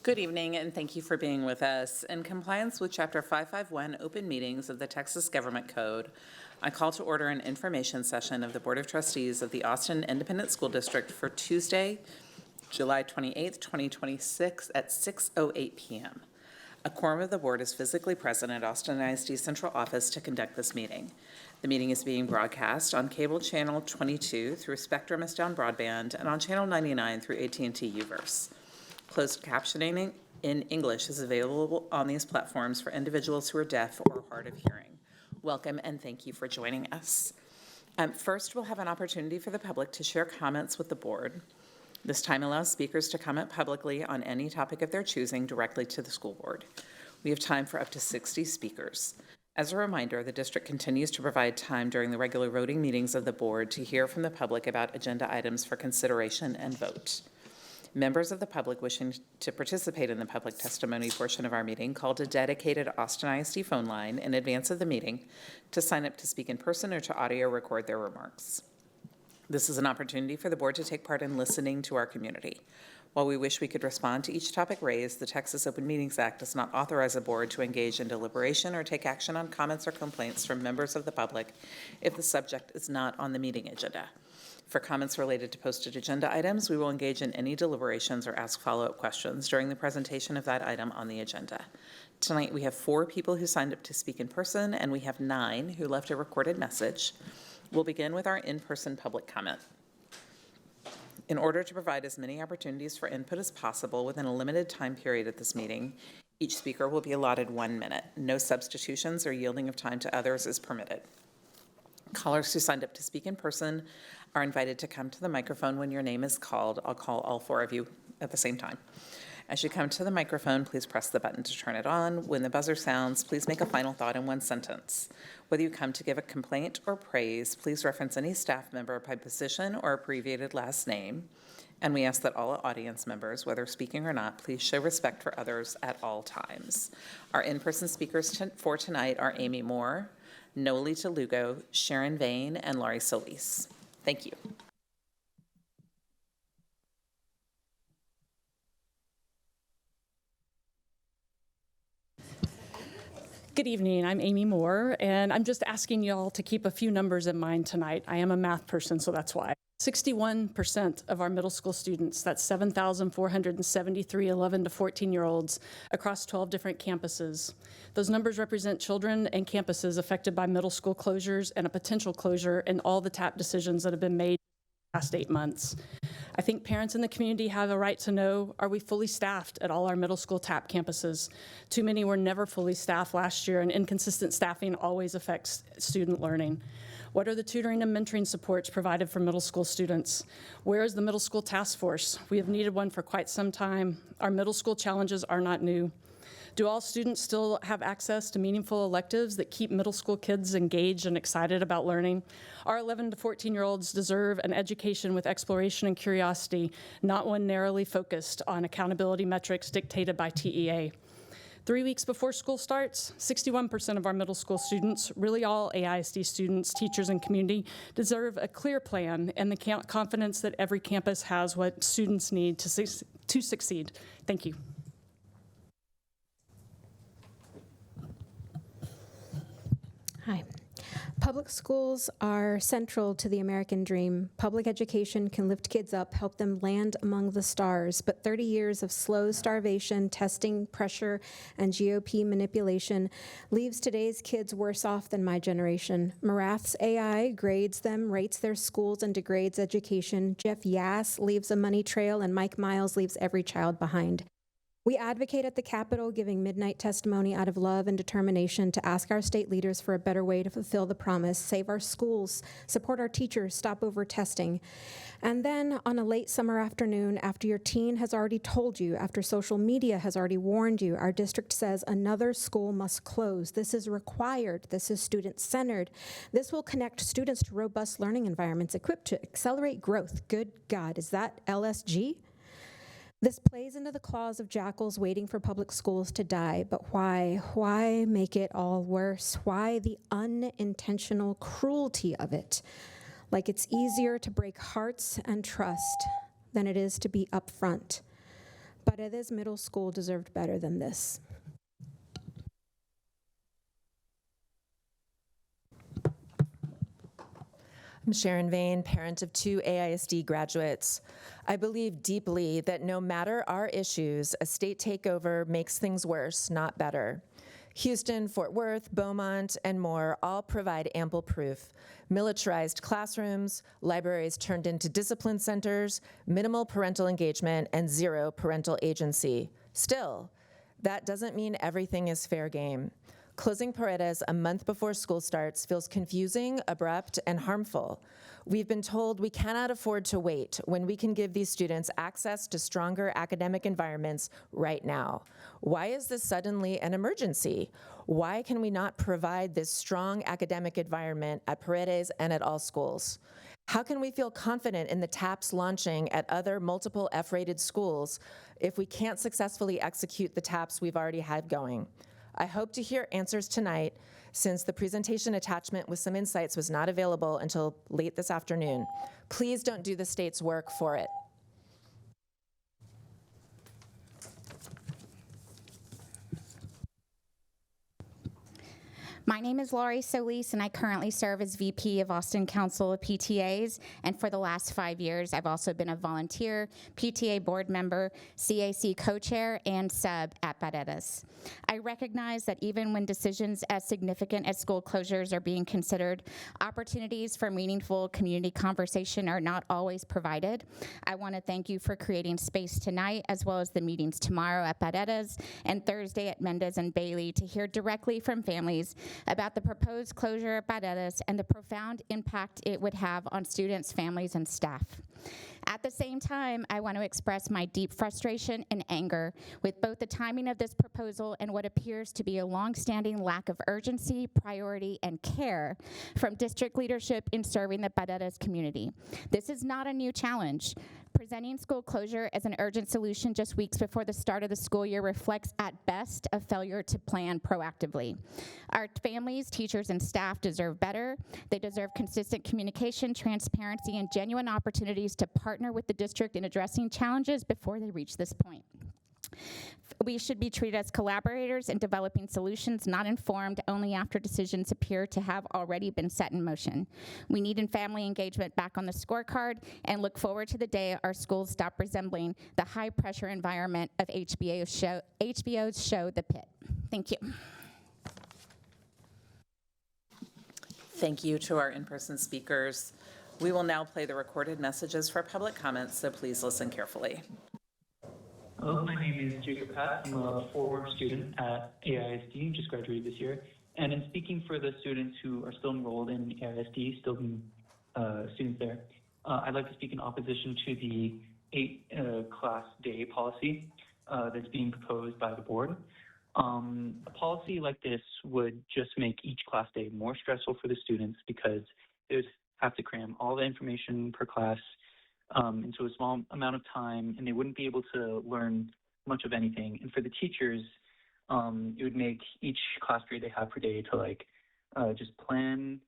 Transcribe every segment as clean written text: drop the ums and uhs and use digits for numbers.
Good evening, and thank you for being with us. In compliance with Chapter 551 Open Meetings of the Texas Government Code, I call to order an information session of the Board of Trustees of the Austin Independent School District for Tuesday, July 28th, 2026 at 6:08 p.m. A quorum of the board is physically present at Austin ISD Central Office to conduct this meeting. The meeting is being broadcast on cable channel 22 through Spectrum S-Down Broadband and on channel 99 through AT&T UVerse. Closed captioning in English is available on these platforms for individuals who are deaf or hard of hearing. Welcome and thank you for joining us. First, we'll have an opportunity for the public to share comments with the board. This time allows speakers to comment publicly on any topic of their choosing directly to the school board. We have time for up to 60 speakers. As a reminder, the district continues to provide time during the regular voting meetings of the board to hear from the public about agenda items for consideration and vote. Members of the public wishing to participate in the public testimony portion of our meeting called a dedicated Austin ISD phone line in advance of the meeting to sign up to speak in person or to audio record their remarks. This is an opportunity for the board to take part in listening to our community. While we wish we could respond to each topic raised, the Texas Open Meetings Act does not authorize a board to engage in deliberation or take action on comments or complaints from members of the public if the subject is not on the meeting agenda. For comments related to posted agenda items, we will engage in any deliberations or ask follow-up questions during the presentation of that item on the agenda. Tonight, we have 4 people who signed up to speak in person, and we have 9 who left a recorded message. We'll begin with our in-person public comment. In order to provide as many opportunities for input as possible within a limited time period at this meeting, each speaker will be allotted 1 minute. No substitutions or yielding of time to others is permitted. Callers who signed up to speak in person are invited to come to the microphone when your name is called. I'll call all 4 of you at the same time. As you come to the microphone, please press the button to turn it on. When the buzzer sounds, please make a final thought in 1 sentence. Whether you come to give a complaint or praise, please reference any staff member by position or abbreviated last name. And we ask that all audience members, whether speaking or not, please show respect for others at all times. Our in-person speakers for tonight are Amy Moore, Nolita Lugo, Sharon Vane, and Laurie Solis. Thank you. Good evening, I'm Amy Moore, and I'm just asking y'all to keep a few numbers in mind tonight. I am a math person, so that's why. 61% of our middle school students, that's 7,473 11 to 14-year-olds across 12 different campuses. Those numbers represent children and campuses affected by middle school closures and a potential closure in all the TAP decisions that have been made in the past 8 months. I think parents in the community have a right to know, are we fully staffed at all our middle school TAP campuses? Too many were never fully staffed last year, and inconsistent staffing always affects student learning. What are the tutoring and mentoring supports provided for middle school students? Where is the middle school task force? We have needed one for quite some time. Our middle school challenges are not new. Do all students still have access to meaningful electives that keep middle school kids engaged and excited about learning? Our 11 to 14-year-olds deserve an education with exploration and curiosity, not one narrowly focused on accountability metrics dictated by TEA. 3 weeks before school starts, 61% of our middle school students, really all AISD students, teachers, and community, deserve a clear plan and the confidence that every campus has what students need to succeed. Thank you. Hi. Public schools are central to the American dream. Public education can lift kids up, help them land among the stars, but 30 years of slow starvation, testing, pressure, and GOP manipulation leaves today's kids worse off than my generation. Marath's AI grades them, rates their schools, and degrades education. Jeff Yass leaves a money trail, and Mike Miles leaves every child behind. We advocate at the Capitol, giving midnight testimony out of love and determination to ask our state leaders for a better way to fulfill the promise, save our schools, support our teachers, stop over testing. And then on a late summer afternoon, after your teen has already told you, after social media has already warned you, our district says another school must close. This is required. This is student-centered. This will connect students to robust learning environments equipped to accelerate growth. Good God, is that LSG? This plays into the claws of jackals waiting for public schools to die, but why? Why make it all worse? Why the unintentional cruelty of it? Like it's easier to break hearts and trust than it is to be upfront. Paredes Middle School deserved better than this. I'm Sharon Vane, parent of 2 AISD graduates. I believe deeply that no matter our issues, a state takeover makes things worse, not better. Houston, Fort Worth, Beaumont, and more all provide ample proof. Militarized classrooms, libraries turned into discipline centers, minimal parental engagement, and 0 parental agency. Still, that doesn't mean everything is fair game. Closing Paredes a month before school starts feels confusing, abrupt, and harmful. We've been told we cannot afford to wait when we can give these students access to stronger academic environments right now. Why is this suddenly an emergency? Why can we not provide this strong academic environment at Paredes and at all schools? How can we feel confident in the TAPS launching at other multiple F-rated schools if we can't successfully execute the TAPS we've already had going? I hope to hear answers tonight, since the presentation attachment with some insights was not available until late this afternoon. Please don't do the state's work for it. My name is Laurie Solis, and I currently serve as VP of Austin Council of PTAs, and for the last 5 years, I've also been a volunteer, PTA board member, CAC co-chair, and sub at Paredes. I recognize that even when decisions as significant as school closures are being considered, opportunities for meaningful community conversation are not always provided. I want to thank you for creating space tonight, as well as the meetings tomorrow at Paredes and Thursday at Mendez and Bailey, to hear directly from families about the proposed closure at Paredes and the profound impact it would have on students, families, and staff. At the same time, I want to express my deep frustration and anger with both the timing of this proposal and what appears to be a longstanding lack of urgency, priority, and care from district leadership in serving the Paredes community. This is not a new challenge. Presenting school closure as an urgent solution just weeks before the start of the school year reflects, at best, a failure to plan proactively. Our families, teachers, and staff deserve better. They deserve consistent communication, transparency, and genuine opportunities to partner with the district in addressing challenges before they reach this point. We should be treated as collaborators in developing solutions, not informed only after decisions appear to have already been set in motion. We need family engagement back on the scorecard and look forward to the day our schools stop resembling the high-pressure environment of HBO's show, The Pit. Thank you. Thank you to our in-person speakers. We will now play the recorded messages for public comments, so please listen carefully. Hello, my name is Jacob Pat. I'm a former student at AISD, just graduated this year. And in speaking for the students who are still enrolled in AISD, still being students there, I'd like to speak in opposition to the 8 class day policy that's being proposed by the board. A policy like this would just make each class day more stressful for the students because they would have to cram all the information per class into a small amount of time, and they wouldn't be able to learn much of anything. And for the teachers, it would make each class period they have per day to just plan,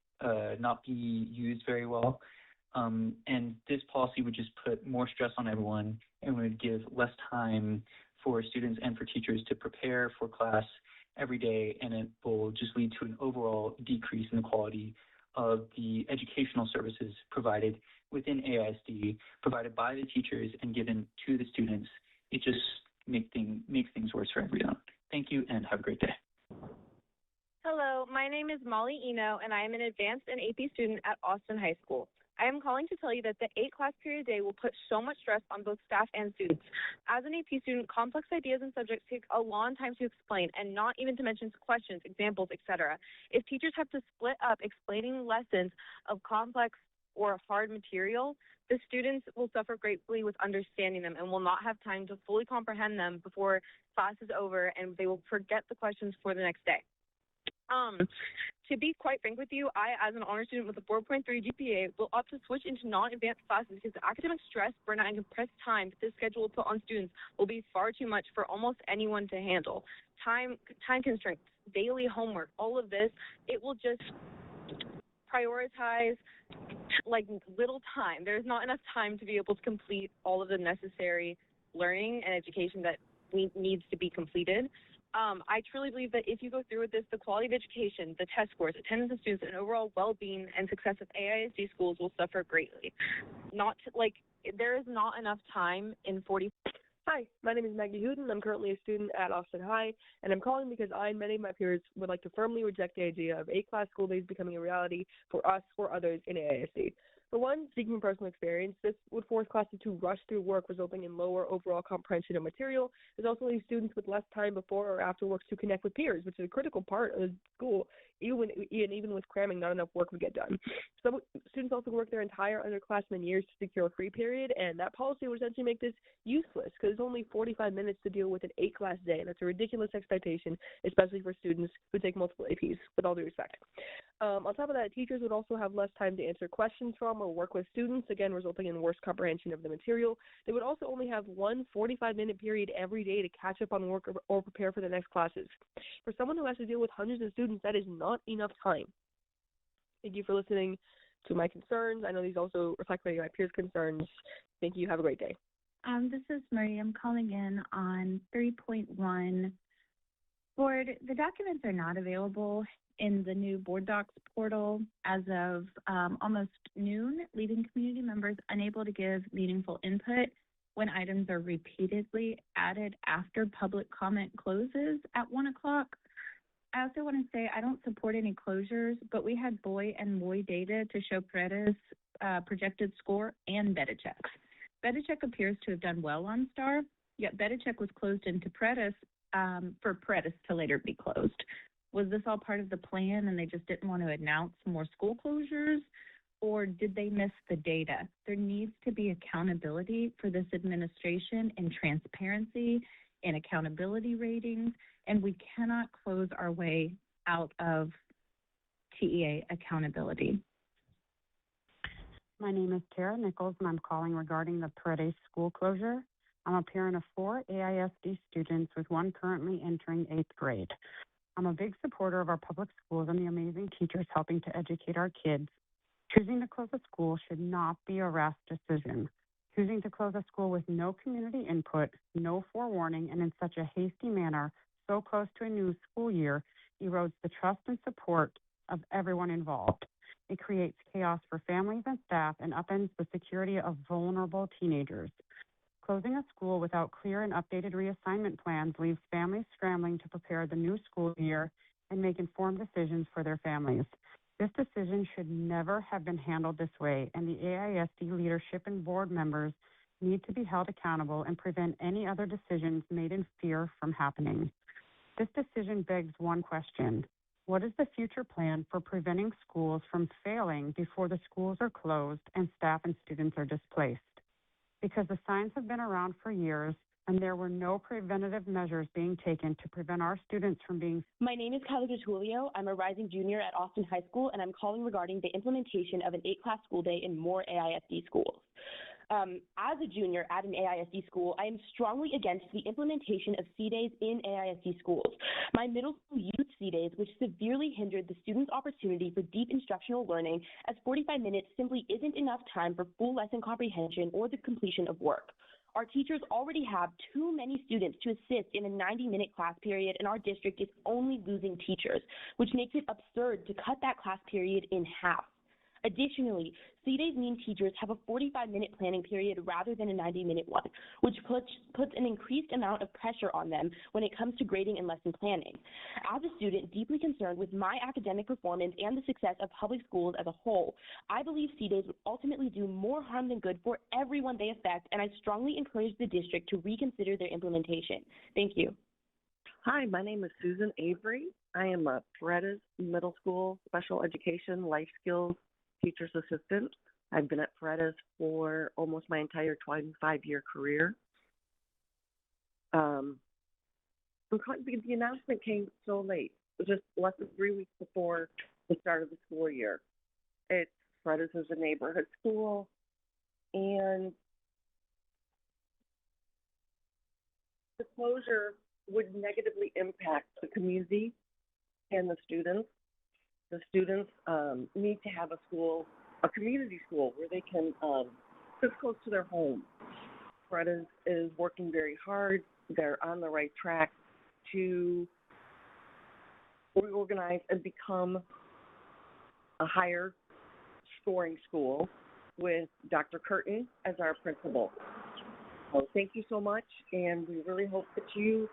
not be used very well. And this policy would just put more stress on everyone and would give less time for students and for teachers to prepare for class every day, and it will just lead to an overall decrease in the quality of the educational services provided within AISD, provided by the teachers and given to the students. It just makes things worse for everyone. Thank you and have a great day. Hello, my name is Molly Eno, and I am an advanced and AP student at Austin High School. I am calling to tell you that the 8 class period day will put so much stress on both staff and students. As an AP student, complex ideas and subjects take a long time to explain, and not even to mention questions, examples, etc. If teachers have to split up explaining lessons of complex or hard material, the students will suffer greatly with understanding them and will not have time to fully comprehend them before class is over, and they will forget the questions for the next day. To be quite frank with you, I, as an honor student with a 4.3 GPA, will opt to switch into non-advanced classes because the academic stress, burnout, and compressed time that this schedule will put on students will be far too much for almost anyone to handle. Time constraints, daily homework, all of this, it will just prioritize little time. There's not enough time to be able to complete all of the necessary learning and education that needs to be completed. I truly believe that if you go through with this, the quality of education, the test scores, attendance of students, and overall well-being and success of AISD schools will suffer greatly. There is not enough time in 40. Hi, my name is Maggie Hooten. I'm currently a student at Austin High, and I'm calling because I and many of my peers would like to firmly reject the idea of 8-class school days becoming a reality for us or others in AISD. For one, speaking from personal experience, this would force classes to rush through work, resulting in lower overall comprehension of material. This also leaves students with less time before or after work to connect with peers, which is a critical part of school. Even with cramming, not enough work would get done. Some students also work their entire underclassmen years to secure a free period, and that policy would essentially make this useless because it's only 45 minutes to deal with an 8-class day, and that's a ridiculous expectation, especially for students who take multiple APs, with all due respect. On top of that, teachers would also have less time to answer questions from or work with students, again, resulting in worse comprehension of the material. They would also only have one 45-minute period every day to catch up on work or prepare for the next classes. For someone who has to deal with hundreds of students, that is not enough time. Thank you for listening to my concerns. I know these also reflect many of my peers' concerns. Thank you. Have a great day. This is Marie. I'm calling in on 3.1. Board, the documents are not available in the new Board Docs portal as of almost noon, leaving community members unable to give meaningful input when items are repeatedly added after public comment closes at 1 o'clock. I also want to say I don't support any closures, but we had Boy and Moy data to show Paredes' projected score and Betacheck. Betacheck appears to have done well on STAR, yet Betacheck was closed into Paredes for Paredes to later be closed. Was this all part of the plan and they just didn't want to announce more school closures, or did they miss the data? There needs to be accountability for this administration and transparency and accountability ratings, and we cannot close our way out of TEA accountability. My name is Tara Nichols, and I'm calling regarding the Paredes school closure. I'm a parent of 4 AISD students, with one currently entering 8th grade. I'm a big supporter of our public schools and the amazing teachers helping to educate our kids. Choosing to close a school should not be a rash decision. Choosing to close a school with no community input, no forewarning, and in such a hasty manner, so close to a new school year, erodes the trust and support of everyone involved. It creates chaos for families and staff and upends the security of vulnerable teenagers. Closing a school without clear and updated reassignment plans leaves families scrambling to prepare the new school year and make informed decisions for their families. This decision should never have been handled this way, and the AISD leadership and board members need to be held accountable and prevent any other decisions made in fear from happening. This decision begs one question: what is the future plan for preventing schools from failing before the schools are closed and staff and students are displaced? Because the signs have been around for years, and there were no preventative measures being taken to prevent our students from being. My name is Kylie Tertulio. I'm a rising junior at Austin High School, and I'm calling regarding the implementation of an 8-class school day in more AISD schools. As a junior at an AISD school, I am strongly against the implementation of C-Days in AISD schools. My middle school used C-Days, which severely hindered the students' opportunity for deep instructional learning, as 45 minutes simply isn't enough time for full lesson comprehension or the completion of work. Our teachers already have too many students to assist in a 90-minute class period, and our district is only losing teachers, which makes it absurd to cut that class period in half. Additionally, C-Days mean teachers have a 45-minute planning period rather than a 90-minute one, which puts an increased amount of pressure on them when it comes to grading and lesson planning. As a student deeply concerned with my academic performance and the success of public schools as a whole, I believe C-Days would ultimately do more harm than good for everyone they affect, and I strongly encourage the district to reconsider their implementation. Thank you. Hi, my name is Susan Avery. I am a Paredes Middle School Special Education Life Skills Teacher's Assistant. I've been at Paredes for almost my entire 25-year career. The announcement came so late, just less than 3 weeks before the start of the school year. Paredes is a neighborhood school, and the closure would negatively impact the community and the students. The students need to have a community school where they can, it's close to their home. Fred is working very hard. They're on the right track to reorganize and become a higher scoring school with Dr. Curtin as our principal. So thank you so much, and we really hope that you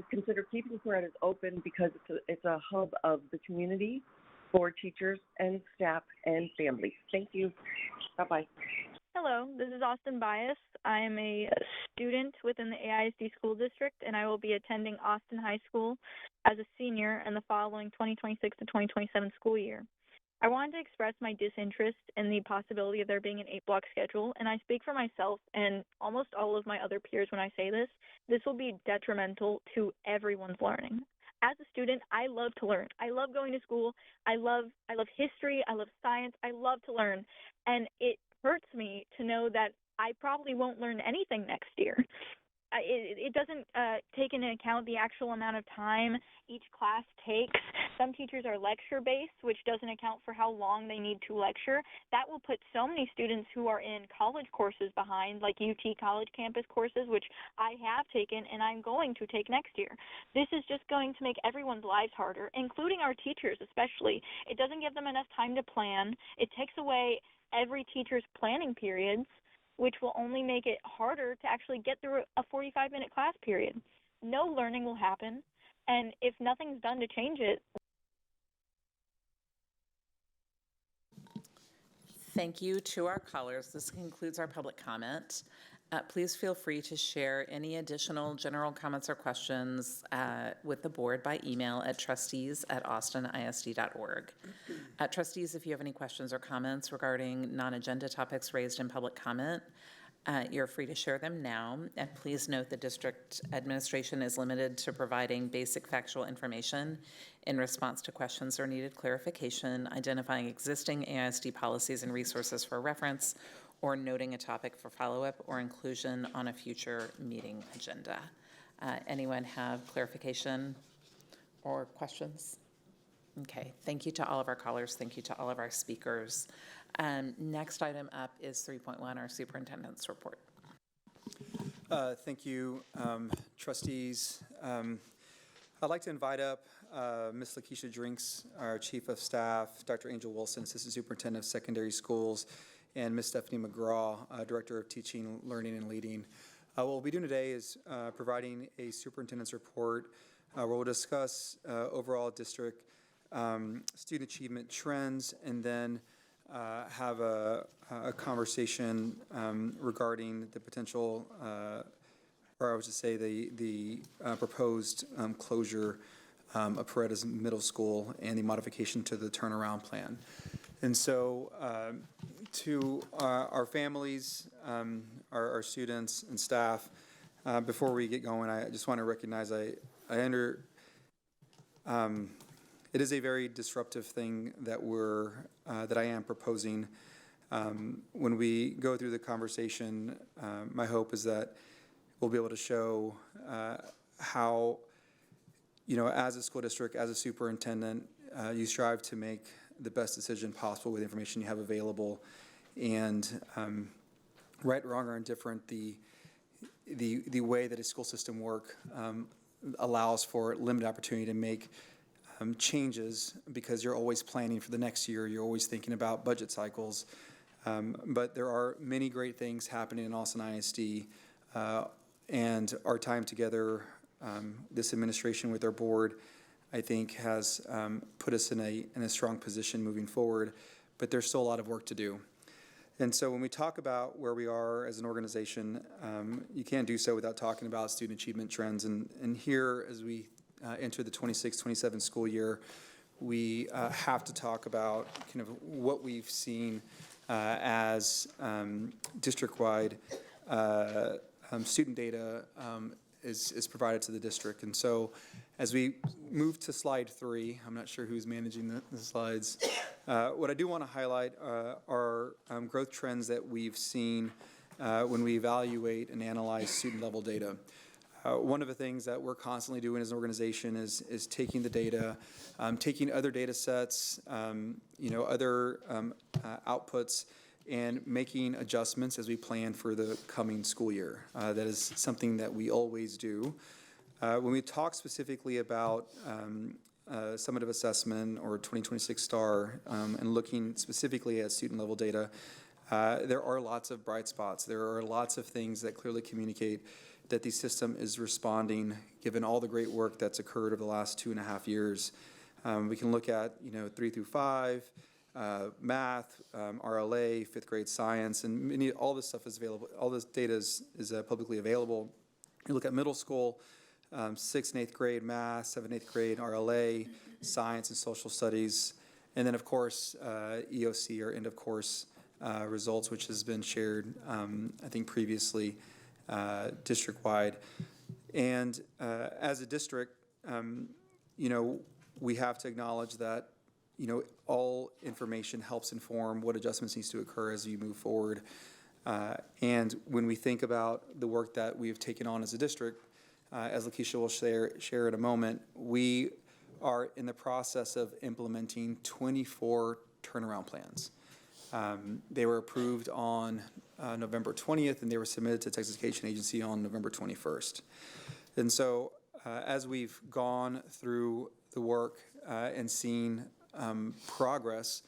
consider keeping Fred open because it's a hub of the community for teachers and staff and families. Thank you. Bye-bye. Hello, this is Austin Bias. I am a student within the AISD school district, and I will be attending Austin High School as a senior in the following 2026 to 2027 school year. I wanted to express my disinterest in the possibility of there being an 8-block schedule, and I speak for myself and almost all of my other peers when I say this. This will be detrimental to everyone's learning. As a student, I love to learn. I love going to school. I love history. I love science. I love to learn, and it hurts me to know that I probably won't learn anything next year. It doesn't take into account the actual amount of time each class takes. Some teachers are lecture-based, which doesn't account for how long they need to lecture. That will put so many students who are in college courses behind, like UT college campus courses, which I have taken and I'm going to take next year. This is just going to make everyone's lives harder, including our teachers especially. It doesn't give them enough time to plan. It takes away every teacher's planning periods, which will only make it harder to actually get through a 45-minute class period. No learning will happen, and if nothing's done to change it. Thank you to our callers. This concludes our public comment. Please feel free to share any additional general comments or questions with the board by email at trustees@austinisd.org. Trustees, if you have any questions or comments regarding non-agenda topics raised in public comment, you're free to share them now. And please note the district administration is limited to providing basic factual information in response to questions or needed clarification, identifying existing AISD policies and resources for reference, or noting a topic for follow-up or inclusion on a future meeting agenda. Anyone have clarification or questions? Okay, thank you to all of our callers. Thank you to all of our speakers. Next item up is 3.1, our superintendent's report. Thank you, trustees. I'd like to invite up Ms. Lakeisha Drinks, our Chief of Staff, Dr. Angel Wilson, Assistant Superintendent of Secondary Schools, and Ms. Stephanie McGraw, Director of Teaching, Learning, and Leading. What we'll be doing today is providing a superintendent's report where we'll discuss overall district student achievement trends, and then have a conversation regarding the potential, or I would just say the proposed closure of Paredes Middle School and the modification to the turnaround plan. And so to our families, our students and staff, before we get going, I just want to recognize it is a very disruptive thing that that I am proposing. When we go through the conversation, my hope is that we'll be able to show how, as a school district, as a superintendent, you strive to make the best decision possible with the information you have available, and right, wrong, or indifferent, the way that a school system works allows for limited opportunity to make changes, because you're always planning for the next year. You're always thinking about budget cycles. But there are many great things happening in Austin ISD, and our time together, this administration with our board, I think has put us in a strong position moving forward, but there's still a lot of work to do. And so when we talk about where we are as an organization, you can't do so without talking about student achievement trends. And here, as we enter the 26-27 school year, we have to talk about kind of what we've seen as district-wide student data is provided to the district. And so as we move to slide 3, I'm not sure who's managing the slides. What I do want to highlight are growth trends that we've seen when we evaluate and analyze student-level data. One of the things that we're constantly doing as an organization is taking the data, taking other data sets, other outputs, and making adjustments as we plan for the coming school year. That is something that we always do. When we talk specifically about summative assessment or 2026 STAR and looking specifically at student level data, there are lots of bright spots. There are lots of things that clearly communicate that the system is responding, given all the great work that's occurred over the last 2.5 years. We can look at 3 through 5, math, RLA, 5th grade science, and all this stuff is available. All this data is publicly available. You look at middle school, 6th and 8th grade math, 7th and 8th grade RLA, science and social studies, and then of course EOC, or end of course results, which has been shared I think previously district-wide. And as a district, we have to acknowledge that all information helps inform what adjustments needs to occur as you move forward. And when we think about the work that we have taken on as a district, as Lakeisha will share in a moment, we are in the process of implementing 24 turnaround plans. They were approved on November 20th, and they were submitted to Texas Education Agency on November 21st. And so as we've gone through the work and seen progress,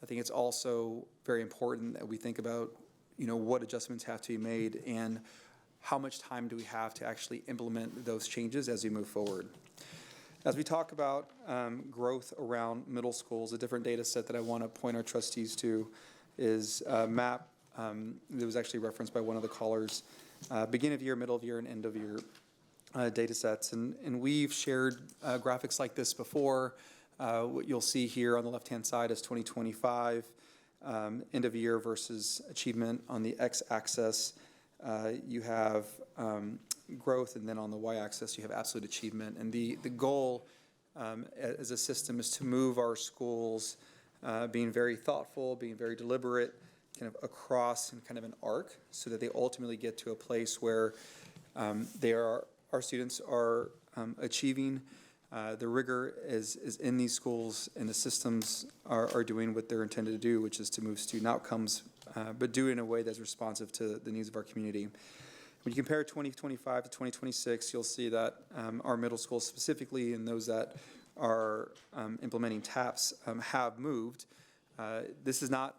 I think it's also very important that we think about, what adjustments have to be made and how much time do we have to actually implement those changes as we move forward. As we talk about growth around middle schools, a different data set that I want to point our trustees to is MAP. That was actually referenced by one of the callers. Beginning of year, middle of year, and end of year data sets. And we've shared graphics like this before. What you'll see here on the left-hand side is 2025, end of year versus achievement. On the x-axis, you have growth, and then on the y-axis, you have absolute achievement. And the goal as a system is to move our schools being very thoughtful, being very deliberate, kind of across in kind of an arc, so that they ultimately get to a place where our students are achieving. The rigor is in these schools, and the systems are doing what they're intended to do, which is to move student outcomes, but do it in a way that's responsive to the needs of our community. When you compare 2025 to 2026, you'll see that our middle schools specifically, and those that are implementing TAPS, have moved. This is not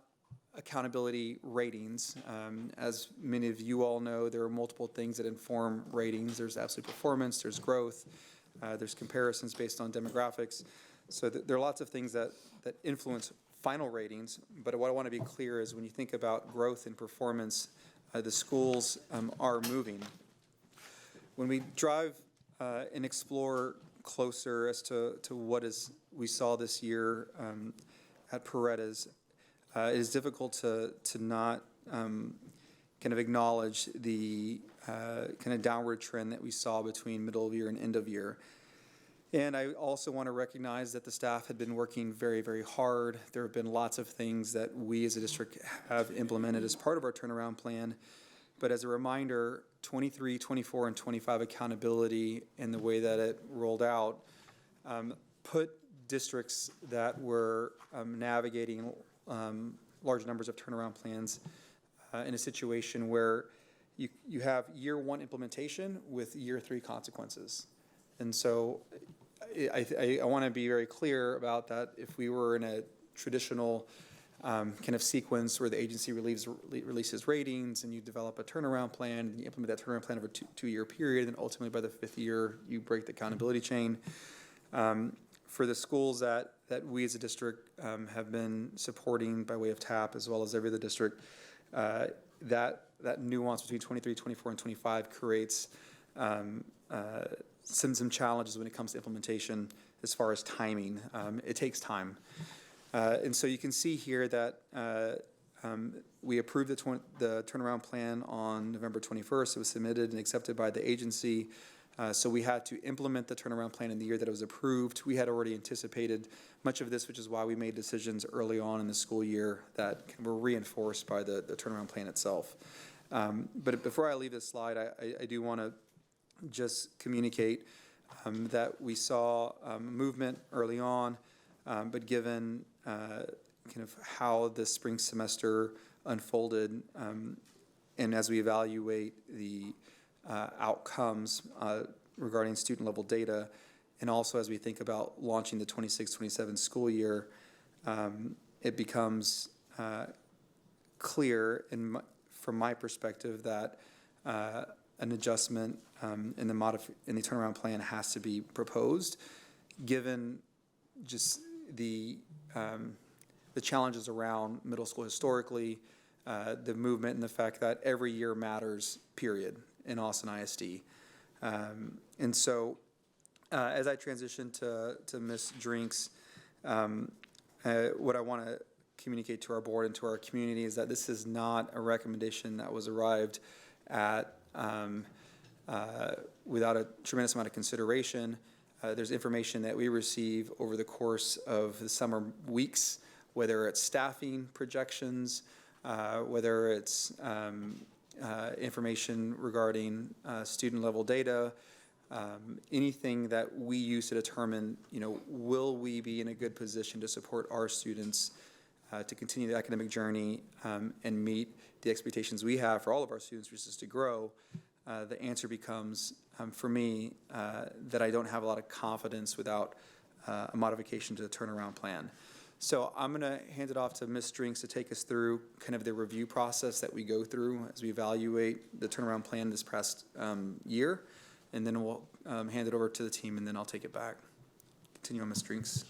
accountability ratings. As many of you all know, there are multiple things that inform ratings. There's absolute performance, there's growth, there's comparisons based on demographics. So there are lots of things that influence final ratings, but what I want to be clear is when you think about growth and performance, the schools are moving. When we drive and explore closer as to what we saw this year at Paredes, it is difficult to not kind of acknowledge the kind of downward trend that we saw between middle of year and end of year. And I also want to recognize that the staff had been working very, very hard. There have been lots of things that we as a district have implemented as part of our turnaround plan. But as a reminder, 23, 24, and 25 accountability and the way that it rolled out put districts that were navigating large numbers of turnaround plans in a situation where you have year one implementation with year three consequences. And so I want to be very clear about that. If we were in a traditional kind of sequence where the agency releases ratings and you develop a turnaround plan and you implement that turnaround plan over a two-year period, and ultimately by the 5th year you break the accountability chain. For the schools that we as a district have been supporting by way of TAP, as well as every other district, that nuance between 23, 24, and 25 creates some challenges when it comes to implementation as far as timing. It takes time. And so you can see here that we approved the turnaround plan on November 21st. It was submitted and accepted by the agency. So we had to implement the turnaround plan in the year that it was approved. We had already anticipated much of this, which is why we made decisions early on in the school year that were reinforced by the turnaround plan itself. But before I leave this slide, I do want to just communicate that we saw movement early on, but given kind of how the spring semester unfolded, and as we evaluate the outcomes regarding student level data, and also as we think about launching the 26-27 school year, it becomes clear from my perspective that an adjustment in the turnaround plan has to be proposed, given just the challenges around middle school historically, the movement and the fact that every year matters, period, in Austin ISD. And so as I transition to Ms. Drinks, what I want to communicate to our board and to our community is that this is not a recommendation that was arrived at without a tremendous amount of consideration. There's information that we receive over the course of the summer weeks, whether it's staffing projections, whether it's information regarding student level data, anything that we use to determine, will we be in a good position to support our students to continue the academic journey and meet the expectations we have for all of our students, which is to grow. The answer becomes, for me, that I don't have a lot of confidence without a modification to the turnaround plan. So I'm going to hand it off to Ms. Drinks to take us through kind of the review process that we go through as we evaluate the turnaround plan this past year, and then we'll hand it over to the team, and then I'll take it back. Continue on, Ms. Drinks.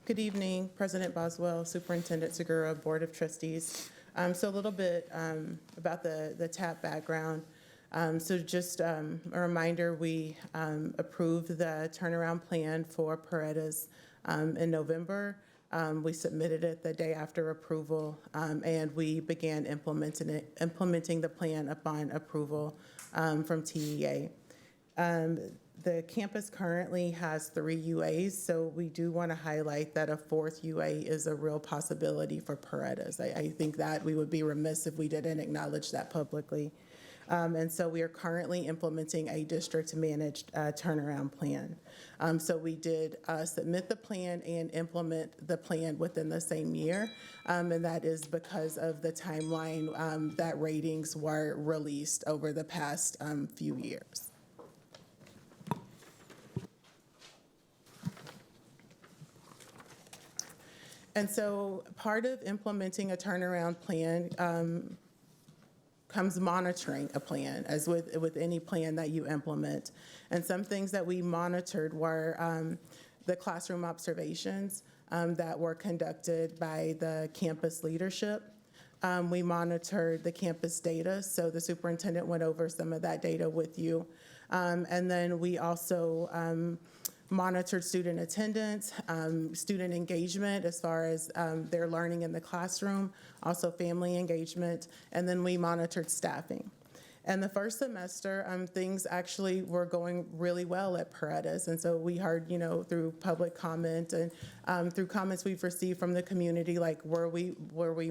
Good evening, President Boswell, Superintendent Segura, Board of Trustees. So a little bit about the TAP background. So just a reminder, we approved the turnaround plan for Paredes in November. We submitted it the day after approval, and we began implementing the plan upon approval from TEA. The campus currently has 3 UAs, so we do want to highlight that a 4th UA is a real possibility for Paredes. I think that we would be remiss if we didn't acknowledge that publicly. And so we are currently implementing a district-managed turnaround plan. So we did submit the plan and implement the plan within the same year, and that is because of the timeline that ratings were released over the past few years. And so part of implementing a turnaround plan comes monitoring a plan, as with any plan that you implement. And some things that we monitored were the classroom observations that were conducted by the campus leadership. We monitored the campus data, so the superintendent went over some of that data with you. And then we also monitored student attendance, student engagement as far as their learning in the classroom, also family engagement, and then we monitored staffing. And the first semester, things actually were going really well at Paredes, and so we heard, through public comment and through comments we've received from the community, like, were we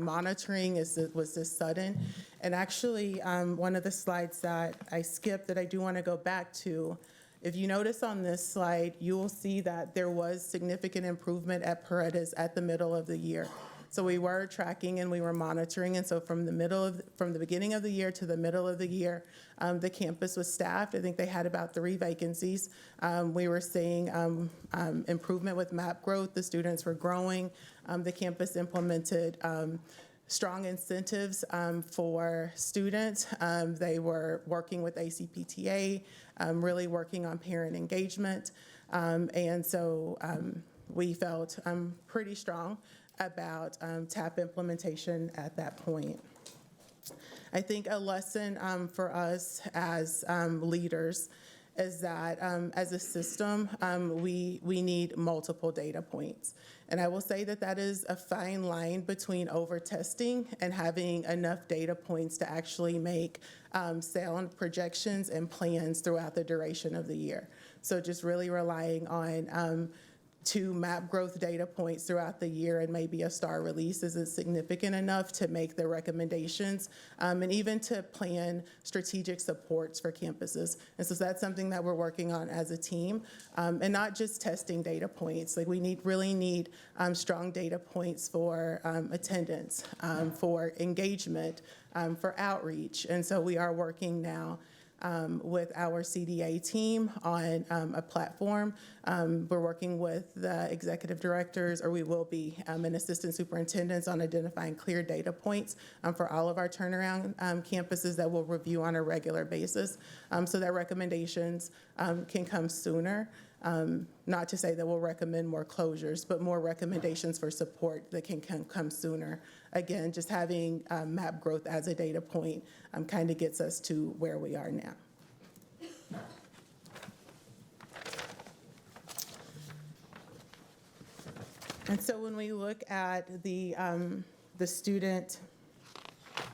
monitoring? Was this sudden? And actually, one of the slides that I skipped that I do want to go back to. If you notice on this slide, you will see that there was significant improvement at Paredes at the middle of the year. So we were tracking and we were monitoring, and so from the beginning of the year to the middle of the year, the campus was staffed. I think they had about 3 vacancies. We were seeing improvement with MAP growth. The students were growing. The campus implemented strong incentives for students. They were working with ACPTA, really working on parent engagement. And so we felt pretty strong about TAP implementation at that point. I think a lesson for us as leaders is that as a system, we need multiple data points. And I will say that is a fine line between over-testing and having enough data points to actually make sound projections and plans throughout the duration of the year. So just really relying on to map growth data points throughout the year, and maybe a star release isn't significant enough to make the recommendations, and even to plan strategic supports for campuses. And so that's something that we're working on as a team, and not just testing data points. Like we really need strong data points for attendance, for engagement, for outreach. And so we are working now with our CDA team on a platform. We're working with the executive directors, or we will be, and assistant superintendents on identifying clear data points for all of our turnaround campuses that we'll review on a regular basis, so that recommendations can come sooner. Not to say that we'll recommend more closures, but more recommendations for support that can come sooner. Again, just having map growth as a data point kind of gets us to where we are now. And so when we look at the student, I'm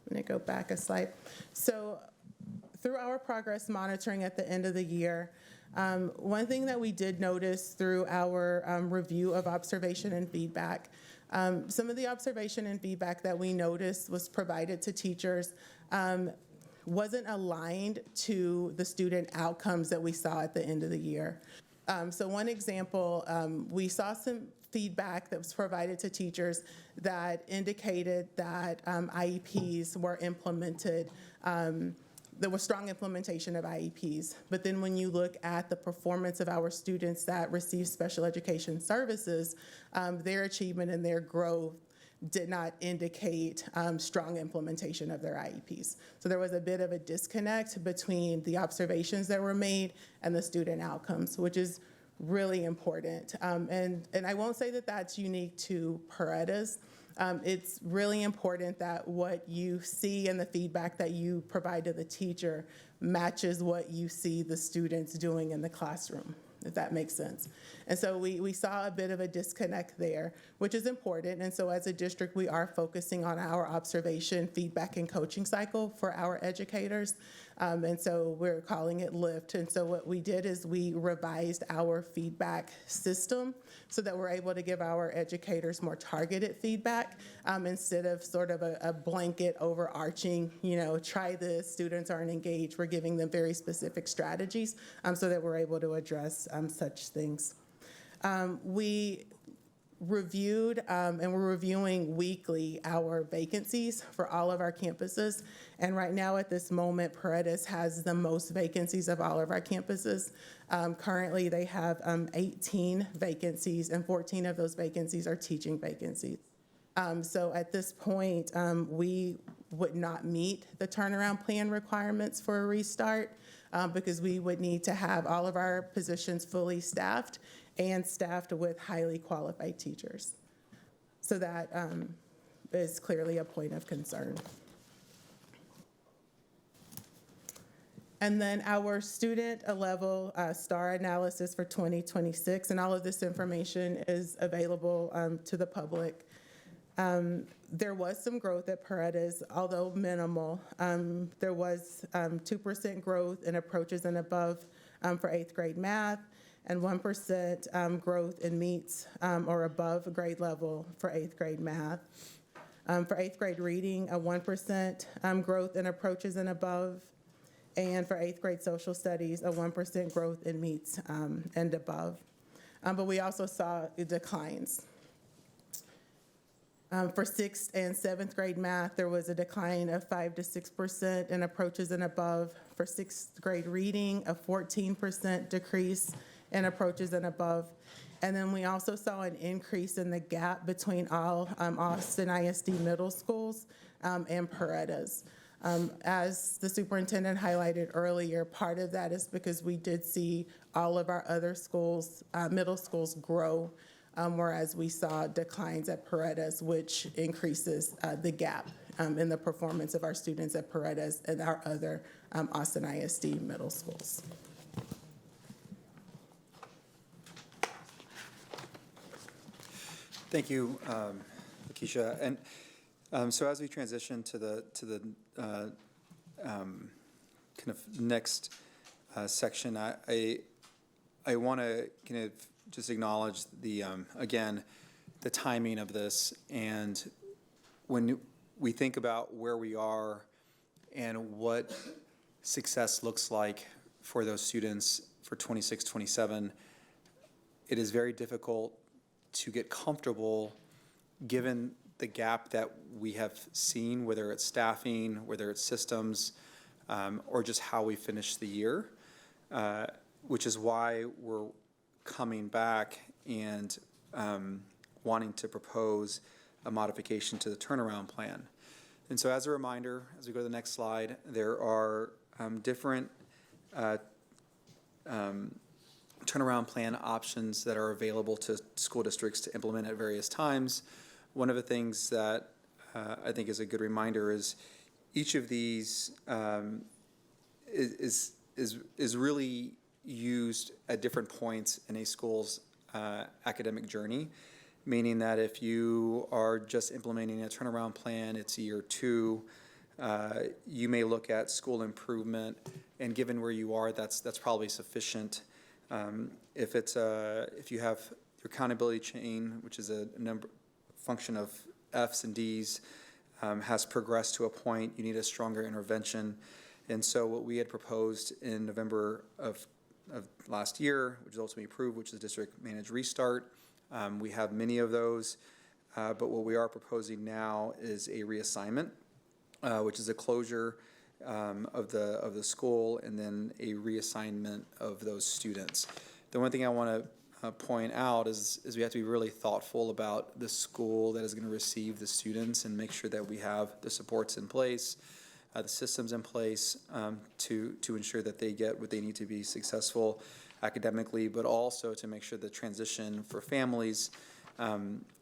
going to go back a slide. So through our progress monitoring at the end of the year, one thing that we did notice through our review of observation and feedback, some of the observation and feedback that we noticed was provided to teachers wasn't aligned to the student outcomes that we saw at the end of the year. So one example, we saw some feedback that was provided to teachers that indicated that IEPs were implemented. There was strong implementation of IEPs, but then when you look at the performance of our students that receive special education services, their achievement and their growth did not indicate strong implementation of their IEPs. So there was a bit of a disconnect between the observations that were made and the student outcomes, which is really important. And I won't say that that's unique to Paredes. It's really important that what you see and the feedback that you provide to the teacher matches what you see the students doing in the classroom, if that makes sense. And so we saw a bit of a disconnect there, which is important. And so as a district, we are focusing on our observation, feedback, and coaching cycle for our educators. And so we're calling it LIFT. And so what we did is we revised our feedback system so that we're able to give our educators more targeted feedback instead of sort of a blanket overarching, try this, students aren't engaged. We're giving them very specific strategies so that we're able to address such things. We reviewed and we're reviewing weekly our vacancies for all of our campuses. And right now at this moment, Paredes has the most vacancies of all of our campuses. Currently, they have 18 vacancies, and 14 of those vacancies are teaching vacancies. So at this point, we would not meet the turnaround plan requirements for a restart because we would need to have all of our positions fully staffed and staffed with highly qualified teachers. So that is clearly a point of concern. And then our student level STAR analysis for 2026, and all of this information is available to the public. There was some growth at Paredes, although minimal. There was 2% growth in approaches and above for 8th grade math, and 1% growth in meets or above grade level for 8th grade math. For 8th grade reading, a 1% growth in approaches and above, and for 8th grade social studies, a 1% growth in meets and above. But we also saw declines. For 6th and 7th grade math, there was a decline of 5 to 6% in approaches and above. For 6th grade reading, a 14% decrease in approaches and above. And then we also saw an increase in the gap between all Austin ISD middle schools and Paredes. As the superintendent highlighted earlier, part of that is because we did see all of our other schools, middle schools grow, whereas we saw declines at Paredes, which increases the gap in the performance of our students at Paredes and our other Austin ISD middle schools. Thank you, Lakeisha. And so as we transition to the kind of next section, I want to kind of just acknowledge the, again, the timing of this. And when we think about where we are and what success looks like for those students for 26, 27, it is very difficult to get comfortable given the gap that we have seen, whether it's staffing, whether it's systems, or just how we finish the year, which is why we're coming back and wanting to propose a modification to the turnaround plan. And so as a reminder, as we go to the next slide, there are different turnaround plan options that are available to school districts to implement at various times. One of the things that I think is a good reminder is each of these is really used at different points in a school's academic journey, meaning that if you are just implementing a turnaround plan, it's year 2, you may look at school improvement, and given where you are, that's probably sufficient. If you have your accountability chain, which is a function of F's and D's, has progressed to a point, you need a stronger intervention. And so what we had proposed in November of last year, which was ultimately approved, which is District Managed Restart. We have many of those, but what we are proposing now is a reassignment, which is a closure of the school and then a reassignment of those students. The one thing I want to point out is we have to be really thoughtful about the school that is going to receive the students and make sure that we have the supports in place, the systems in place to ensure that they get what they need to be successful academically, but also to make sure the transition for families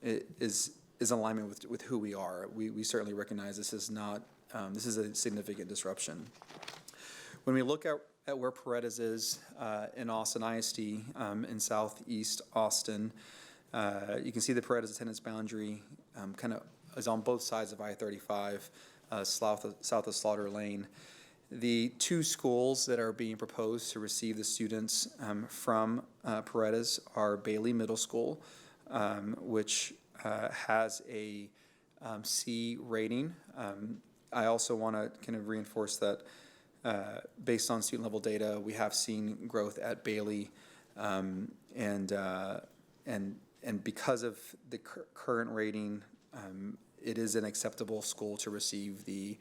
is in alignment with who we are. We certainly recognize this is not this is a significant disruption. When we look at where Paredes is in Austin ISD, in southeast Austin, you can see the Paredes attendance boundary kind of is on both sides of I-35, south of Slaughter Lane. The 2 schools that are being proposed to receive the students from Paredes are Bailey Middle School, which has a C rating. I also want to kind of reinforce that based on student level data, we have seen growth at Bailey, and because of the current rating, it is an acceptable school to receive the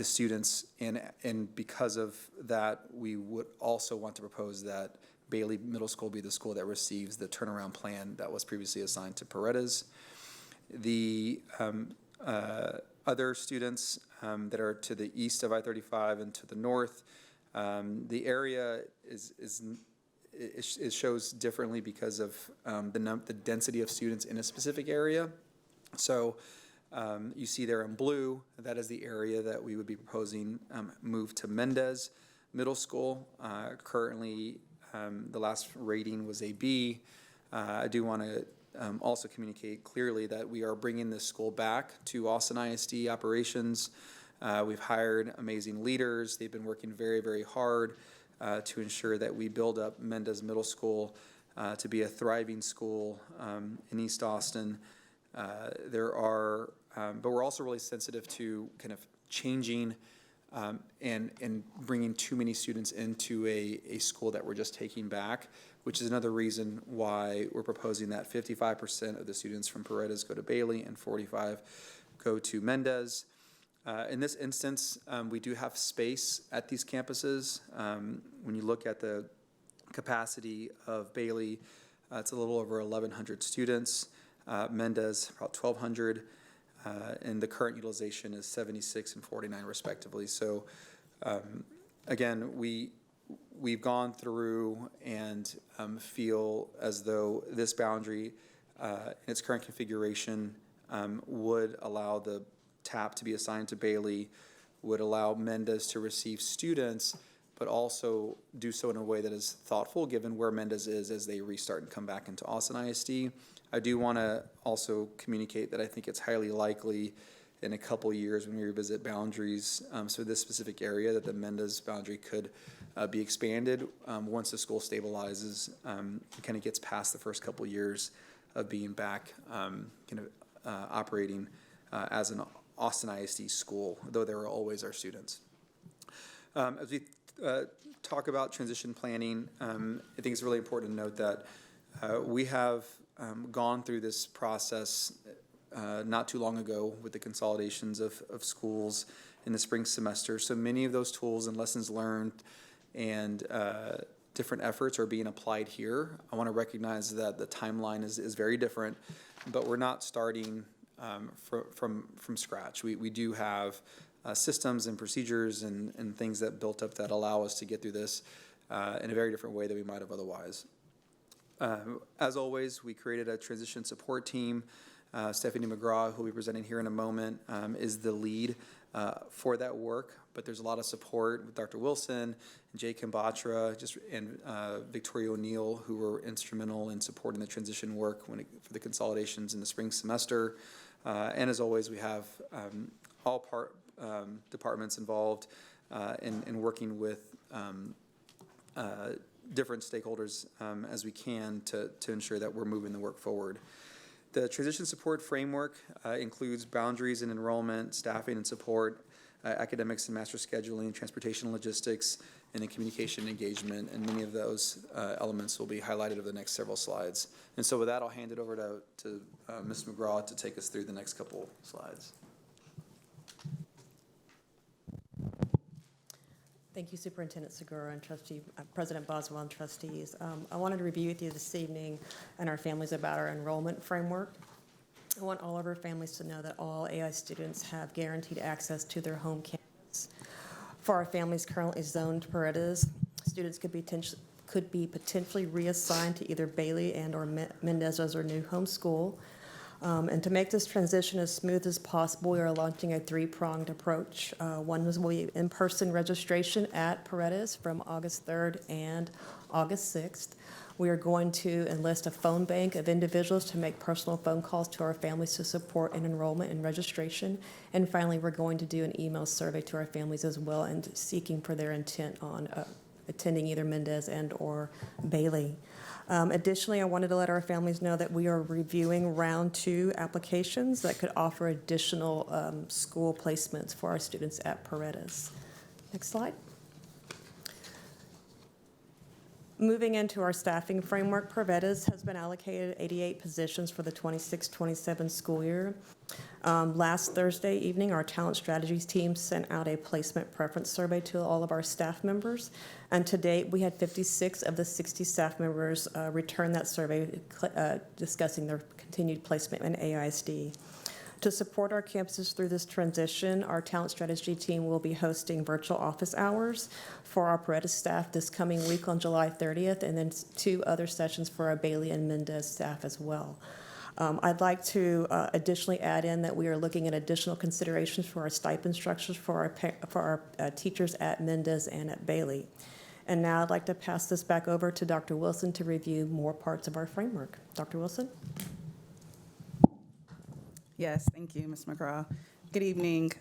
students, and because of that, we would also want to propose that Bailey Middle School be the school that receives the turnaround plan that was previously assigned to Paredes. The other students that are to the east of I-35 and to the north, the area it shows differently because of the density of students in a specific area. So you see there in blue, that is the area that we would be proposing move to Mendez Middle School. Currently, the last rating was a B. I do want to also communicate clearly that we are bringing this school back to Austin ISD operations. We've hired amazing leaders. They've been working very, very hard to ensure that we build up Mendez Middle School to be a thriving school in East Austin. But we're also really sensitive to kind of changing and bringing too many students into a school that we're just taking back, which is another reason why we're proposing that 55% of the students from Paredes go to Bailey and 45 go to Mendez. In this instance, we do have space at these campuses. When you look at the capacity of Bailey, it's a little over 1,100 students. Mendez, about 1,200. And the current utilization is 76 and 49 respectively. So again, we've gone through and feel as though this boundary in its current configuration would allow the TAP to be assigned to Bailey, would allow Mendez to receive students, but also do so in a way that is thoughtful given where Mendez is as they restart and come back into Austin ISD. I do want to also communicate that I think it's highly likely in a couple years when we revisit boundaries. So this specific area, that the Mendez boundary could be expanded once the school stabilizes, it kind of gets past the first couple years of being back operating as an Austin ISD school, though they were always our students. As we talk about transition planning, I think it's really important to note that we have gone through this process not too long ago with the consolidations of schools in the spring semester. So many of those tools and lessons learned and different efforts are being applied here. I want to recognize that the timeline is very different, but we're not starting from scratch. We do have systems and procedures and things that built up that allow us to get through this in a very different way than we might have otherwise. As always, we created a transition support team. Stephanie McGraw, who will be presenting here in a moment, is the lead for that work, but there's a lot of support with Dr. Wilson, and Jay Kimbatra, and Victoria O'Neill, who were instrumental in supporting the transition work for the consolidations in the spring semester. And as always, we have all departments involved in working with different stakeholders as we can to ensure that we're moving the work forward. The transition support framework includes boundaries and enrollment, staffing and support, academics and master scheduling, transportation and logistics, and then communication and engagement. And many of those elements will be highlighted over the next several slides. And so with that, I'll hand it over to Ms. McGraw to take us through the next couple slides. Thank you, Superintendent Segura and President Boswell and trustees. I wanted to review with you this evening and our families about our enrollment framework. I want all of our families to know that all AI students have guaranteed access to their home campus. For our families currently zoned to Paredes, students could be potentially reassigned to either Bailey and or Mendez as their new home school. And to make this transition as smooth as possible, we are launching a three-pronged approach. One will be in-person registration at Paredes from August 3rd and August 6th. We are going to enlist a phone bank of individuals to make personal phone calls to our families to support an enrollment and registration. And finally, we're going to do an email survey to our families as well and seeking for their intent on attending either Mendez and or Bailey. Additionally, I wanted to let our families know that we are reviewing round 2 applications that could offer additional school placements for our students at Paredes. Next slide. Moving into our staffing framework, Paredes has been allocated 88 positions for the 26-27 school year. Last Thursday evening, our talent strategies team sent out a placement preference survey to all of our staff members. And to date, we had 56 of the 60 staff members return that survey discussing their continued placement in AISD. To support our campuses through this transition, our talent strategy team will be hosting virtual office hours for our Paredes staff this coming week on July 30th, and then 2 other sessions for our Bailey and Mendez staff as well. I'd like to additionally add in that we are looking at additional considerations for our stipend structures for our teachers at Mendez and at Bailey. And now I'd like to pass this back over to Dr. Wilson to review more parts of our framework. Dr. Wilson? Yes, thank you, Ms. McGraw. Good evening,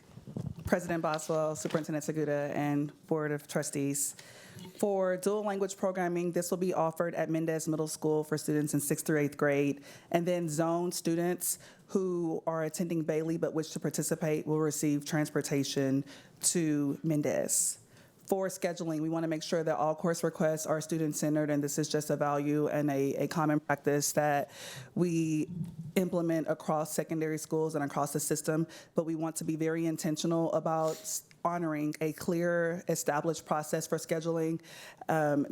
President Boswell, Superintendent Segura, and Board of Trustees. For dual language programming, this will be offered at Mendez Middle School for students in 6th through 8th grade, and then zone students who are attending Bailey but wish to participate will receive transportation to Mendez. For scheduling, we want to make sure that all course requests are student-centered, and this is just a value and a common practice that we implement across secondary schools and across the system, but we want to be very intentional about honoring a clear, established process for scheduling,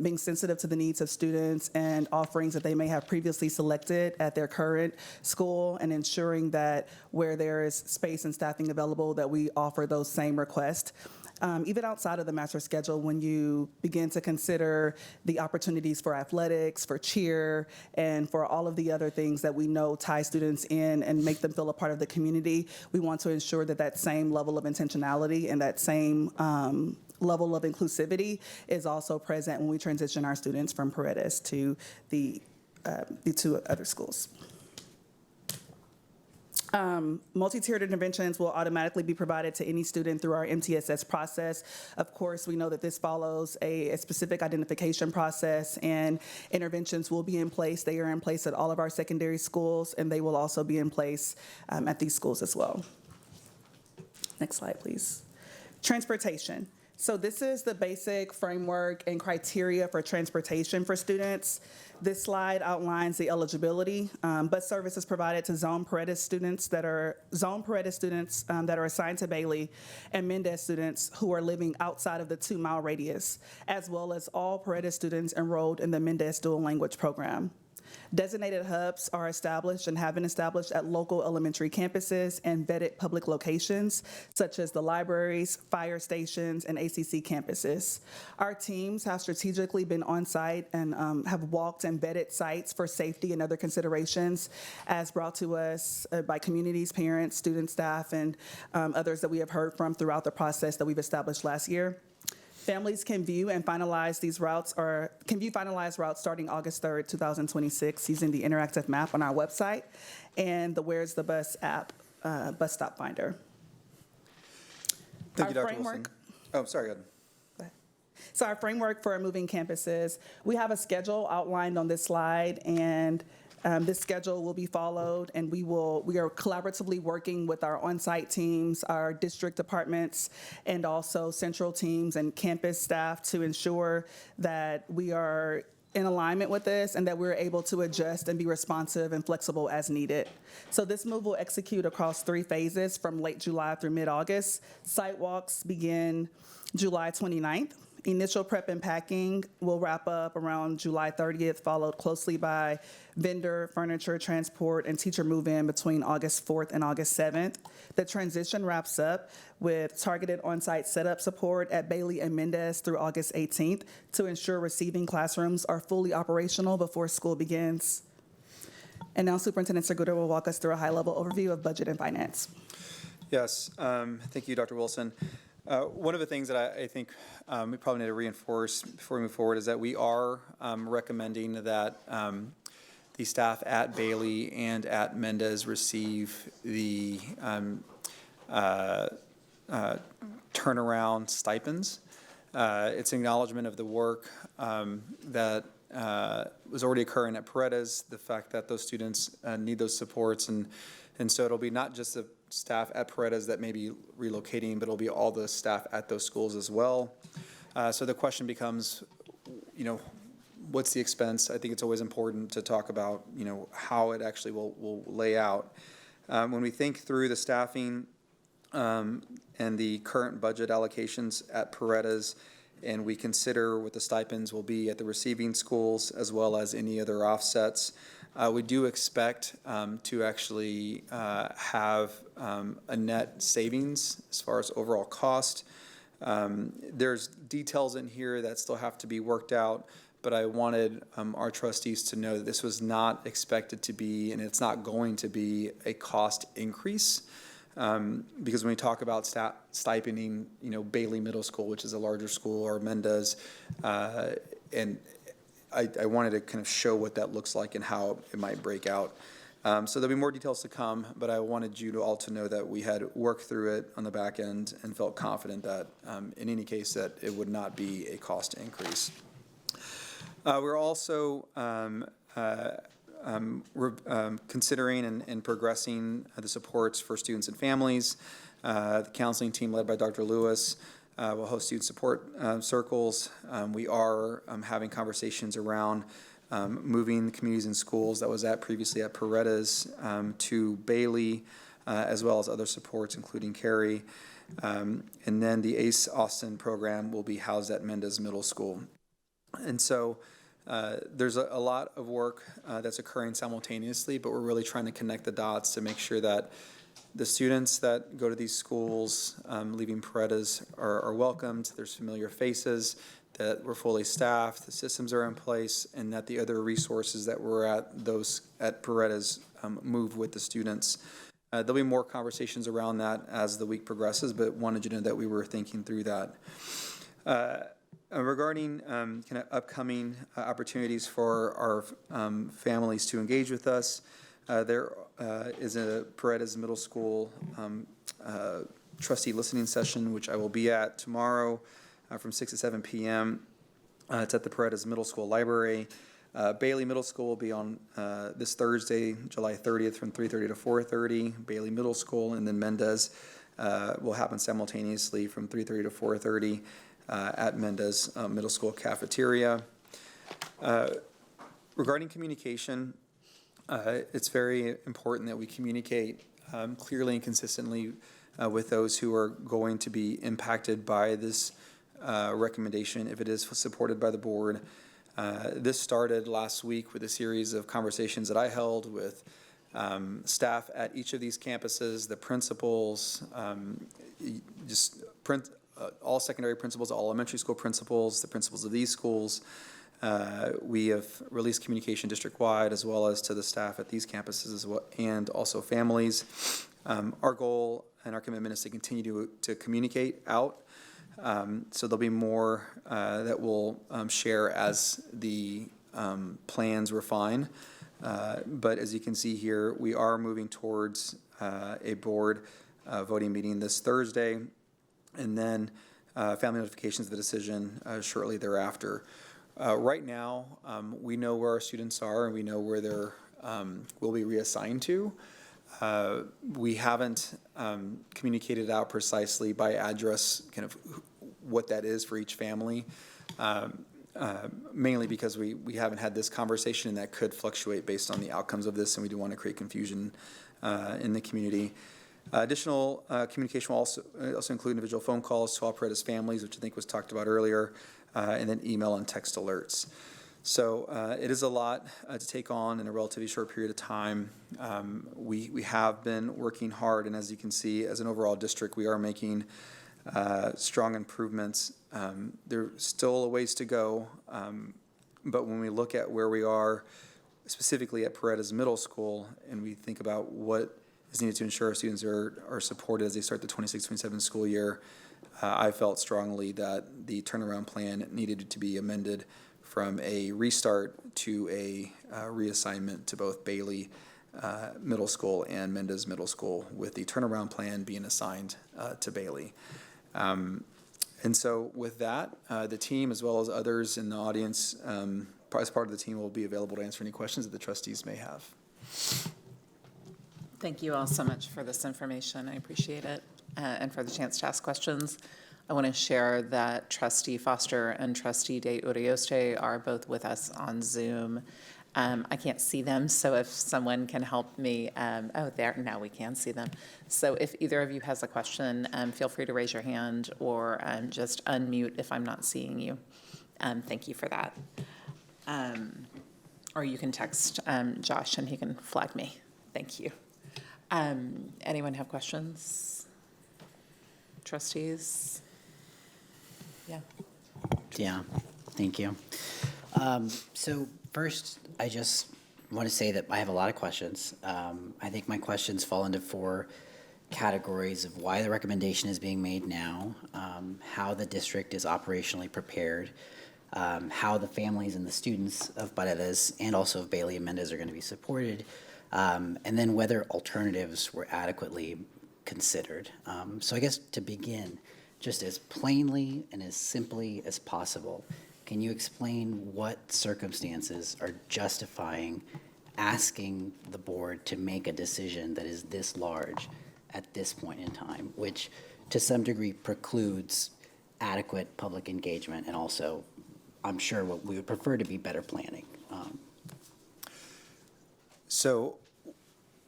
being sensitive to the needs of students and offerings that they may have previously selected at their current school, and ensuring that where there is space and staffing available, that we offer those same requests. Even outside of the master schedule, when you begin to consider the opportunities for athletics, for cheer, and for all of the other things that we know tie students in and make them feel a part of the community, we want to ensure that that same level of intentionality and that same level of inclusivity is also present when we transition our students from Paredes to the 2 other schools. Multi-tiered interventions will automatically be provided to any student through our MTSS process. Of course, we know that this follows a specific identification process, and interventions will be in place. They are in place at all of our secondary schools, and they will also be in place at these schools as well. Next slide, please. Transportation. So this is the basic framework and criteria for transportation for students. This slide outlines the eligibility. Bus service is provided to Zone Paredes students that are assigned to Bailey, and Mendez students who are living outside of the 2-mile radius, as well as all Paredes students enrolled in the Mendez dual language program. Designated hubs are established and have been established at local elementary campuses and vetted public locations, such as the libraries, fire stations, and ACC campuses. Our teams have strategically been on site and have walked and vetted sites for safety and other considerations as brought to us by communities, parents, student staff, and others that we have heard from throughout the process that we've established last year. Families can view and finalize these routes, or can view finalized routes starting August 3rd, 2026, using the interactive map on our website and the Where's the Bus app, bus stop finder. Thank you, Dr. Wilson. Oh, sorry, go ahead. So our framework for moving campuses, we have a schedule outlined on this slide, and this schedule will be followed, and we are collaboratively working with our on-site teams, our district departments, and also central teams and campus staff to ensure that we are in alignment with this and that we're able to adjust and be responsive and flexible as needed. So this move will execute across 3 phases from late July through mid-August. Site walks begin July 29th. Initial prep and packing will wrap up around July 30th, followed closely by vendor, furniture, transport, and teacher move-in between August 4th and August 7th. The transition wraps up with targeted on-site setup support at Bailey and Mendez through August 18th to ensure receiving classrooms are fully operational before school begins. And now Superintendent Segura will walk us through a high-level overview of budget and finance. Yes, thank you, Dr. Wilson. One of the things that I think we probably need to reinforce before we move forward is that we are recommending that the staff at Bailey and at Mendez receive the turnaround stipends. It's an acknowledgement of the work that was already occurring at Paredes, the fact that those students need those supports, and so it'll be not just the staff at Paredes that may be relocating, but it'll be all the staff at those schools as well. So the question becomes, what's the expense? I think it's always important to talk about, how it actually will lay out. When we think through the staffing and the current budget allocations at Paredes, and we consider what the stipends will be at the receiving schools as well as any other offsets, we do expect to actually have a net savings as far as overall cost. There's details in here that still have to be worked out, but I wanted our trustees to know that this was not expected to be, and it's not going to be, a cost increase. Because when we talk about stipending, Bailey Middle School, which is a larger school, or Mendez, and I wanted to kind of show what that looks like and how it might break out. So there'll be more details to come, but I wanted you all to know that we had worked through it on the back end and felt confident that in any case that it would not be a cost increase. We're also considering and progressing the supports for students and families. The counseling team led by Dr. Lewis will host student support circles. We are having conversations around moving communities and schools that was previously at Paredes to Bailey, as well as other supports, including Carrie. And then the ACE Austin program will be housed at Mendez Middle School. And so there's a lot of work that's occurring simultaneously, but we're really trying to connect the dots to make sure that the students that go to these schools leaving Paredes are welcomed, there's familiar faces, that we're fully staffed, the systems are in place, and that the other resources that were at Paredes move with the students. There'll be more conversations around that as the week progresses, but wanted you to know that we were thinking through that. Regarding kind of upcoming opportunities for our families to engage with us, There is a Paredes Middle School trustee listening session, which I will be at tomorrow from 6 to 7 p.m. It's at the Paredes Middle School Library. Bailey Middle School will be on this Thursday, July 30th from 3:30 to 4:30, Bailey Middle School, and then Mendez will happen simultaneously from 3:30 to 4:30 at Mendez Middle School cafeteria. Regarding communication, it's very important that we communicate clearly and consistently with those who are going to be impacted by this recommendation if it is supported by the board. This started last week with a series of conversations that I held with staff at each of these campuses, the principals, all secondary principals, all elementary school principals, the principals of these schools. We have released communication district-wide as well as to the staff at these campuses as well, and also families. Our goal and our commitment is to continue to communicate out. So there'll be more that we'll share as the plans refine. But as you can see here, we are moving towards a board voting meeting this Thursday, and then family notifications of the decision shortly thereafter. Right now, we know where our students are and we know where they're will be reassigned to. We haven't communicated out precisely by address kind of what that is for each family, mainly because we haven't had this conversation, and that could fluctuate based on the outcomes of this, and we do want to create confusion in the community. Additional communication will also include individual phone calls to all Paredes families, which I think was talked about earlier, and then email and text alerts. So it is a lot to take on in a relatively short period of time. We have been working hard, and as you can see, as an overall district, we are making strong improvements. There's still a ways to go, but when we look at where we are, specifically at Paredes Middle School, and we think about what is needed to ensure our students are supported as they start the 26-27 school year, I felt strongly that the turnaround plan needed to be amended from a restart to a reassignment to both Bailey Middle School and Mendez Middle School, with the turnaround plan being assigned to Bailey. And so with that, the team, as well as others in the audience, as part of the team, will be available to answer any questions that the trustees may have. Thank you all so much for this information. I appreciate it, and for the chance to ask questions. I want to share that Trustee Foster and Trustee De Urioste are both with us on Zoom. I can't see them, so if someone can help me, now we can see them. So if either of you has a question, feel free to raise your hand or just unmute if I'm not seeing you. Thank you for that. Or you can text Josh and he can flag me. Thank you. Anyone have questions? Trustees? Yeah, thank you. So first, I just want to say that I have a lot of questions. I think my questions fall into 4 categories of why the recommendation is being made now, how the district is operationally prepared, how the families and the students of Paredes and also of Bailey and Mendez are going to be supported, and then whether alternatives were adequately considered. So I guess to begin, just as plainly and as simply as possible, can you explain what circumstances are justifying asking the board to make a decision that is this large at this point in time, which to some degree precludes adequate public engagement and also, I'm sure, what we would prefer to be better planning? So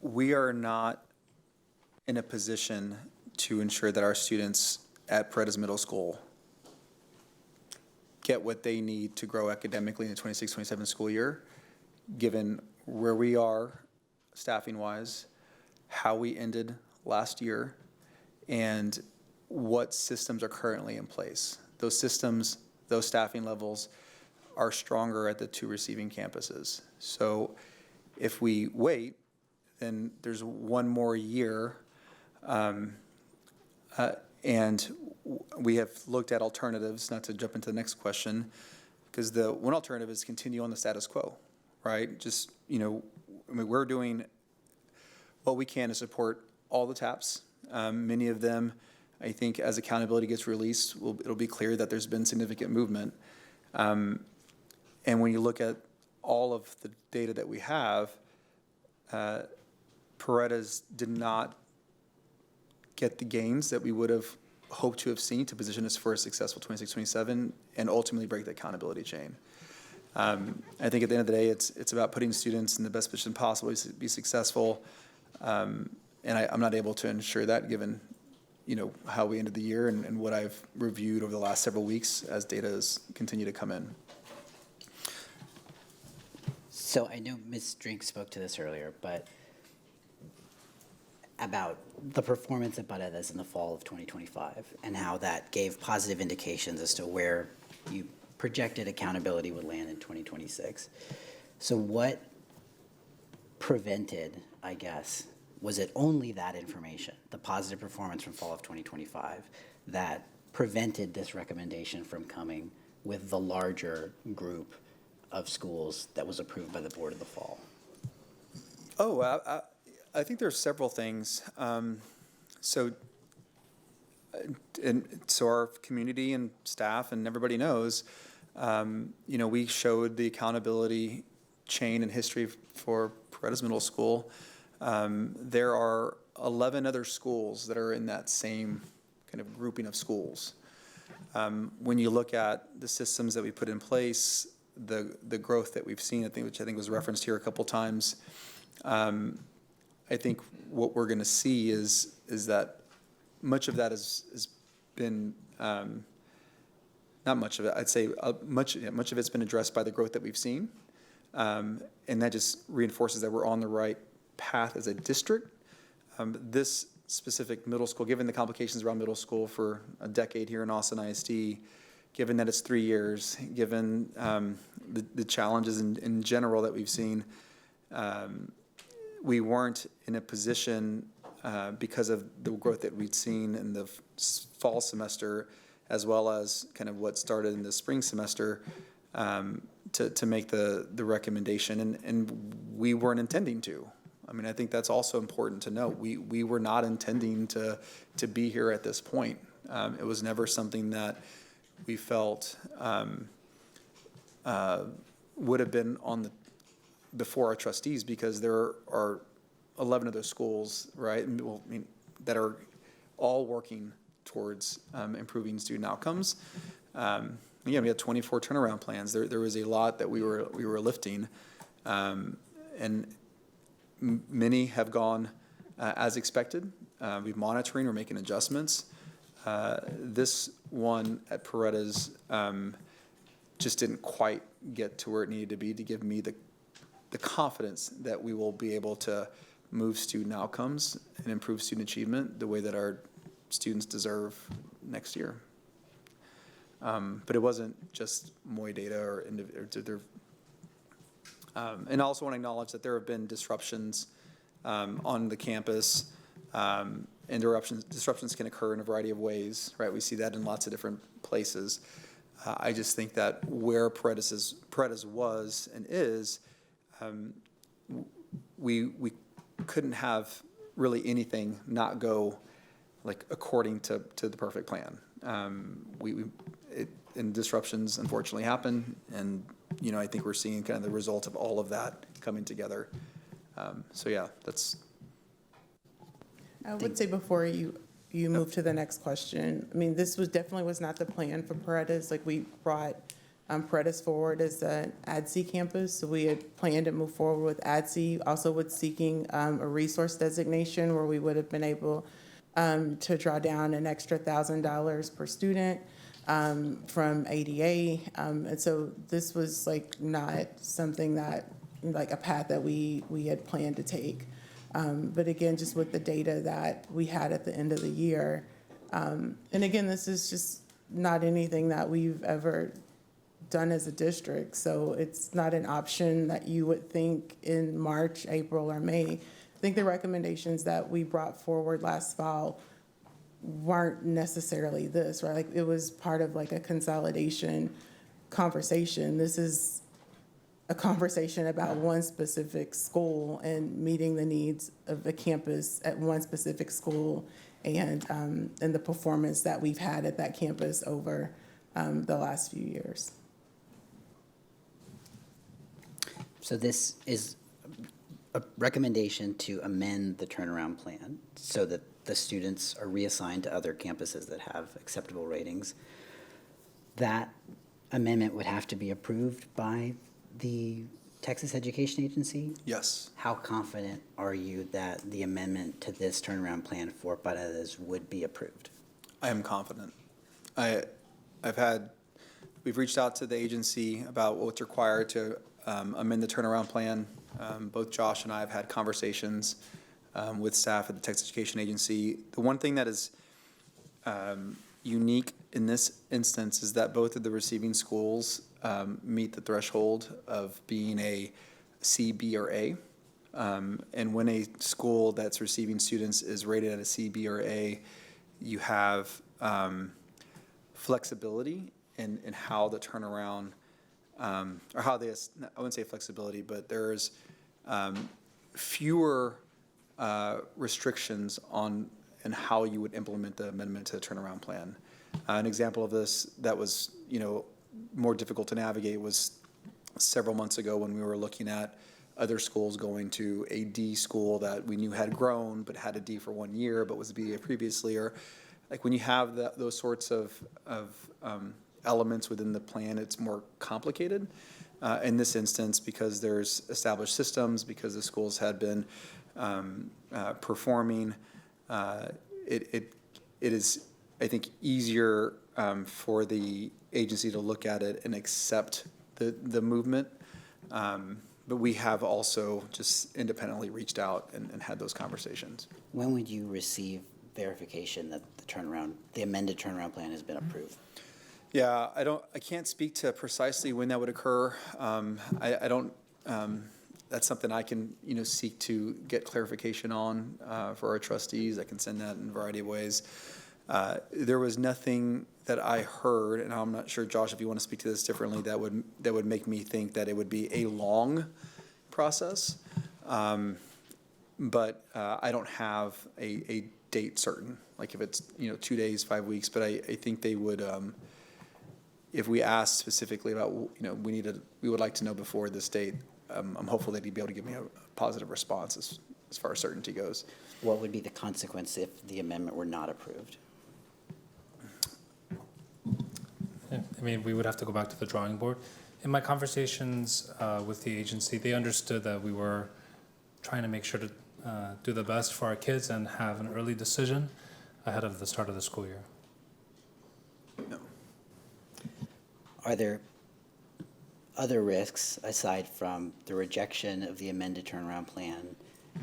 we are not in a position to ensure that our students at Paredes Middle School get what they need to grow academically in the 26-27 school year, given where we are staffing-wise, how we ended last year, and what systems are currently in place. Those systems, those staffing levels are stronger at the 2 receiving campuses. So if we wait, then there's 1 more year, and we have looked at alternatives, not to jump into the next question, because the one alternative is continue on the status quo, right? Just, I mean, we're doing what we can to support all the TAPs. Many of them, I think, as accountability gets released, it'll be clear that there's been significant movement. And when you look at all of the data that we have, Paredes did not get the gains that we would have hoped to have seen to position us for a successful 26-27 and ultimately break the accountability chain. I think at the end of the day, it's about putting students in the best position possible to be successful. And I'm not able to ensure that given, how we ended the year and what I've reviewed over the last several weeks as data has continued to come in. So I know Ms. Drink spoke to this earlier, but about the performance at Paredes in the fall of 2025 and how that gave positive indications as to where you projected accountability would land in 2026. So what prevented, I guess, was it only that information, the positive performance from fall of 2025, that prevented this recommendation from coming with the larger group of schools that was approved by the board in the fall? I think there's several things. So our community and staff and everybody knows, we showed the accountability chain and history for Paredes Middle School. There are 11 other schools that are in that same kind of grouping of schools. When you look at the systems that we put in place, the growth that we've seen, which I think was referenced here a couple times, I think what we're going to see is that much of that has been, not much of it, I'd say much of it's been addressed by the growth that we've seen. And that just reinforces that we're on the right path as a district. This specific middle school, given the complications around middle school for a decade here in Austin ISD, given that it's 3 years, given the challenges in general that we've seen, we weren't in a position because of the growth that we'd seen in the fall semester, as well as kind of what started in the spring semester, to make the recommendation, and we weren't intending to. I mean, I think that's also important to note. We were not intending to be here at this point. It was never something that we felt would have been before our trustees, because there are 11 of those schools, right? That are all working towards improving student outcomes. We had 24 turnaround plans. There was a lot that we were lifting, and many have gone as expected. We're monitoring, we're making adjustments. This one at Paredes just didn't quite get to where it needed to be to give me the confidence that we will be able to move student outcomes and improve student achievement the way that our students deserve next year. But it wasn't just MOI data and I also want to acknowledge that there have been disruptions on the campus, and disruptions can occur in a variety of ways, right? We see that in lots of different places. I just think that where Paredes was and is, we couldn't have really anything not go like according to the perfect plan. And disruptions unfortunately happen, and I think we're seeing kind of the result of all of that coming together. So yeah, that's. I would say before you move to the next question, I mean, this definitely was not the plan for Paredes. Like, we brought Paredes forward as an ADSE campus, so we had planned to move forward with ADSE, also with seeking a resource designation where we would have been able to draw down an extra $1,000 per student from ADA. And so this was not something that, a path that we had planned to take. But again, just with the data that we had at the end of the year. And again, this is just not anything that we've ever done as a district. So it's not an option that you would think in March, April, or May. I think the recommendations that we brought forward last fall weren't necessarily this, right? It was part of a consolidation conversation. This is a conversation about one specific school and meeting the needs of the campus at one specific school and the performance that we've had at that campus over the last few years. So this is a recommendation to amend the turnaround plan so that the students are reassigned to other campuses that have acceptable ratings. That amendment would have to be approved by the Texas Education Agency? Yes. How confident are you that the amendment to this turnaround plan for Paredes would be approved? I am confident. We've reached out to the agency about what's required to amend the turnaround plan. Both Josh and I have had conversations with staff at the Texas Education Agency. The one thing that is unique in this instance is that both of the receiving schools meet the threshold of being a C, B, or A. And when a school that's receiving students is rated at a C, B, or A, you have flexibility in how the turnaround, or how they, I wouldn't say flexibility, but there's fewer restrictions on and how you would implement the amendment to the turnaround plan. An example of this that was, more difficult to navigate was several months ago when we were looking at other schools going to a D school that we knew had grown but had a D for 1 year but was BA previously, or like when you have those sorts of elements within the plan, it's more complicated. In this instance, because there's established systems, because the schools had been performing, it is, I think, easier for the agency to look at it and accept the movement. But we have also just independently reached out and had those conversations. When would you receive verification that the amended turnaround plan has been approved? Yeah, I can't speak to precisely when that would occur. I don't, that's something I can, seek to get clarification on for our trustees. I can send that in a variety of ways. There was nothing that I heard, and I'm not sure, Josh, if you want to speak to this differently, that would make me think that it would be a long process. But I don't have a date certain, like if it's 2 days, 5 weeks. But I think they would, if we asked specifically about we would like to know before this date. I'm hopeful that he'd be able to give me a positive response as far as certainty goes. What would be the consequence if the amendment were not approved? I mean, we would have to go back to the drawing board. In my conversations with the agency, they understood that we were trying to make sure to do the best for our kids and have an early decision ahead of the start of the school year. No. Are there other risks aside from the rejection of the amended turnaround plan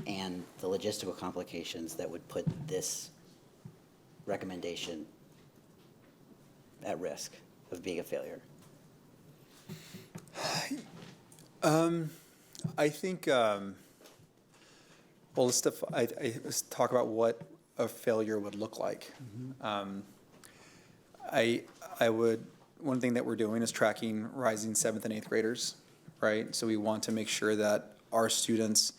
and the logistical complications that would put this recommendation at risk of being a failure? I think, let's talk about what a failure would look like. One thing that we're doing is tracking rising 7th and 8th graders, right? So we want to make sure that our students,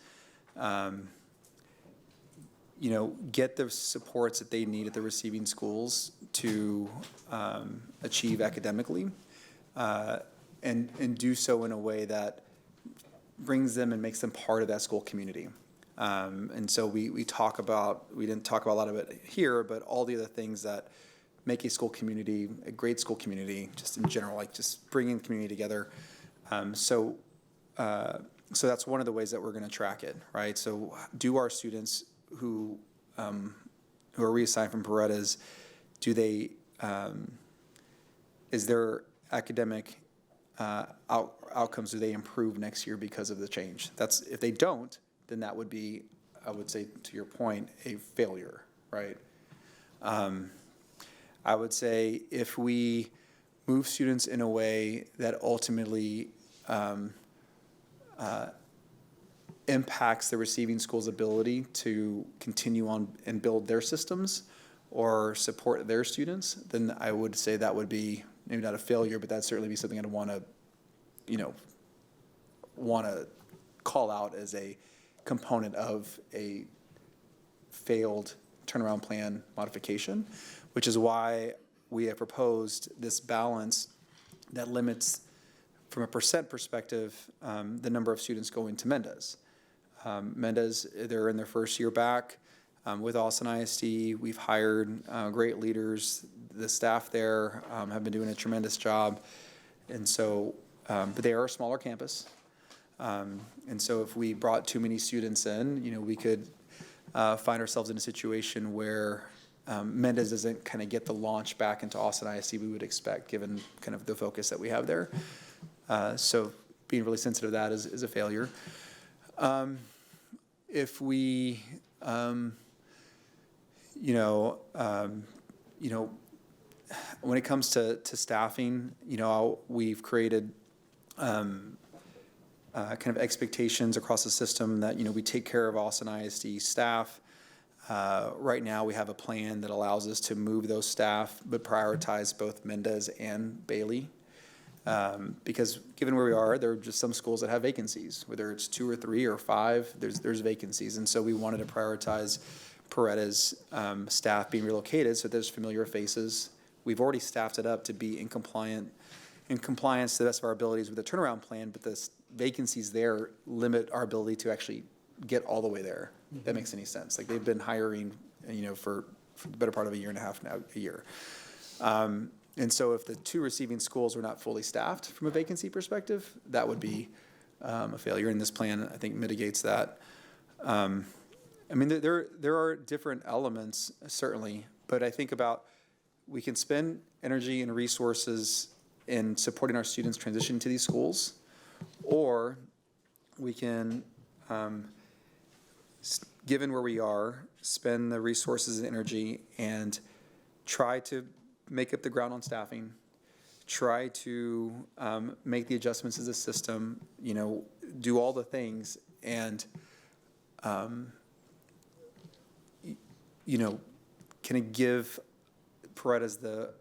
get the supports that they need at the receiving schools to achieve academically, and do so in a way that brings them and makes them part of that school community. And so we didn't talk about a lot of it here, but all the other things that make a school community, a great school community, just in general, like just bringing the community together. So that's one of the ways that we're going to track it, right? So do our students who are reassigned from Paredes, is their academic outcomes, do they improve next year because of the change? If they don't, then that would be, I would say, to your point, a failure, right? I would say if we move students in a way that ultimately impacts the receiving school's ability to continue on and build their systems or support their students, then I would say that would be maybe not a failure, but that'd certainly be something I'd want to, want to call out as a component of a failed turnaround plan modification, which is why we have proposed this balance that limits, from a percent perspective, the number of students going to Mendez. Mendez, they're in their first year back. With Austin ISD, we've hired great leaders. The staff there have been doing a tremendous job. And so, but they are a smaller campus. And so if we brought too many students in, we could find ourselves in a situation where Mendez doesn't kind of get the launch back into Austin ISD we would expect, given kind of the focus that we have there. So being really sensitive to that is a failure. If we, when it comes to staffing, we've created kind of expectations across the system that, we take care of Austin ISD staff. Right now, we have a plan that allows us to move those staff, but prioritize both Mendez and Bailey. Because given where we are, there are just some schools that have vacancies, whether it's 2 or 3 or 5, there's vacancies. And so we wanted to prioritize Paredes staff being relocated so there's familiar faces. We've already staffed it up to be in compliance to the best of our abilities with the turnaround plan, but the vacancies there limit our ability to actually get all the way there. If that makes any sense. Like, they've been hiring, for the better part of a year and a half now, a year. And so if the 2 receiving schools were not fully staffed from a vacancy perspective, that would be a failure. And this plan, I think, mitigates that. There are different elements, certainly, but I think about we can spend energy and resources in supporting our students transition to these schools, or we can, given where we are, spend the resources and energy and try to make up the ground on staffing, try to make the adjustments as a system, do all the things, and can it give Paredes the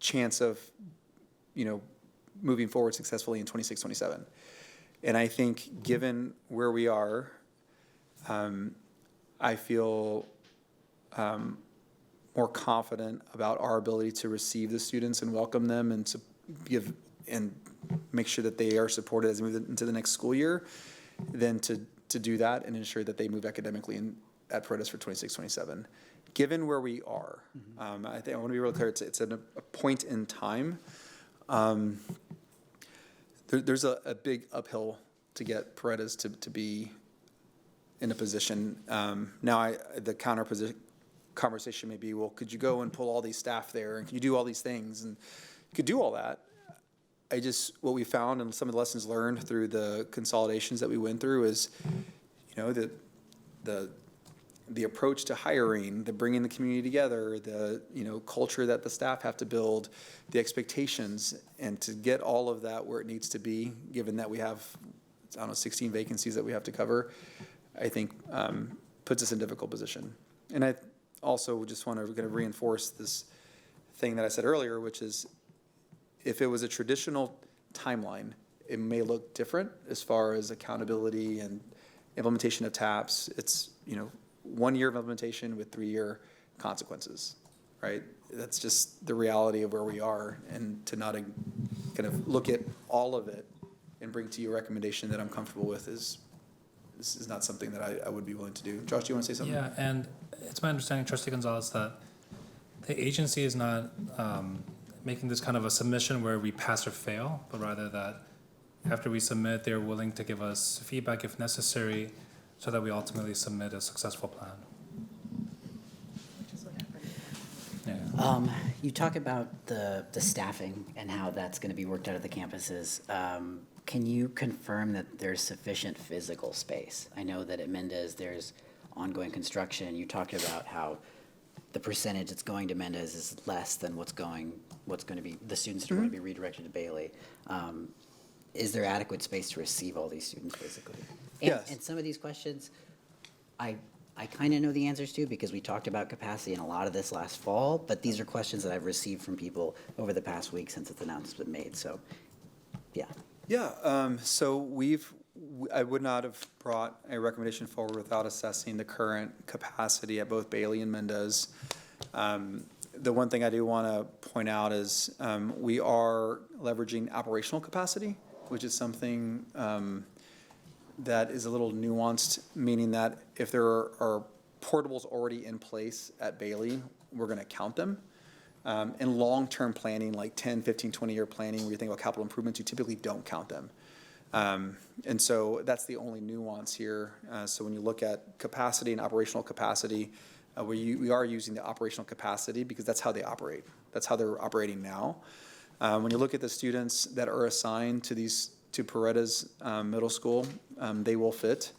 chance of, moving forward successfully in 26, 27. And I think given where we are, I feel more confident about our ability to receive the students and welcome them and to give and make sure that they are supported as we move into the next school year than to do that and ensure that they move academically at Paredes for 26, 27. Given where we are, I think I want to be really clear, it's at a point in time. There's a big uphill to get Paredes to be in a position. Now, the counter conversation may be, well, could you go and pull all these staff there, and can you do all these things? And you could do all that. What we found and some of the lessons learned through the consolidations that we went through is, the approach to hiring, the bringing the community together, the culture that the staff have to build, the expectations, and to get all of that where it needs to be, given that we have, 16 vacancies that we have to cover, I think puts us in a difficult position. And I also just want to kind of reinforce this thing that I said earlier, which is if it was a traditional timeline, it may look different as far as accountability and implementation of TAPS. It's 1 year of implementation with 3-year consequences, right? That's just the reality of where we are, and to not kind of look at all of it and bring to you a recommendation that I'm comfortable with this is not something that I would be willing to do. Josh, do you want to say something? Yeah, and it's my understanding, Trustee Gonzalez, that the agency is not making this kind of a submission where we pass or fail, but rather that after we submit, they're willing to give us feedback if necessary, so that we ultimately submit a successful plan. Yeah. You talk about the staffing and how that's going to be worked out of the campuses. Can you confirm that there's sufficient physical space? I know that at Mendez there's ongoing construction. You talked about how the percentage that's going to Mendez is less than what's going to be the students that are going to be redirected to Bailey. Is there adequate space to receive all these students physically? Yes. And some of these questions, I kind of know the answers to because we talked about capacity in a lot of this last fall, but these are questions that I've received from people over the past week since its announcement been made. So, yeah. Yeah. So we've I would not have brought a recommendation forward without assessing the current capacity at both Bailey and Mendez. The one thing I do want to point out is we are leveraging operational capacity, which is something that is a little nuanced, meaning that if there are portables already in place at Bailey, we're going to count them. In long-term planning, like 10, 15, 20-year planning, where you think about capital improvements, you typically don't count them. And so that's the only nuance here. So when you look at capacity and operational capacity, we are using the operational capacity because that's how they operate. That's how they're operating now. When you look at the students that are assigned to Paredes Middle School, they will fit.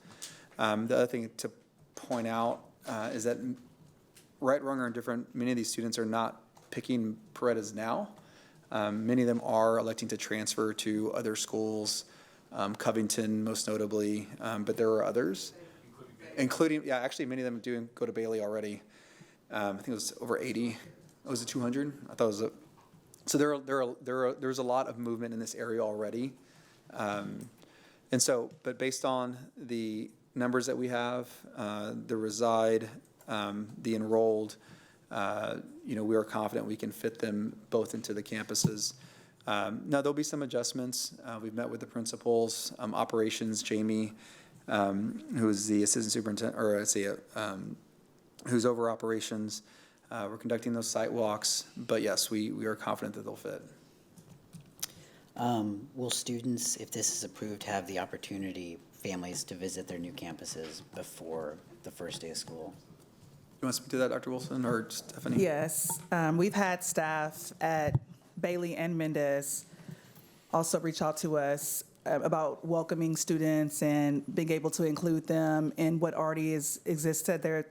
The other thing to point out is that right, wrong, or indifferent, many of these students are not picking Paredes now. Many of them are electing to transfer to other schools, Covington most notably, but there are others, including, yeah, actually many of them do go to Bailey already. I think it was over 80. Oh, was it 200? I thought it was so there's a lot of movement in this area already. And so, but based on the numbers that we have, the reside, the enrolled, we are confident we can fit them both into the campuses. Now, there'll be some adjustments. We've met with the principals, operations, Jamie, who's the assistant superintendent, or I'd say, who's over operations. We're conducting those site walks, but yes, we are confident that they'll fit. Will students, if this is approved, have the opportunity, families, to visit their new campuses before the first day of school? You want to speak to that, Dr. Wilson or Stephanie? Yes, we've had staff at Bailey and Mendez also reach out to us about welcoming students and being able to include them in what already exists at their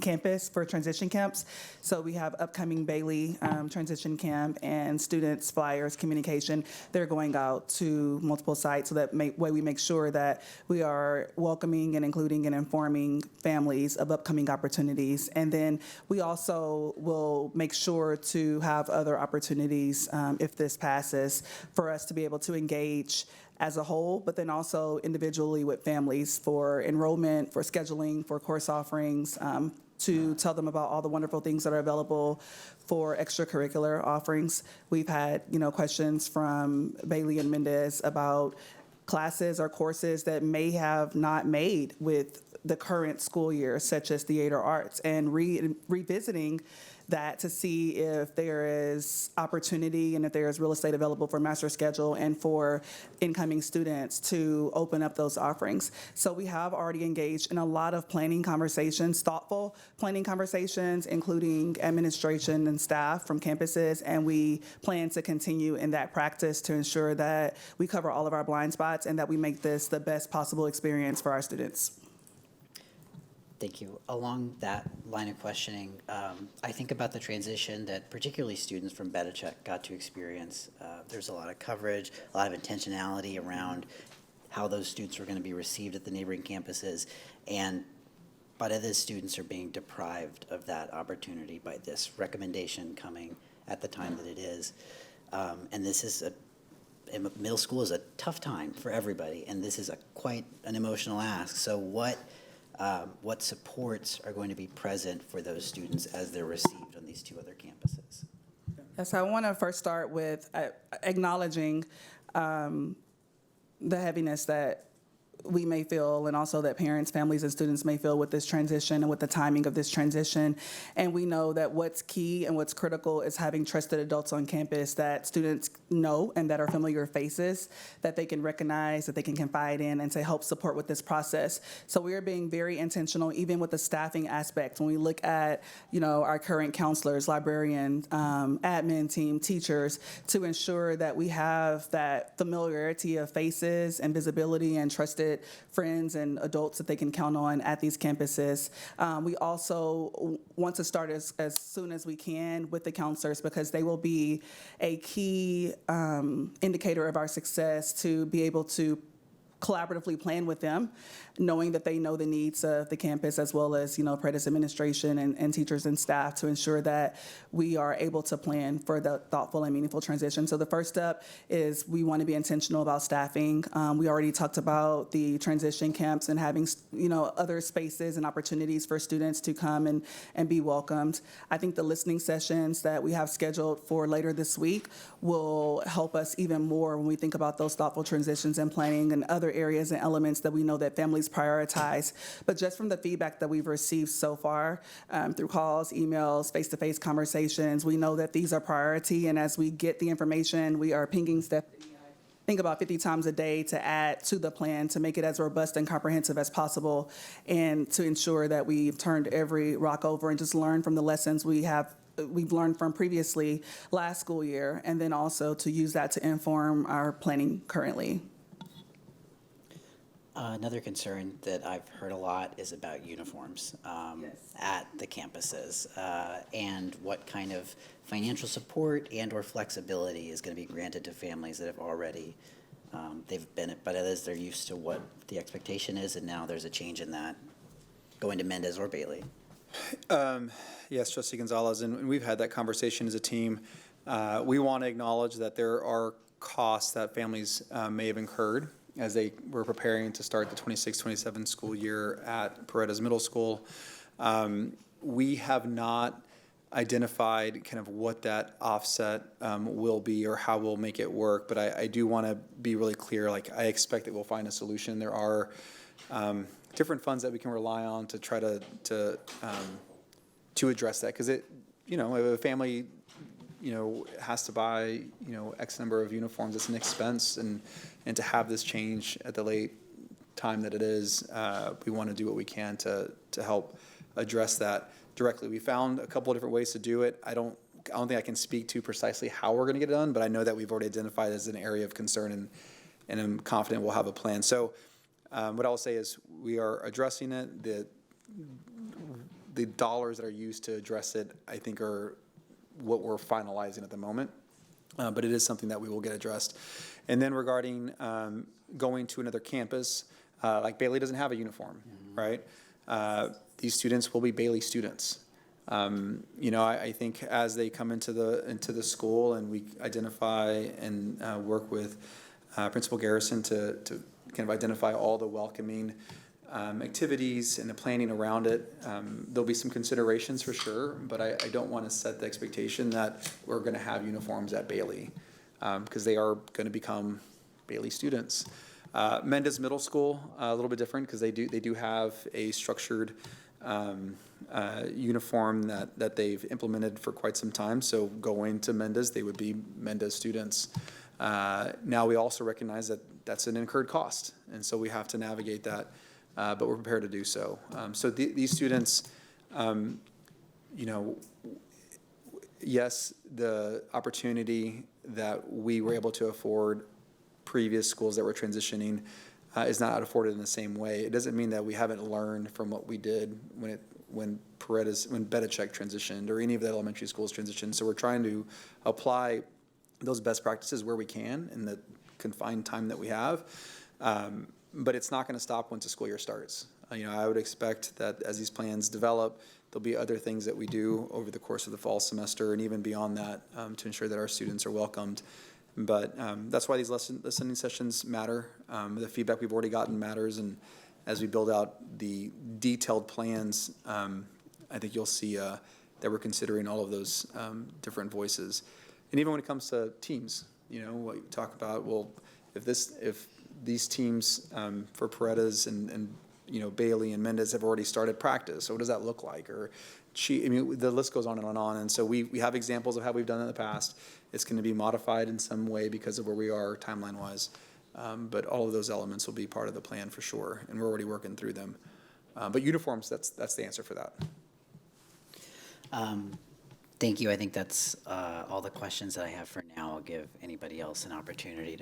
campus for transition camps. So we have upcoming Bailey transition camp and students, flyers, communication. They're going out to multiple sites so that way we make sure that we are welcoming and including and informing families of upcoming opportunities. And then we also will make sure to have other opportunities if this passes for us to be able to engage as a whole, but then also individually with families for enrollment, for scheduling, for course offerings, to tell them about all the wonderful things that are available for extracurricular offerings. We've had, questions from Bailey and Mendez about classes or courses that may have not made with the current school year, such as theater arts, and revisiting that to see if there is opportunity and if there is real estate available for master schedule and for incoming students to open up those offerings. So we have already engaged in a lot of planning conversations, thoughtful planning conversations, including administration and staff from campuses, and we plan to continue in that practice to ensure that we cover all of our blind spots and that we make this the best possible experience for our students. Thank you. Along that line of questioning, I think about the transition that particularly students from Bedichek got to experience. There's a lot of coverage, a lot of intentionality around how those students were going to be received at the neighboring campuses, but other students are being deprived of that opportunity by this recommendation coming at the time that it is. And this is middle school is a tough time for everybody, and this is quite an emotional ask. So what supports are going to be present for those students as they're received on these two other campuses? Yes, I want to first start with acknowledging the heaviness that we may feel, and also that parents, families, and students may feel with this transition and with the timing of this transition. And we know that what's key and what's critical is having trusted adults on campus that students know and that are familiar faces that they can recognize, that they can confide in, and to help support with this process. So we are being very intentional, even with the staffing aspect. When we look at, our current counselors, librarians, admin team, teachers, to ensure that we have that familiarity of faces and visibility and trusted friends and adults that they can count on at these campuses. We also want to start as soon as we can with the counselors, because they will be a key indicator of our success to be able to collaboratively plan with them, knowing that they know the needs of the campus as well as, Paredes administration and teachers and staff to ensure that we are able to plan for the thoughtful and meaningful transition. So the first step is we want to be intentional about staffing. We already talked about the transition camps and having, other spaces and opportunities for students to come and be welcomed. I think the listening sessions that we have scheduled for later this week will help us even more when we think about those thoughtful transitions and planning and other areas and elements that we know that families prioritize. But just from the feedback that we've received so far, through calls, emails, face-to-face conversations, we know that these are priority. And as we get the information, we are pinging Stephanie, I think about 50 times a day to add to the plan to make it as robust and comprehensive as possible, and to ensure that we've turned every rock over and just learned from the lessons we've learned from previously last school year, and then also to use that to inform our planning currently. Another concern that I've heard a lot is about uniforms at the campuses, and what kind of financial support and or flexibility is going to be granted to families that have already, but as they're used to what the expectation is, and now there's a change in that going to Mendez or Bailey. Yes, Trustee Gonzalez, and we've had that conversation as a team. We want to acknowledge that there are costs that families may have incurred as they were preparing to start the 26-27 school year at Paredes Middle School. We have not identified kind of what that offset will be or how we'll make it work, but I do want to be really clear, like I expect that we'll find a solution. There are different funds that we can rely on to try to address that, because if a family has to buy X number of uniforms, it's an expense, and to have this change at the late time that it is, we want to do what we can to help address that directly. We found a couple of different ways to do it. I don't think I can speak to precisely how we're going to get it done, but I know that we've already identified it as an area of concern, and I'm confident we'll have a plan. So what I'll say is we are addressing it. The dollars that are used to address it, I think, are what we're finalizing at the moment, but it is something that we will get addressed. And then regarding going to another campus, like Bailey doesn't have a uniform, right? These students will be Bailey students. I think as they come into the school and we identify and work with Principal Garrison to kind of identify all the welcoming activities and the planning around it, there'll be some considerations for sure, but I don't want to set the expectation that we're going to have uniforms at Bailey, because they are going to become Bailey students. Mendez Middle School, a little bit different, because they do have a structured uniform that they've implemented for quite some time. So going to Mendez, they would be Mendez students. Now we also recognize that that's an incurred cost, and so we have to navigate that. But we're prepared to do so. So these students, yes, the opportunity that we were able to afford previous schools that were transitioning is not afforded in the same way. It doesn't mean that we haven't learned from what we did when Bedachek transitioned, or any of the elementary schools transitioned. So we're trying to apply those best practices where we can in the confined time that we have. But it's not going to stop once the school year starts. I would expect that as these plans develop, there'll be other things that we do over the course of the fall semester and even beyond that to ensure that our students are welcomed. But that's why these listening sessions matter. The feedback we've already gotten matters, and as we build out the detailed plans, I think you'll see that we're considering all of those different voices. And even when it comes to teams, what you talk about, well, if these teams for Paredes and Bailey and Mendez have already started practice, so what does that look like? Or the list goes on and on. And so we have examples of how we've done it in the past. It's going to be modified in some way because of where we are timeline-wise. But all of those elements will be part of the plan for sure, and we're already working through them. But uniforms, that's the answer for that. Thank you. I think that's all the questions that I have for now. I'll give anybody else an opportunity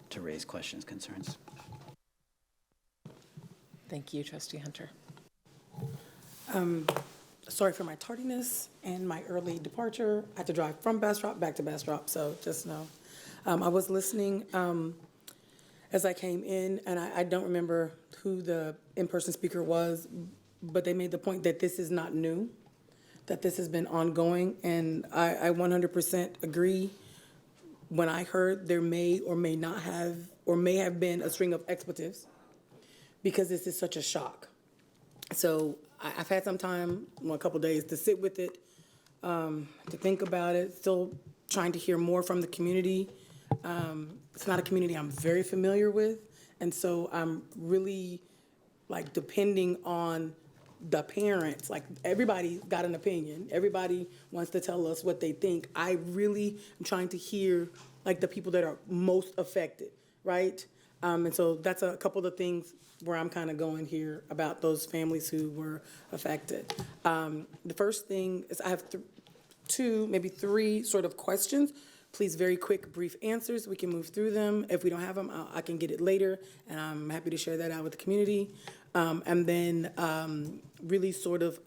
to raise questions, concerns. Thank you, Trustee Hunter. Sorry for my tardiness and my early departure. I had to drive from Bastrop back to Bastrop, so just know. I was listening, as I came in, and I don't remember who the in-person speaker was, but they made the point that this is not new, that this has been ongoing, and I 100% agree. When I heard there may or may not have, or may have been a string of expletives, because this is such a shock. So I've had some time, well, a couple days, to sit with it, to think about it, still trying to hear more from the community. It's not a community I'm very familiar with, and so I'm really like depending on the parents. Like, everybody got an opinion. Everybody wants to tell us what they think. I really am trying to hear like the people that are most affected, right? And so that's a couple of things where I'm kind of going here about those families who were affected. The first thing is I have two, maybe three sort of questions. Please, very quick, brief answers. We can move through them. If we don't have them, I can get it later, and I'm happy to share that out with the community. And then really sort of,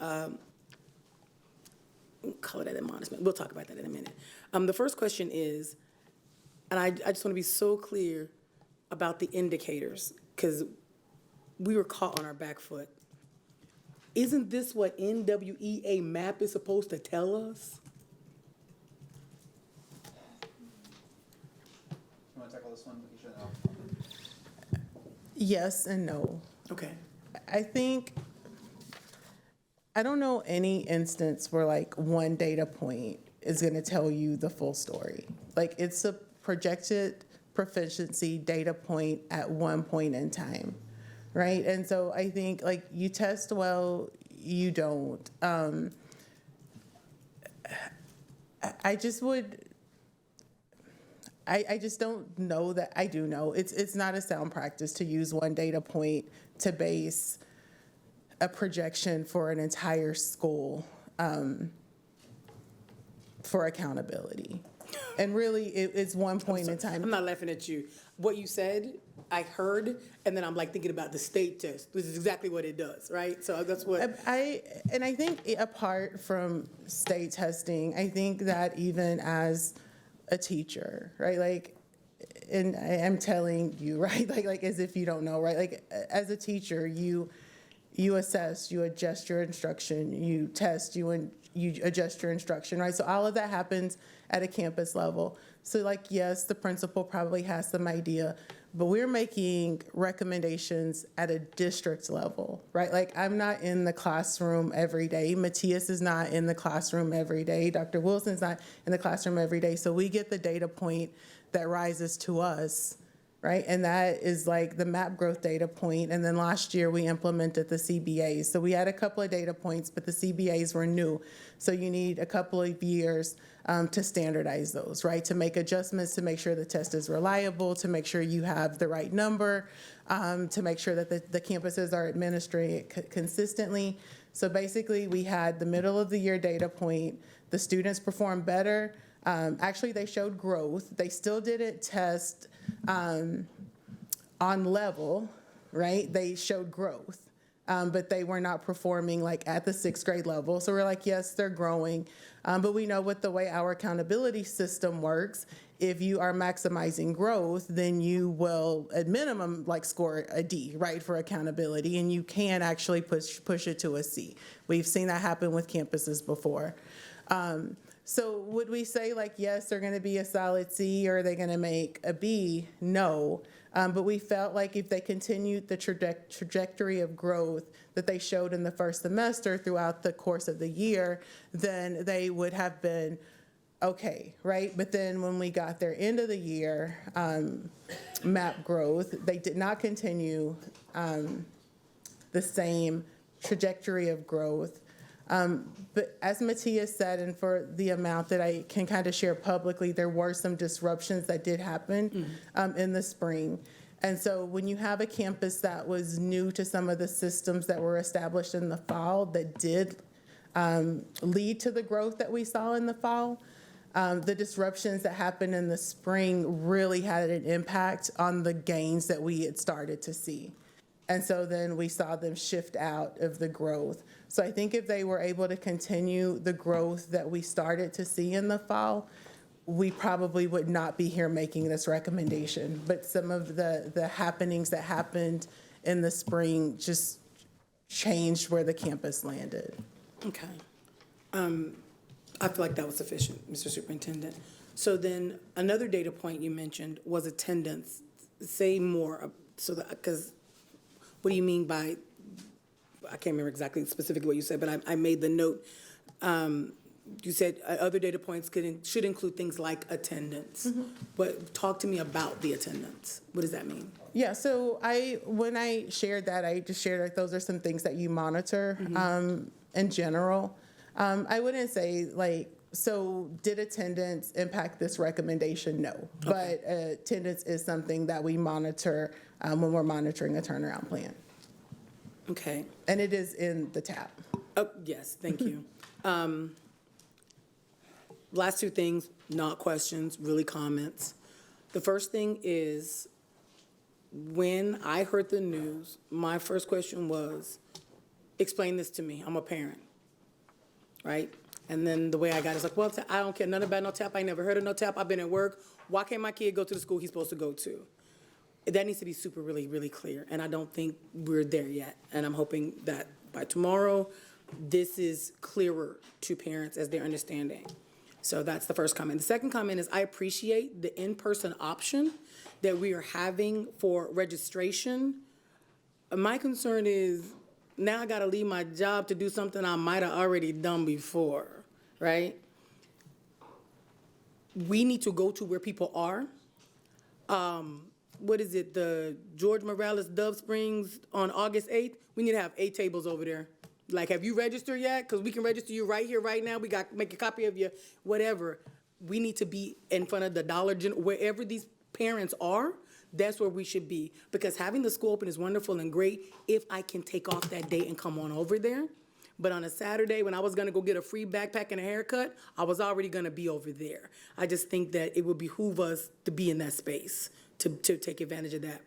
we'll call it an admonishment. We'll talk about that in a minute. The first question is, and I just want to be so clear about the indicators, because we were caught on our back foot. Isn't this what NWEA MAP is supposed to tell us? You want to tackle this one? Yes and no. Okay. I think, I don't know any instance where like one data point is going to tell you the full story. Like, it's a projected proficiency data point at one point in time, right? And so I think like you test well, you don't. I just would, I just don't know that, I do know, it's not a sound practice to use one data point to base a projection for an entire school for accountability. And really, it's one point in time. I'm not laughing at you. What you said, I heard, and then I'm like thinking about the state test. This is exactly what it does, right? So that's what. I think apart from state testing, I think that even as a teacher, right, like, and I'm telling you, right, like as if you don't know, right, like as a teacher, you assess, you adjust your instruction, you test, you adjust your instruction, right? So all of that happens at a campus level. So like, yes, the principal probably has some idea, but we're making recommendations at a district level, right? Like, I'm not in the classroom every day. Matthias is not in the classroom every day. Dr. Wilson's not in the classroom every day. So we get the data point that rises to us, right? And that is like the MAP growth data point. And then last year we implemented the CBAs. So we had a couple of data points, but the CBAs were new. So you need a couple of years to standardize those, right? To make adjustments, to make sure the test is reliable, to make sure you have the right number, to make sure that the campuses are administering it consistently. So basically we had the middle of the year data point. The students performed better. Actually, they showed growth. They still didn't test on level, right? They showed growth, but they were not performing like at the sixth grade level. So we're like, yes, they're growing. But we know with the way our accountability system works, if you are maximizing growth, then you will at minimum like score a D, right, for accountability, and you can actually push it to a C. We've seen that happen with campuses before. So would we say like, yes, they're going to be a solid C, or are they going to make a B? No. But we felt like if they continued the trajectory of growth that they showed in the first semester throughout the course of the year, then they would have been okay, right? But then when we got their end of the year MAP growth, they did not continue the same trajectory of growth. But as Matthias said, and for the amount that I can kind of share publicly, there were some disruptions that did happen in the spring. And so when you have a campus that was new to some of the systems that were established in the fall that did lead to the growth that we saw in the fall, the disruptions that happened in the spring really had an impact on the gains that we had started to see. And so then we saw them shift out of the growth. So I think if they were able to continue the growth that we started to see in the fall, we probably would not be here making this recommendation. But some of the happenings that happened in the spring just changed where the campus landed. Okay. I feel like that was sufficient, Mr. Superintendent. So then another data point you mentioned was attendance. Say more, so that, because what do you mean by, I can't remember exactly specifically what you said, but I made the note. You said other data points should include things like attendance. But talk to me about the attendance. What does that mean? Yeah, so when I shared that, I just shared like those are some things that you monitor in general. I wouldn't say like, so did attendance impact this recommendation? No, but attendance is something that we monitor when we're monitoring a turnaround plan. Okay. And it is in the tab. Oh, yes, thank you. Last two things, not questions, really comments. The first thing is, when I heard the news, my first question was, explain this to me. I'm a parent, right? And then the way I got it is like, well, I don't care nothing about no TAP. I never heard of no TAP. I've been at work. Why can't my kid go to the school he's supposed to go to? That needs to be super, really, really clear. And I don't think we're there yet. And I'm hoping that by tomorrow, this is clearer to parents as they're understanding. So that's the first comment. The second comment is I appreciate the in-person option that we are having for registration. My concern is now I got to leave my job to do something I might have already done before, right? We need to go to where people are. What is it, the George Morales Dove Springs on August 8th? We need to have 8 tables over there. Like, have you registered yet? Because we can register you right here, right now. We got to make a copy of your whatever. We need to be in front of the Dollar General, wherever these parents are, that's where we should be. Because having the school open is wonderful and great if I can take off that day and come on over there. But on a Saturday, when I was going to go get a free backpack and a haircut, I was already going to be over there. I just think that it would behoove us to be in that space, to take advantage of that.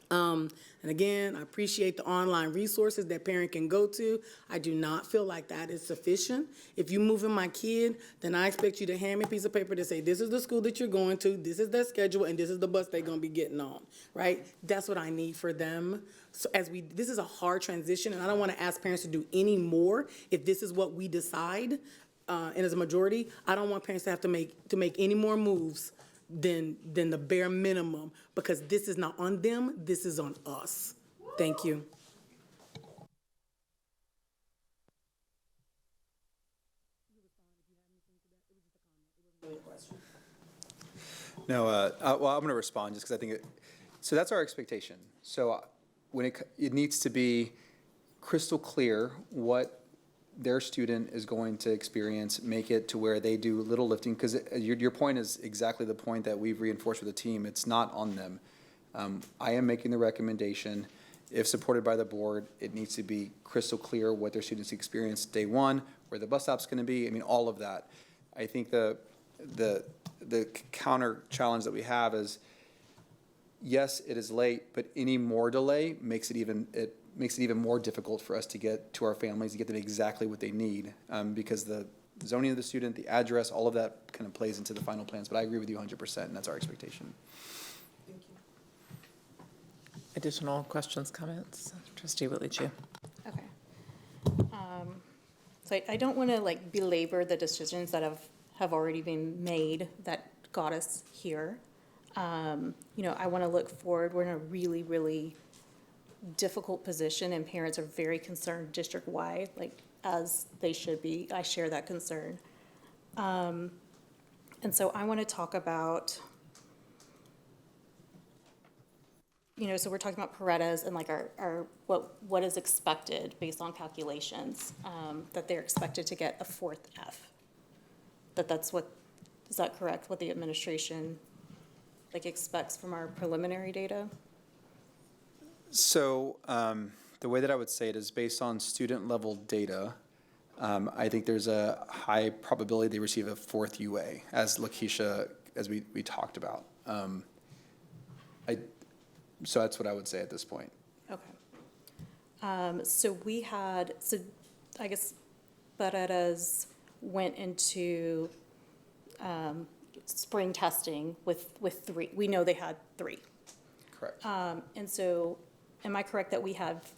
And again, I appreciate the online resources that parent can go to. I do not feel like that is sufficient. If you're moving my kid, then I expect you to hand me a piece of paper to say, this is the school that you're going to, this is their schedule, and this is the bus they're going to be getting on, right? That's what I need for them. So this is a hard transition, and I don't want to ask parents to do any more if this is what we decide, and as a majority, I don't want parents to have to make any more moves than the bare minimum, because this is not on them, this is on us. Thank you. No, well, I'm going to respond just because I think so that's our expectation. So when it needs to be crystal clear what their student is going to experience, make it to where they do little lifting, because your point is exactly the point that we've reinforced with the team. It's not on them. I am making the recommendation. If supported by the board, it needs to be crystal clear what their students experience day one, where the bus stop's going to be. I mean, all of that. I think the counter challenge that we have is, yes, it is late, but any more delay makes it even more difficult for us to get to our families, to get them exactly what they need, because the zoning of the student, the address, all of that kind of plays into the final plans. But I agree with you 100%, and that's our expectation. Thank you. Additional questions, comments? Trustee Whitley-Chu. Okay. So I don't want to belabor the decisions that have already been made that got us here. I want to look forward. We're in a really, really difficult position, and parents are very concerned district-wide, as they should be. I share that concern. And so I want to talk about, so we're talking about Paredes and our what is expected based on calculations, that they're expected to get a 4th F. Is that correct, what the administration expects from our preliminary data? So the way that I would say it is based on student level data. I think there's a high probability they receive a 4th UA, as Lakeisha, as we talked about. So that's what I would say at this point. Okay. So I guess Paredes went into spring testing with three. We know they had three. Correct. And so, am I correct that we have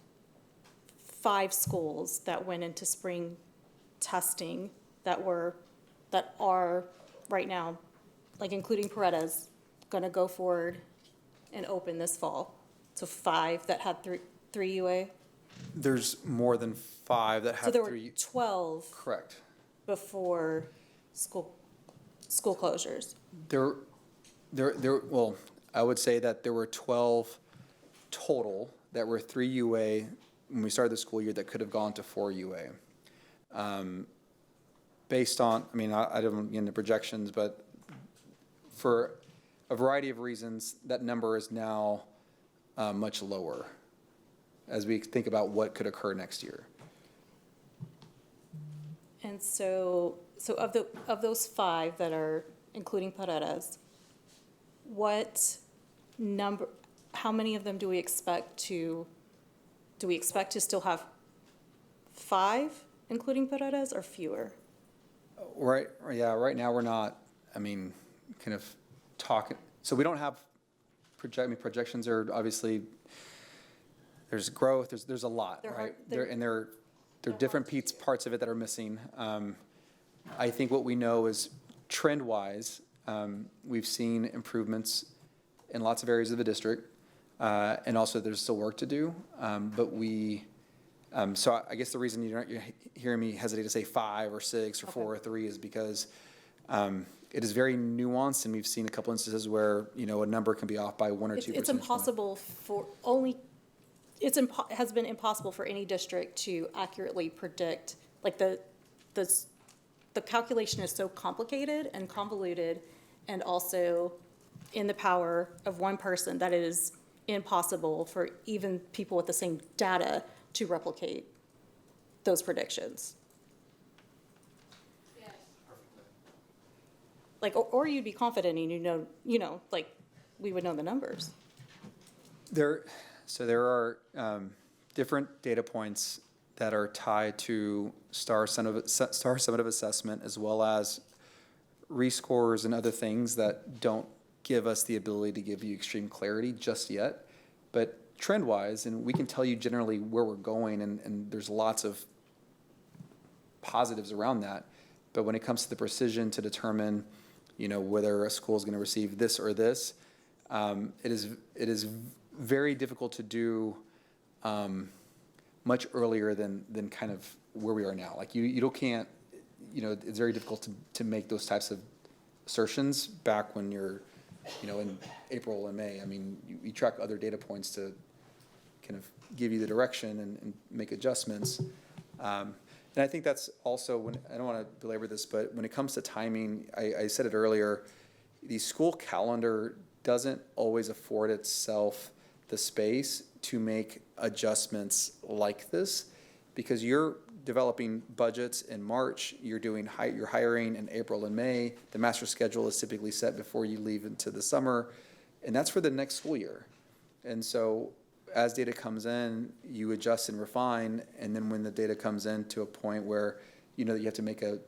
5 schools that went into spring testing that are right now, like including Paredes, going to go forward and open this fall? So 5 that had three UA? There's more than 5 that have So there were 3. 12 Correct. before school closures. Well, I would say that there were 12 total that were 3 UA when we started the school year that could have gone to 4 UA. Based on, I mean, I don't get into projections, but for a variety of reasons, that number is now much lower as we think about what could occur next year. And so of those 5 that are including Paredes, how many of them do we expect to still have 5 including Paredes or fewer? Right, yeah, right now we're not, I mean, kind of talking, so we don't have projections are obviously, there's growth, there's a lot, right? There are different parts of it that are missing. I think what we know is trend-wise, we've seen improvements in lots of areas of the district, and also there's still work to do. But so I guess the reason you're hearing me hesitate to say 5 or 6 or 4 or 3 is because it is very nuanced, and we've seen a couple instances where a number can be off by 1 or 2%. It's impossible has been impossible for any district to accurately predict. Like the calculation is so complicated and convoluted, and also in the power of one person, that it is impossible for even people with the same data to replicate those predictions. Yes. Like, or you'd be confident and like we would know the numbers. There are different data points that are tied to star summative assessment, as well as rescores and other things that don't give us the ability to give you extreme clarity just yet. But trend-wise, and we can tell you generally where we're going, and there's lots of positives around that. But when it comes to the precision to determine, whether a school is going to receive this or this, it is very difficult to do much earlier than kind of where we are now. Like you can't, it's very difficult to make those types of assertions back when you're, in April and May. I mean, you track other data points to kind of give you the direction and make adjustments. And I think that's also I don't want to belabor this, but when it comes to timing, I said it earlier, the school calendar doesn't always afford itself the space to make adjustments like this, because you're developing budgets in March, you're hiring in April and May, the master schedule is typically set before you leave into the summer, and that's for the next school year. And so as data comes in, you adjust and refine, and then when the data comes in to a point where you have to make a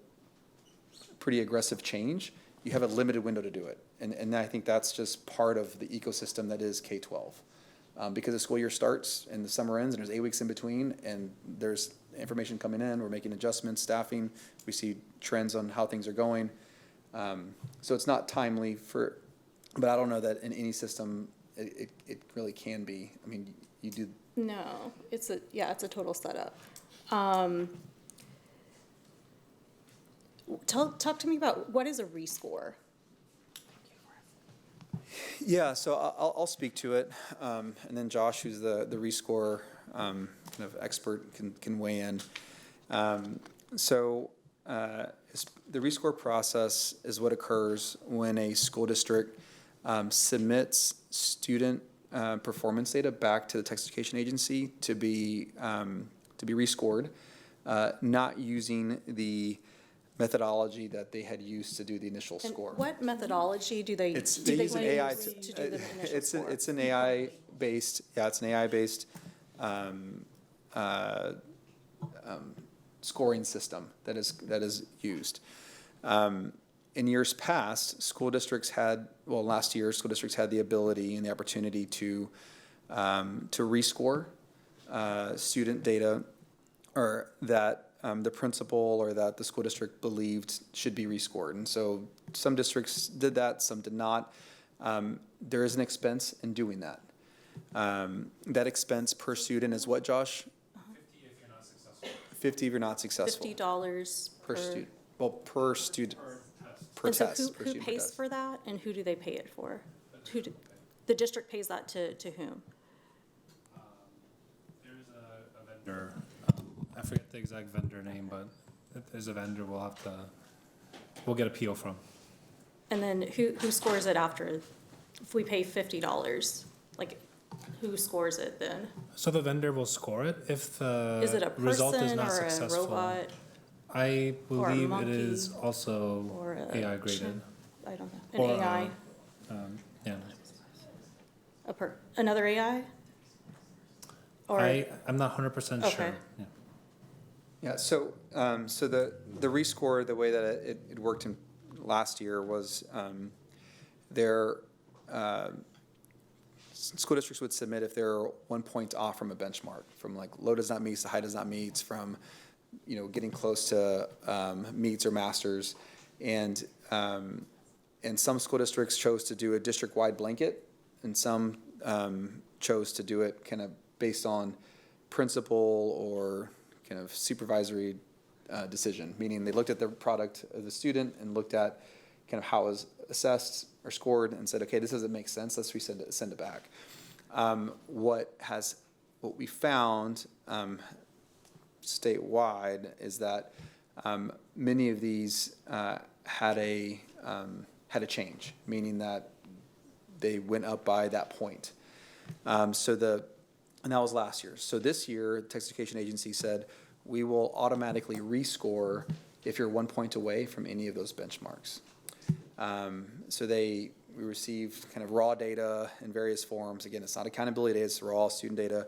pretty aggressive change, you have a limited window to do it. And I think that's just part of the ecosystem that is K-12. Because the school year starts and the summer ends and there's 8 weeks in between, and there's information coming in, we're making adjustments, staffing, we see trends on how things are going. So it's not timely but I don't know that in any system it really can be. I mean, you do. No, it's a total setup. Talk to me about what is a rescore? Yeah, so I'll speak to it, and then Josh, who's the rescore kind of expert, can weigh in. So the rescore process is what occurs when a school district submits student performance data back to the Texas Education Agency to be rescored, not using the methodology that they had used to do the initial score. What methodology do they use to do the initial score? It's an AI-based, it's an AI-based scoring system that is used. And in years past, school districts had, well, last year, school districts had the ability and the opportunity to rescore student data or that the principal or that the school district believed should be rescored. And so some districts did that, some did not. There is an expense in doing that. That expense per student is what, Josh? 50 if you're not successful. 50 if you're not successful. $50 per student. Well, per student. Per and so test. who pays for that, and who do they pay it for? The district pays that to whom? There's a vendor. I forget the exact vendor name, but there's a vendor we'll get a PO from. And then who scores it after? If we pay $50, like who scores it then? So the vendor will score it if the Is it a result is person not or a successful. robot? I Or a believe it monkey? is also Or a AI graded. I don't know. An Or, AI? Yeah. Another AI? Or I'm not 100% Okay. sure. Yeah. Yeah, so the rescore, the way that it worked in last year was school districts would submit if they're 1 point off from a benchmark, from like low does not meets to high does not meets, from getting close to meets or masters, and some school districts chose to do a district-wide blanket, and some chose to do it kind of based on principal or kind of supervisory decision, meaning they looked at the product of the student and looked at kind of how it was assessed or scored and said, okay, this doesn't make sense, let's send it back. What we found statewide is that many of these had a change, meaning that they went up by that point. And that was last year. So this year, the Texas Education Agency said, we will automatically rescore if you're 1 point away from any of those benchmarks. So we received kind of raw data in various forms. Again, it's not accountability data, it's raw student data.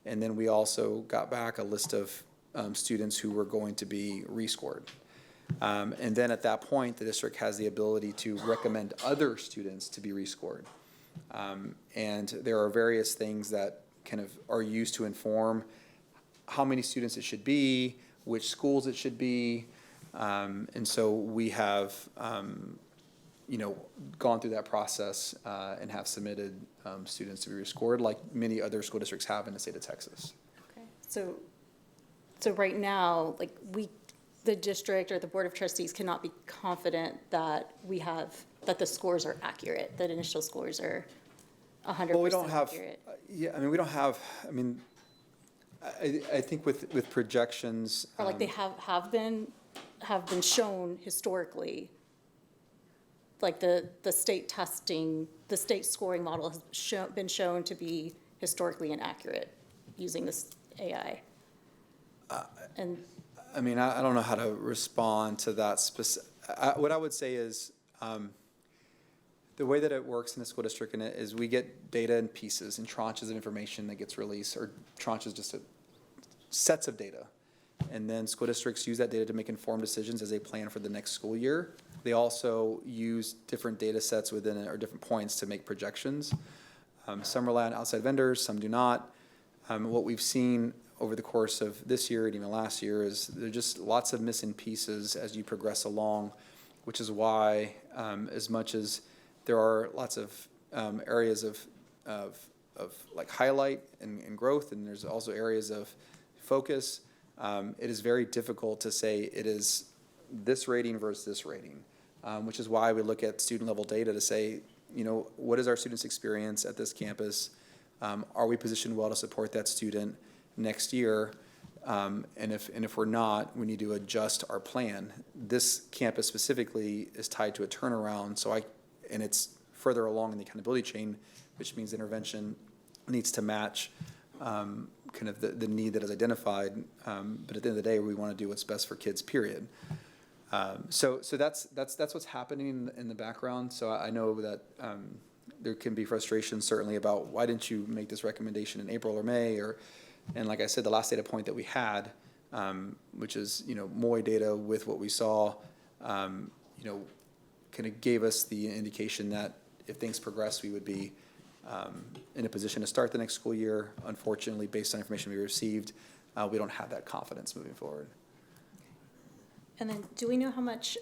And then we also got back a list of students who were going to be rescored. And then at that point, the district has the ability to recommend other students to be rescored. And there are various things that kind of are used to inform how many students it should be, which schools it should be. And so we have, gone through that process and have submitted students to be rescored like many other school districts have in the state of Texas. Okay. So right now, like the district or the Board of Trustees cannot be confident that that the scores are accurate, that initial scores are 100% Well, we don't have, accurate. we don't have, I think with projections. Or like they have been shown historically, like the state testing, the state scoring model has been shown to be historically inaccurate using this AI. And I don't know how to respond to that what I would say is, the way that it works in the school district is we get data in pieces and tranches of information that gets released, or tranches, just sets of data. And then school districts use that data to make informed decisions as they plan for the next school year. They also use different data sets within it, or different points, to make projections. Some rely on outside vendors, some do not. What we've seen over the course of this year and even last year is there are just lots of missing pieces as you progress along, which is why, as much as there are lots of areas of like highlight and growth, and there's also areas of focus, it is very difficult to say it is this rating versus this rating, which is why we look at student level data to say, what is our students' experience at this campus? Are we positioned well to support that student next year? And if we're not, we need to adjust our plan. This campus specifically is tied to a turnaround, and it's further along in the accountability chain, which means intervention needs to match kind of the need that is identified. But at the end of the day, we want to do what's best for kids, period. So that's what's happening in the background. So I know that there can be frustration certainly about why didn't you make this recommendation in April or May, and like I said, the last data point that we had, which is MOI data with what we saw, kind of gave us the indication that if things progress, we would be in a position to start the next school year. Unfortunately, based on information we received, we don't have that confidence moving forward. And then do we know how much,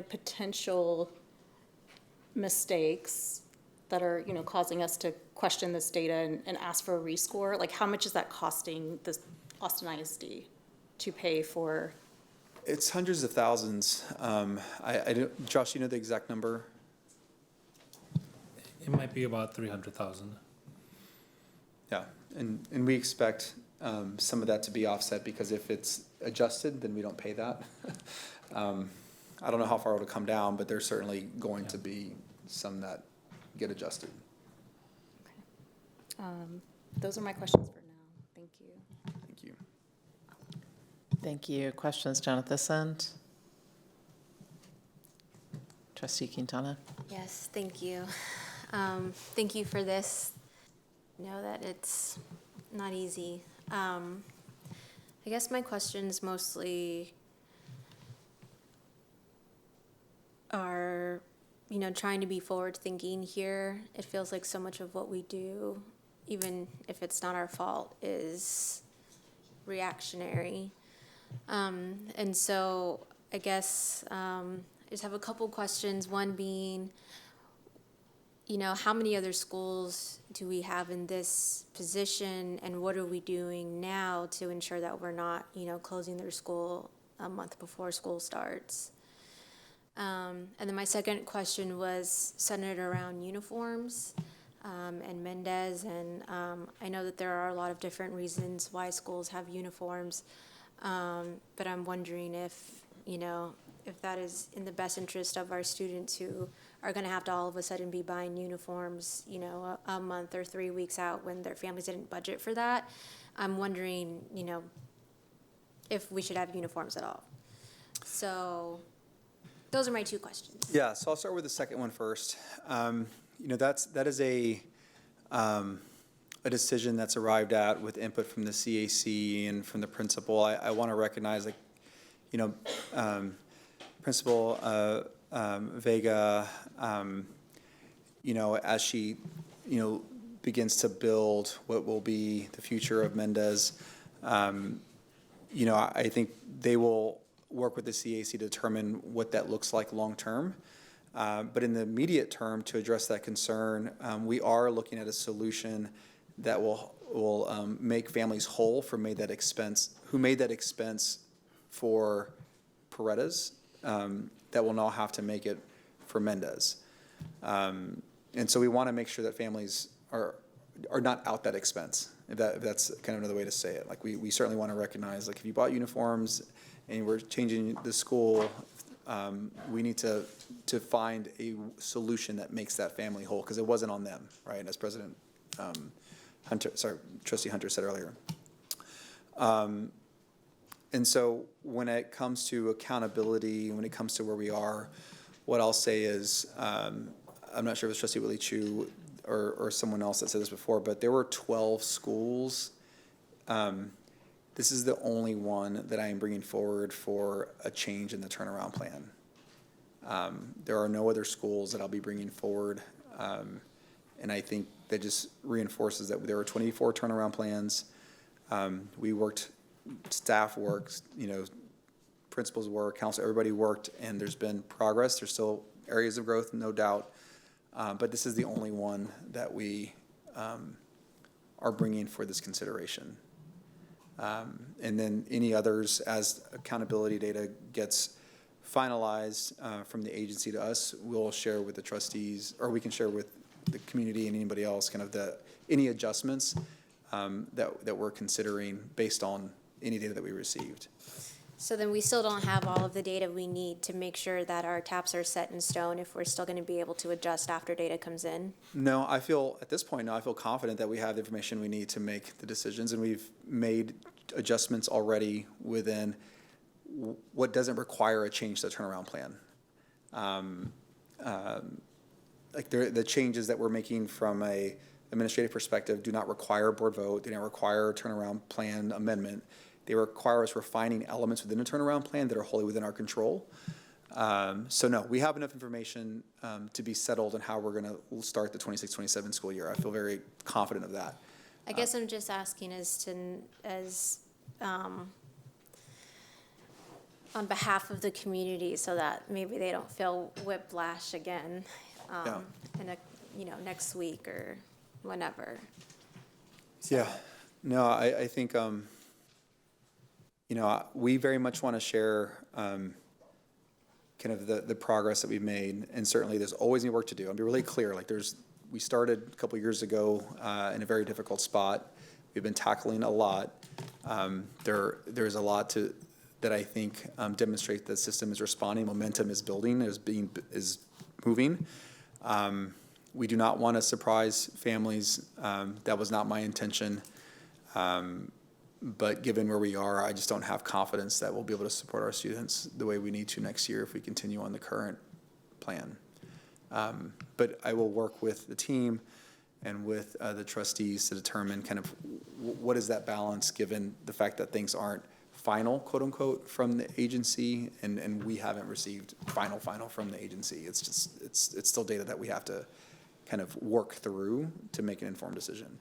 potential mistakes that are, causing us to question this data and ask for a rescore? Like, how much is that costing the Austin ISD to pay for? It's hundreds of thousands. I don't, Josh, you know the exact number? It might be about 300,000. Yeah, and we expect some of that to be offset because if it's adjusted, then we don't pay that. I don't know how far it'll come down, but there's certainly going to be some that get adjusted. Those are my questions for now. Thank you. Thank you. Thank you. Questions down at this end? Trustee Quintana? Yes, thank you. Thank you for this. I know that it's not easy. I guess my questions mostly are, trying to be forward thinking here. It feels like so much of what we do, even if it's not our fault, is reactionary. And so I guess I just have a couple questions. One being, how many other schools do we have in this position, and what are we doing now to ensure that we're not, closing their school a month before school starts? And then my second question was centered around uniforms and Mendez, and I know that there are a lot of different reasons why schools have uniforms, but I'm wondering if that is in the best interest of our students who are going to have to all of a sudden be buying uniforms, a month or 3 weeks out when their families didn't budget for that. I'm wondering, if we should have uniforms at all. So those are my two questions. Yeah, so I'll start with the second one first. That is a decision that's arrived at with input from the CAC and from the principal. I want to recognize, Principal Vega, as she, begins to build what will be the future of Mendez, I think they will work with the CAC to determine what that looks like long term. But in the immediate term, to address that concern, we are looking at a solution that will make families whole who made that expense for Paredes, that will now have to make it for Mendez. And so we want to make sure that families are not out that expense. If that's kind of another way to say it. Like we certainly want to recognize, like if you bought uniforms and we're changing the school, we need to find a solution that makes that family whole, because it wasn't on them, right? As Trustee Hunter said earlier. And so when it comes to accountability, when it comes to where we are, what I'll say is, I'm not sure if it's Trustee Willie Chu or someone else that said this before, but there were 12 schools. This is the only one that I am bringing forward for a change in the turnaround plan. There are no other schools that I'll be bringing forward. And I think that just reinforces that there were 24 turnaround plans. We worked, staff worked, principals worked, council, everybody worked, and there's been progress. There's still areas of growth, no doubt. But this is the only one that we are bringing for this consideration. And then any others, as accountability data gets finalized from the agency to us, we'll share with the trustees, or we can share with the community and anybody else kind of any adjustments that we're considering based on any data that we received. So then we still don't have all of the data we need to make sure that our taps are set in stone if we're still going to be able to adjust after data comes in? No, I feel at this point now, I feel confident that we have the information we need to make the decisions, and we've made adjustments already within what doesn't require a change to the turnaround plan. The changes that we're making from a administrative perspective do not require a board vote. They don't require a turnaround plan amendment. They require us refining elements within a turnaround plan that are wholly within our control. So no, we have enough information to be settled on how we're going to start the 26-27 school year. I feel very confident of that. I guess I'm just asking on behalf of the community, so that maybe they don't feel whiplash again, next week or whenever. Yeah, no, I think, we very much want to share kind of the progress that we've made, and certainly there's always new work to do. I'll be really clear, we started a couple years ago in a very difficult spot. We've been tackling a lot. There's a lot that I think demonstrate the system is responding, momentum is building, is moving. We do not want to surprise families. That was not my intention. But given where we are, I just don't have confidence that we'll be able to support our students the way we need to next year if we continue on the current plan. But I will work with the team and with the trustees to determine kind of what is that balance, given the fact that things aren't final, quote unquote, from the agency, and we haven't received final from the agency. It's just, it's still data that we have to kind of work through to make an informed decision.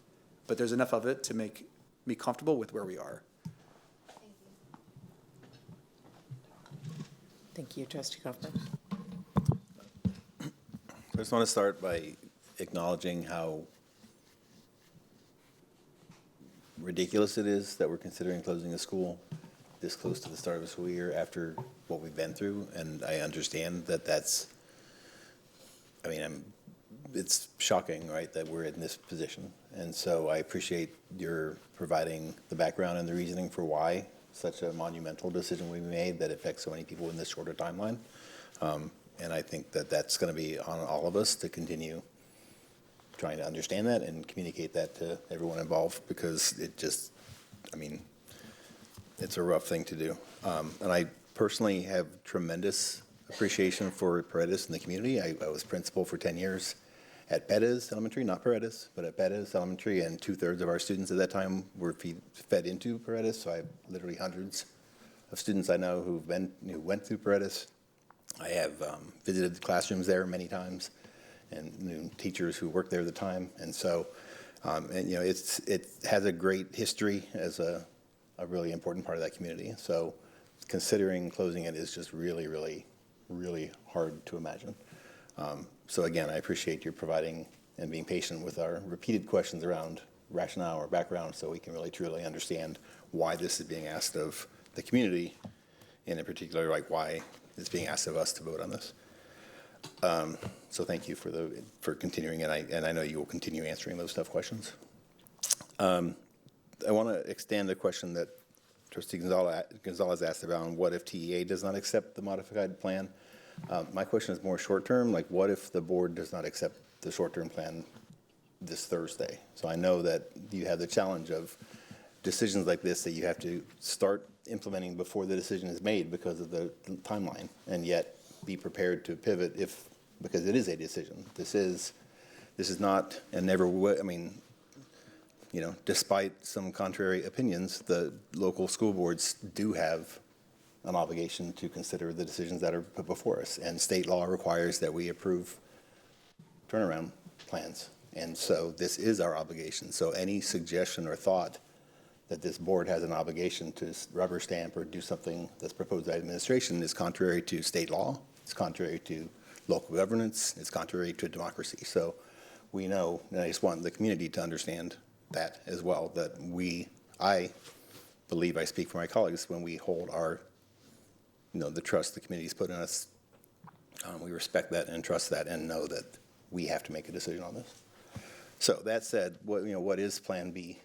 But there's enough of it to make me comfortable with where we are. Thank you, Trustee Kaufman. I just want to start by acknowledging how ridiculous it is that we're considering closing a school this close to the start of the school year after what we've been through. And I understand that it's shocking, right, that we're in this position. And so I appreciate your providing the background and the reasoning for why such a monumental decision we made that affects so many people in this shorter timeline. And I think that that's going to be on all of us to continue trying to understand that and communicate that to everyone involved, because it just, it's a rough thing to do. And I personally have tremendous appreciation for Paredes and the community. I was principal for 10 years at Paredes Elementary, not Paredes, but at Paredes Elementary, and 2/3 of our students at that time were fed into Paredes. So I have literally hundreds of students I know who went through Paredes. I have visited the classrooms there many times, and knew teachers who worked there at the time. And so, it has a great history as a really important part of that community. So considering closing it is just really, really, really hard to imagine. So again, I appreciate your providing and being patient with our repeated questions around rationale or background, so we can really truly understand why this is being asked of the community, and in particular, why it's being asked of us to vote on this. So thank you for continuing, and I know you will continue answering those tough questions. I want to extend a question that Trustee Gonzalez asked about, what if TEA does not accept the modified plan? My question is more short-term, what if the board does not accept the short-term plan this Thursday? So I know that you have the challenge of decisions like this that you have to start implementing before the decision is made because of the timeline, and yet be prepared to pivot because it is a decision. This is not, and never would, despite some contrary opinions, the local school boards do have an obligation to consider the decisions that are put before us. And state law requires that we approve turnaround plans. And so this is our obligation. So any suggestion or thought that this board has an obligation to rubber stamp or do something that's proposed by administration is contrary to state law, it's contrary to local governance, it's contrary to democracy. So we know, and I just want the community to understand that as well, that I believe I speak for my colleagues when we hold our, the trust the community's put in us. We respect that and trust that and know that we have to make a decision on this. So that said, what is Plan B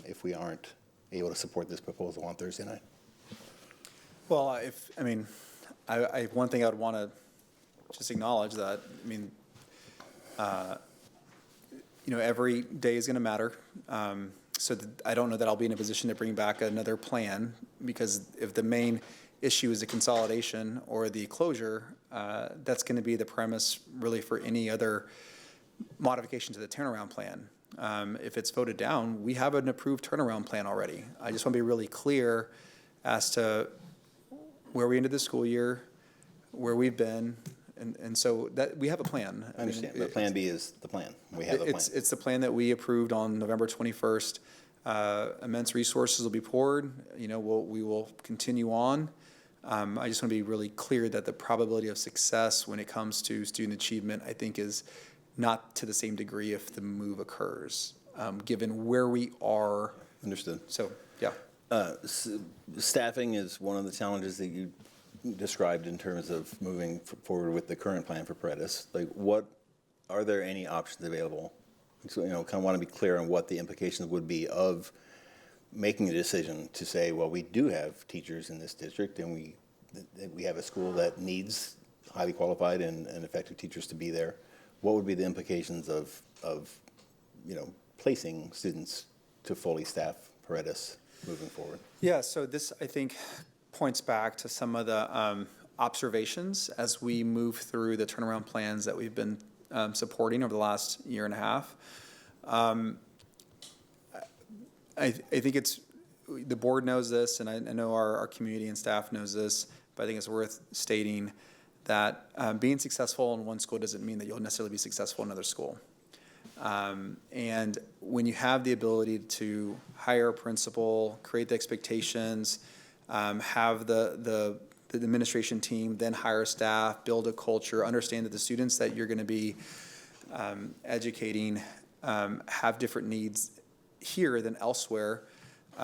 if we aren't able to support this proposal on Thursday night? Well, one thing I would want to just acknowledge that, every day is going to matter. So I don't know that I'll be in a position to bring back another plan, because if the main issue is the consolidation or the closure, that's going to be the premise really for any other modification to the turnaround plan. If it's voted down, we have an approved turnaround plan already. I just want to be really clear as to where we ended the school year, where we've been, and so that we have a plan. I understand, but Plan B is the plan. We have a plan. It's the plan that we approved on November 21st. Immense resources will be poured. We will continue on. I just want to be really clear that the probability of success when it comes to student achievement, I think, is not to the same degree if the move occurs, given where we are. Understood. So, yeah. Staffing is one of the challenges that you described in terms of moving forward with the current plan for Paredes. Like, are there any options available? So, kind of want to be clear on what the implications would be of making a decision to say, well, we do have teachers in this district, and we have a school that needs highly qualified and effective teachers to be there. What would be the implications of placing students to fully staff Paredes moving forward? Yeah, so this, I think, points back to some of the observations as we move through the turnaround plans that we've been supporting over the last year and a half. I think the board knows this, and I know our community and staff knows this, but I think it's worth stating that being successful in one school doesn't mean that you'll necessarily be successful in another school. And when you have the ability to hire a principal, create the expectations, have the administration team, then hire staff, build a culture, understand that the students that you're going to be educating have different needs here than elsewhere.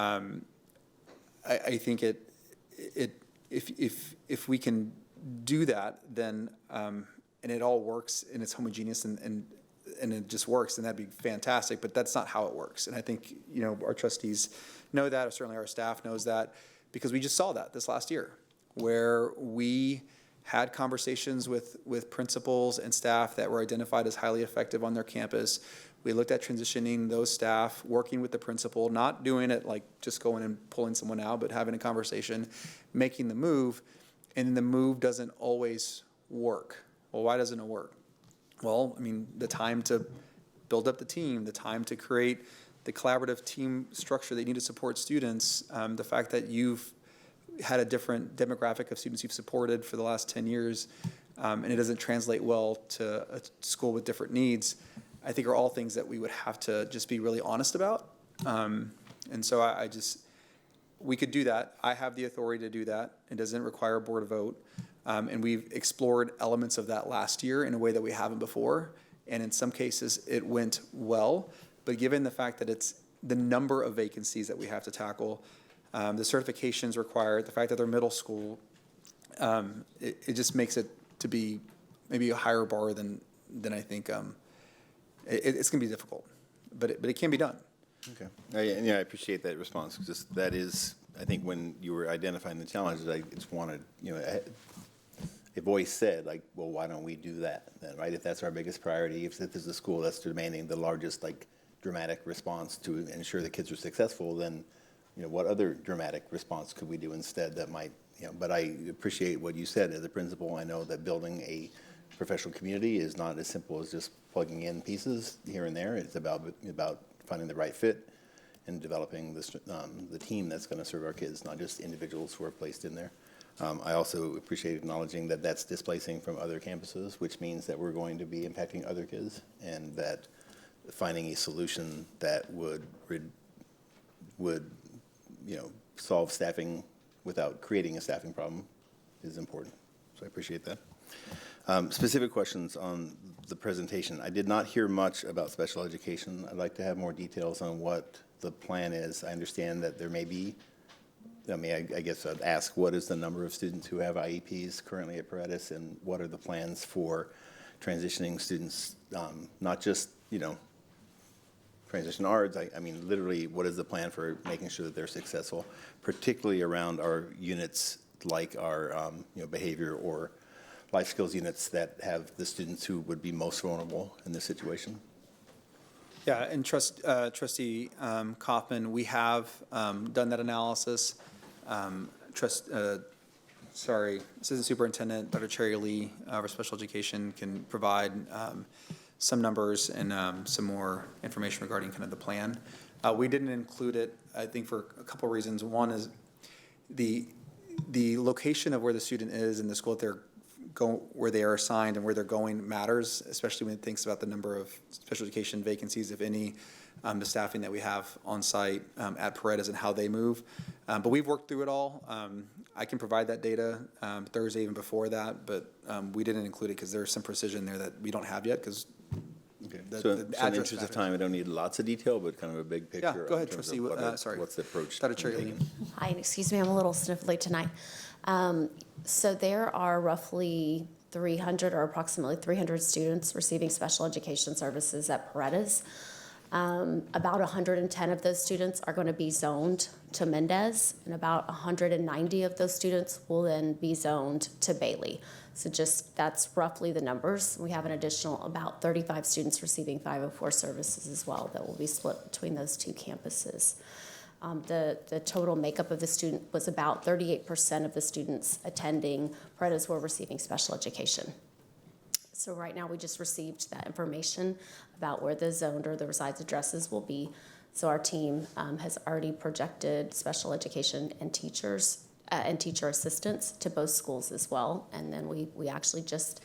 I think if we can do that, then and it all works and it's homogeneous and it just works, then that'd be fantastic. But that's not how it works. And I think our trustees know that, or certainly our staff knows that, because we just saw that this last year, where we had conversations with principals and staff that were identified as highly effective on their campus. We looked at transitioning those staff, working with the principal, not doing it like just going and pulling someone out, but having a conversation, making the move, and the move doesn't always work. Well, why doesn't it work? Well, I mean, the time to build up the team, the time to create the collaborative team structure that you need to support students, the fact that you've had a different demographic of students you've supported for the last 10 years, and it doesn't translate well to a school with different needs, I think are all things that we would have to just be really honest about. And so we could do that. I have the authority to do that. It doesn't require a board vote. And we've explored elements of that last year in a way that we haven't before. And in some cases, it went well. But given the fact that it's the number of vacancies that we have to tackle, the certifications required, the fact that they're middle school, it just makes it to be maybe a higher bar than I think it's going to be difficult. But it can be done. Okay. I appreciate that response. Just that is, I think, when you were identifying the challenges, I just wanted, a voice said, like, well, why don't we do that then, right? If that's our biggest priority, if there's a school that's demanding the largest, dramatic response to ensure the kids are successful, then, what other dramatic response could we do instead that might, but I appreciate what you said as a principal. I know that building a professional community is not as simple as just plugging in pieces here and there. It's about finding the right fit and developing the team that's going to serve our kids, not just individuals who are placed in there. I also appreciate acknowledging that that's displacing from other campuses, which means that we're going to be impacting other kids, and that finding a solution that would solve staffing without creating a staffing problem is important. So I appreciate that. Specific questions on the presentation. I did not hear much about special education. I'd like to have more details on what the plan is. I understand that there may be, I guess I'd ask, what is the number of students who have IEPs currently at Paredes, and what are the plans for transitioning students, not just, transition ARDS, I mean, literally, what is the plan for making sure that they're successful, particularly around our units like our, behavior or life skills units that have the students who would be most vulnerable in this situation? Yeah, and Trustee Kaufman, we have done that analysis. Assistant Superintendent Dr. Cherry Lee for special education can provide some numbers and some more information regarding kind of the plan. We didn't include it, I think, for a couple of reasons. One is the location of where the student is in the school that they're where they are assigned and where they're going matters, especially when it thinks about the number of special education vacancies, if any, the staffing that we have on site at Paredes and how they move. But we've worked through it all. I can provide that data Thursday, even before that, but we didn't include it because there's some precision there that we don't have yet because so in the interest of time, I don't need lots of detail, but kind of a big picture. Yeah, go ahead, in terms Trustee. of Sorry. what's the approach? Dr. Cherry. Hi, and excuse me, I'm a little sniffly tonight. So there are roughly 300 or approximately 300 students receiving special education services at Paredes. About 110 of those students are going to be zoned to Mendez, and about 190 of those students will then be zoned to Bailey. So just that's roughly the numbers. We have an additional about 35 students receiving 504 services as well that will be split between those two campuses. The total makeup of the student was about 38% of the students attending Paredes were receiving special education. So right now we just received that information about where the zoned or the resides addresses will be. So our team has already projected special education and teachers and teacher assistants to both schools as well. And then we actually just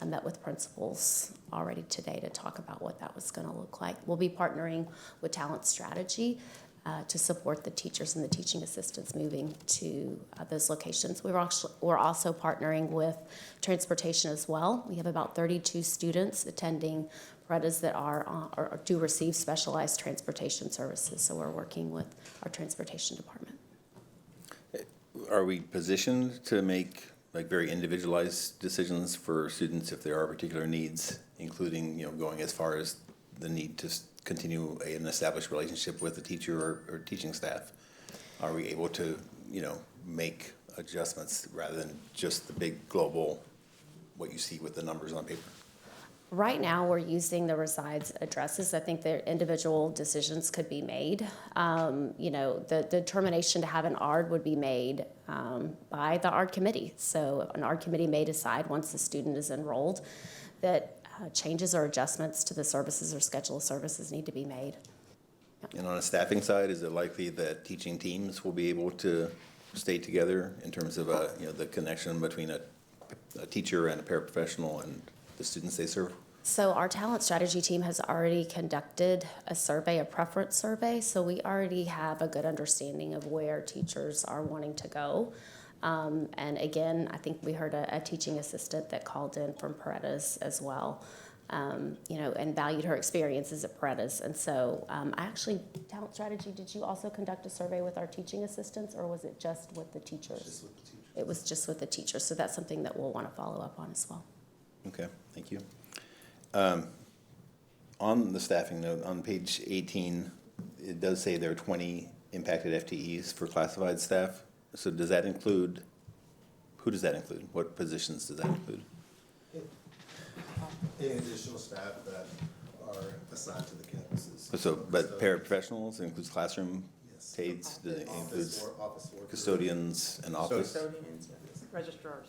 met with principals already today to talk about what that was going to look like. We'll be partnering with Talent Strategy to support the teachers and the teaching assistants moving to those locations. We're also partnering with transportation as well. We have about 32 students attending Paredes that or do receive specialized transportation services. So we're working with our transportation department. Are we positioned to make like very individualized decisions for students if there are particular needs, including going as far as the need to continue an established relationship with the teacher or teaching staff? Are we able to make adjustments rather than just the big global what you see with the numbers on paper? Right now, we're using the resides addresses. I think that individual decisions could be made. The determination to have an ARD would be made by the ARD committee. So an ARD committee may decide once the student is enrolled that changes or adjustments to the services or schedule of services need to be made. And on a staffing side, is it likely that teaching teams will be able to stay together in terms of the connection between a teacher and a paraprofessional and the students they serve? So our talent strategy team has already conducted a survey, a preference survey, so we already have a good understanding of where teachers are wanting to go. And again, I think we heard a teaching assistant that called in from Paredes as well, and valued her experiences at Paredes. And so talent strategy, did you also conduct a survey with our teaching assistants, or was it just with the teachers? Just with the teachers. It was just with the teachers, so that's something that we'll want to follow up on as well. Okay, thank you. On the staffing note, on page 18, it does say there are 20 impacted FTEs for classified staff. So does that include, who does that include? What positions does that include? Any additional staff that are assigned to the campuses. But paraprofessionals, it includes classroom aides, does it includes custodians and office? Custodians, yes. Registrars.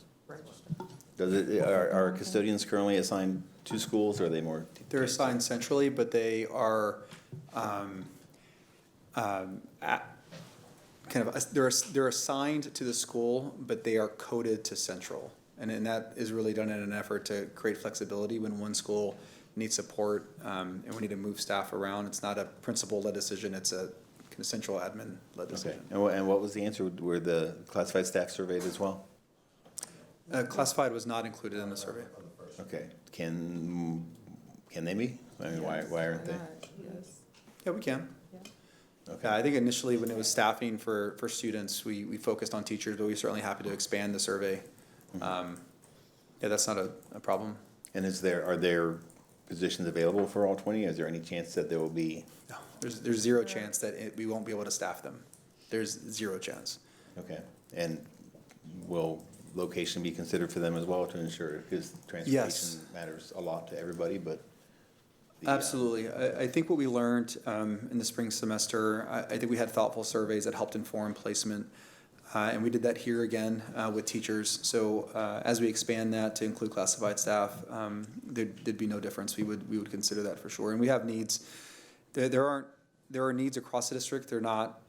Are custodians currently assigned to schools, or are they more? They're assigned centrally, but they are they're assigned to the school, but they are coded to central. And that is really done in an effort to create flexibility when one school needs support and we need to move staff around. It's not a principal-led decision, it's a kind of central admin-led decision. Okay. And what was the answer? Were the classified staff surveyed as well? Classified was not included in the survey. Okay. Can they be? I mean, why aren't they? Yes. Yeah, we can. Yeah. Okay. I think initially when it was staffing for students, we focused on teachers, but we're certainly happy to expand the survey. That's not a problem. And are there positions available for all 20? Is there any chance that there will be? No, there's zero chance that we won't be able to staff them. There's zero chance. Okay. And will location be considered for them as well to ensure, because transportation matters a lot to everybody, but. Absolutely. I think what we learned in the spring semester, I think we had thoughtful surveys that helped inform placement. And we did that here again with teachers. So as we expand that to include classified staff, there'd be no difference. We would consider that for sure. And we have needs. There are needs across the district. They're not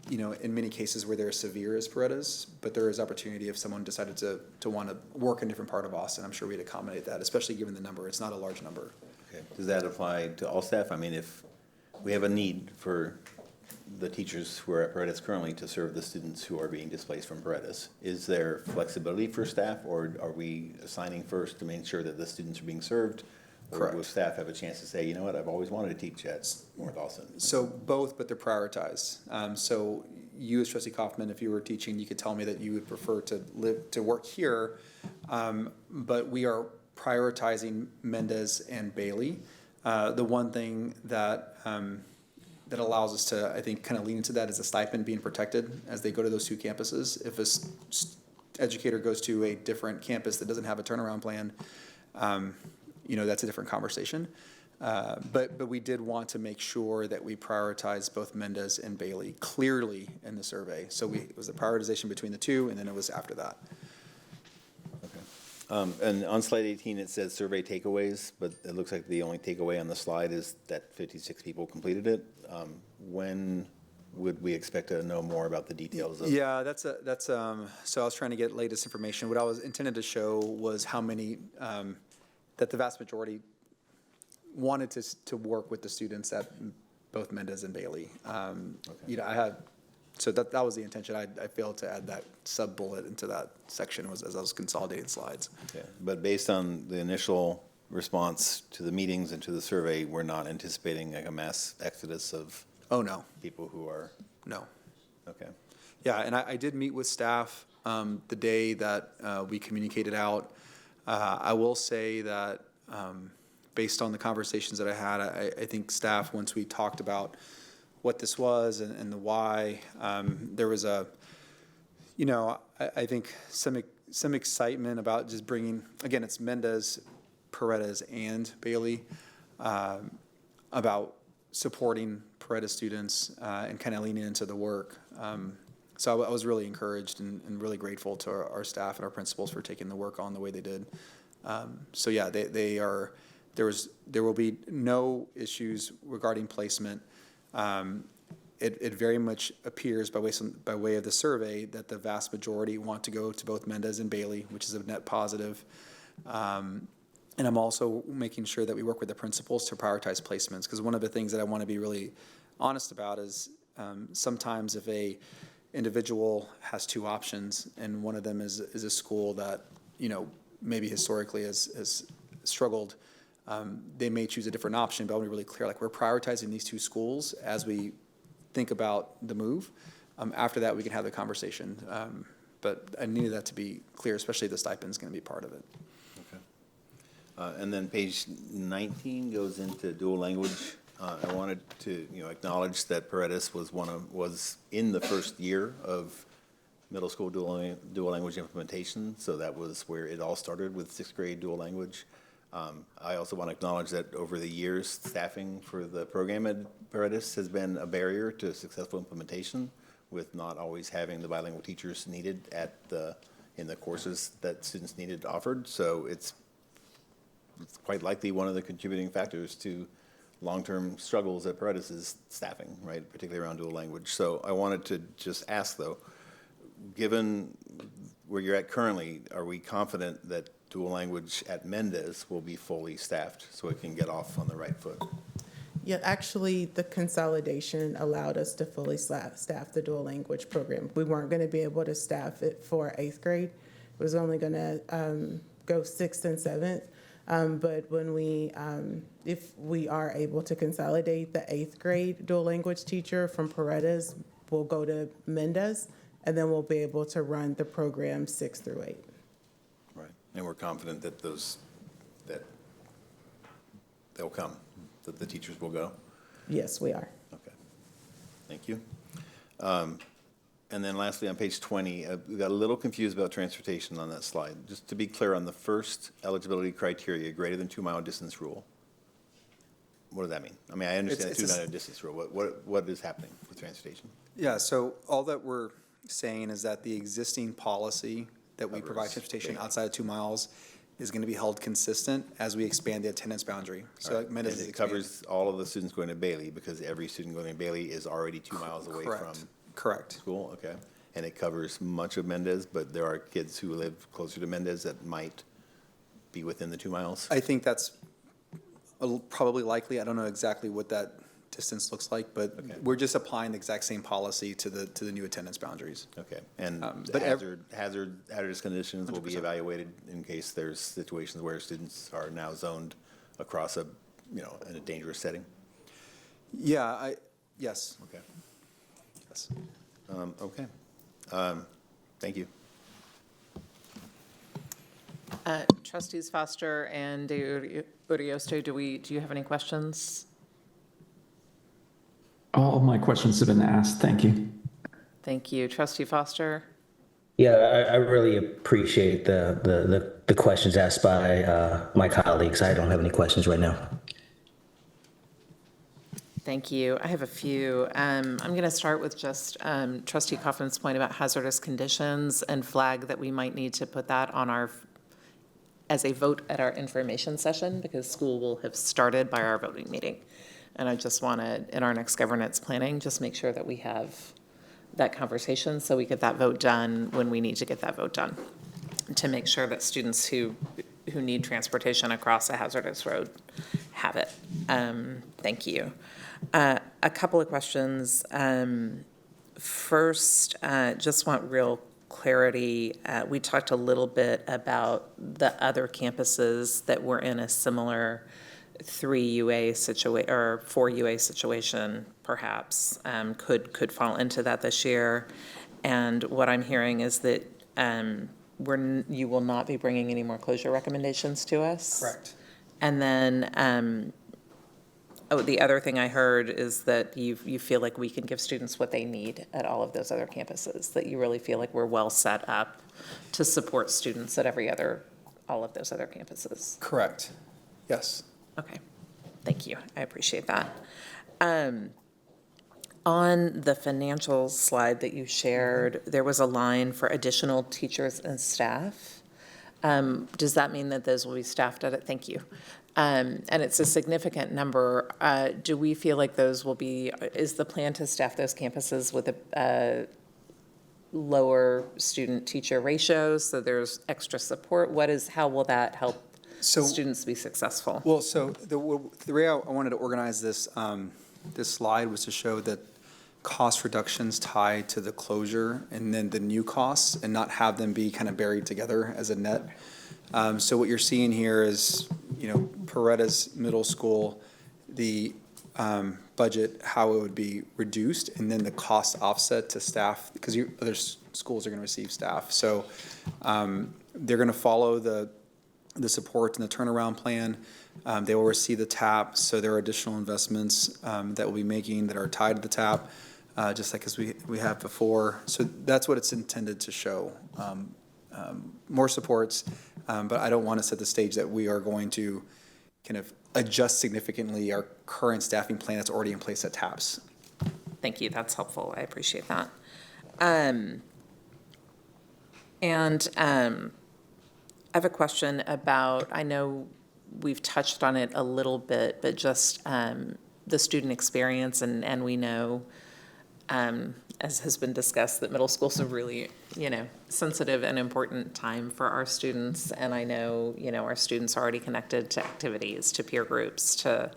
in many cases where they're as severe as Paredes, but there is opportunity if someone decided to want to work in a different part of Austin. I'm sure we'd accommodate that, especially given the number. It's not a large number. Okay. Does that apply to all staff? I mean, if we have a need for the teachers who are at Paredes currently to serve the students who are being displaced from Paredes, is there flexibility for staff, or are we assigning first to make sure that the students are being served? Or will staff have a chance to say, you know what, I've always wanted to teach at North Austin? So both, but they're prioritized. So you as Trustee Kaufman, if you were teaching, you could tell me that you would prefer to work here, but we are prioritizing Mendez and Bailey. The one thing that that allows us to, I think, kind of lean into that is the stipend being protected as they go to those two campuses. If a educator goes to a different campus that doesn't have a turnaround plan, that's a different conversation. But we did want to make sure that we prioritize both Mendez and Bailey clearly in the survey. So it was a prioritization between the two, and then it was after that. And on slide 18, it says survey takeaways, but it looks like the only takeaway on the slide is that 56 people completed it. When would we expect to know more about the details of? Yeah, so I was trying to get latest information. What I was intended to show was how many, that the vast majority wanted to work with the students at both Mendez and Bailey. So that was the intention. I failed to add that sub-bullet into that section as I was consolidating slides. Okay. But based on the initial response to the meetings and to the survey, we're not anticipating like a mass exodus of people who are? No. Okay. Yeah, and I did meet with staff the day that we communicated out. I will say that based on the conversations that I had, I think staff, once we talked about what this was and the why, there was I think some excitement about just bringing, again, it's Mendez, Paredes, and Bailey, about supporting Paredes students and kind of leaning into the work. So I was really encouraged and really grateful to our staff and our principals for taking the work on the way they did. So yeah, there will be no issues regarding placement. It very much appears by way of the survey that the vast majority want to go to both Mendez and Bailey, which is a net positive. And I'm also making sure that we work with the principals to prioritize placements, because one of the things that I want to be really honest about is sometimes if a individual has two options and one of them is a school that maybe historically has struggled, they may choose a different option. But I want to be really clear, like, we're prioritizing these two schools as we think about the move. After that, we can have the conversation. But I needed that to be clear, especially the stipend is going to be part of it. Okay. And then page 19 goes into dual language. I wanted to acknowledge that Paredes was in the first year of middle school dual language implementation. So that was where it all started, with sixth grade dual language. I also want to acknowledge that over the years, staffing for the program at Paredes has been a barrier to successful implementation, with not always having the bilingual teachers needed in the courses that students needed offered. So it's quite likely one of the contributing factors to long-term struggles at Paredes is staffing, right, particularly around dual language. So I wanted to just ask, though, given where you're at currently, are we confident that dual language at Mendez will be fully staffed so it can get off on the right foot? Yeah, actually, the consolidation allowed us to fully staff the dual language program. We weren't going to be able to staff it for 8th grade. It was only going to go 6th and 7th. But when if we are able to consolidate the 8th grade dual language teacher from Paredes, we'll go to Mendez, and then we'll be able to run the program 6 through 8. Right, and we're confident that they'll come, that the teachers will go? Yes, we are. Okay, thank you. And then lastly, on page 20, we got a little confused about transportation on that slide. Just to be clear, on the first eligibility criteria, greater than 2-mile distance rule, what does that mean? I mean, I understand the 2-mile distance rule. What is happening with transportation? Yeah, so all that we're saying is that the existing policy that we provide transportation outside of 2 miles is going to be held consistent as we expand the attendance boundary. So right. And it covers all of the students going to Bailey, because every student going to Bailey is already 2 miles away from. Correct. School, okay. And it covers much of Mendez, but there are kids who live closer to Mendez that might be within the 2 miles? I think that's probably likely. I don't know exactly what that distance looks like, but we're just applying the exact same policy to the new attendance boundaries. Okay, and but hazardous conditions will be 100%. evaluated in case there's situations where students are now zoned across a, in a dangerous setting? Yeah, yes. Okay. Yes. Okay. Thank you. Trustees Foster and De Urioste, do you have any questions? All my questions have been asked. Thank you. Thank you. Trustee Foster? Yeah, I really appreciate the questions asked by my colleagues. I don't have any questions right now. Thank you. I have a few. I'm going to start with just Trustee Kaufman's point about hazardous conditions and flag that we might need to put that on as a vote at our information session, because school will have started by our voting meeting. And I just want to, in our next governance planning, just make sure that we have that conversation so we get that vote done when we need to get that vote done, to make sure that students who need transportation across a hazardous road have it. Thank you. A couple of questions. First, just want real clarity. We talked a little bit about the other campuses that were in a similar 3 UA situation or 4 UA situation, perhaps, could fall into that this year. And what I'm hearing is that you will not be bringing any more closure recommendations to us. Correct. And then, the other thing I heard is that you feel like we can give students what they need at all of those other campuses, that you really feel like we're well set up to support students at all of those other campuses. Correct. Yes. Okay. Thank you. I appreciate that. On the financial slide that you shared, there was a line for additional teachers and staff. Does that mean that those will be staffed at it? Thank you. And it's a significant number. Do we feel like those will be, is the plan to staff those campuses with a lower student-teacher ratio, so there's extra support? How will that help students be successful? Well, so the way I wanted to organize this slide was to show that cost reductions tied to the closure and then the new costs, and not have them be kind of buried together as a net. So what you're seeing here is, Paredes Middle School, the budget, how it would be reduced, and then the cost offset to staff, because other schools are going to receive staff. So they're going to follow the support and the turnaround plan. They will receive the TAP, so there are additional investments that we'll be making that are tied to the TAP, just like as we have before. So that's what it's intended to show. More supports, but I don't want to set the stage that we are going to kind of adjust significantly our current staffing plan that's already in place at TAPS. Thank you. That's helpful. I appreciate that. I have a question about, I know we've touched on it a little bit, but just the student experience, and we know, as has been discussed, that middle school is a really, sensitive and important time for our students. And I know, our students are already connected to activities, to peer groups, to,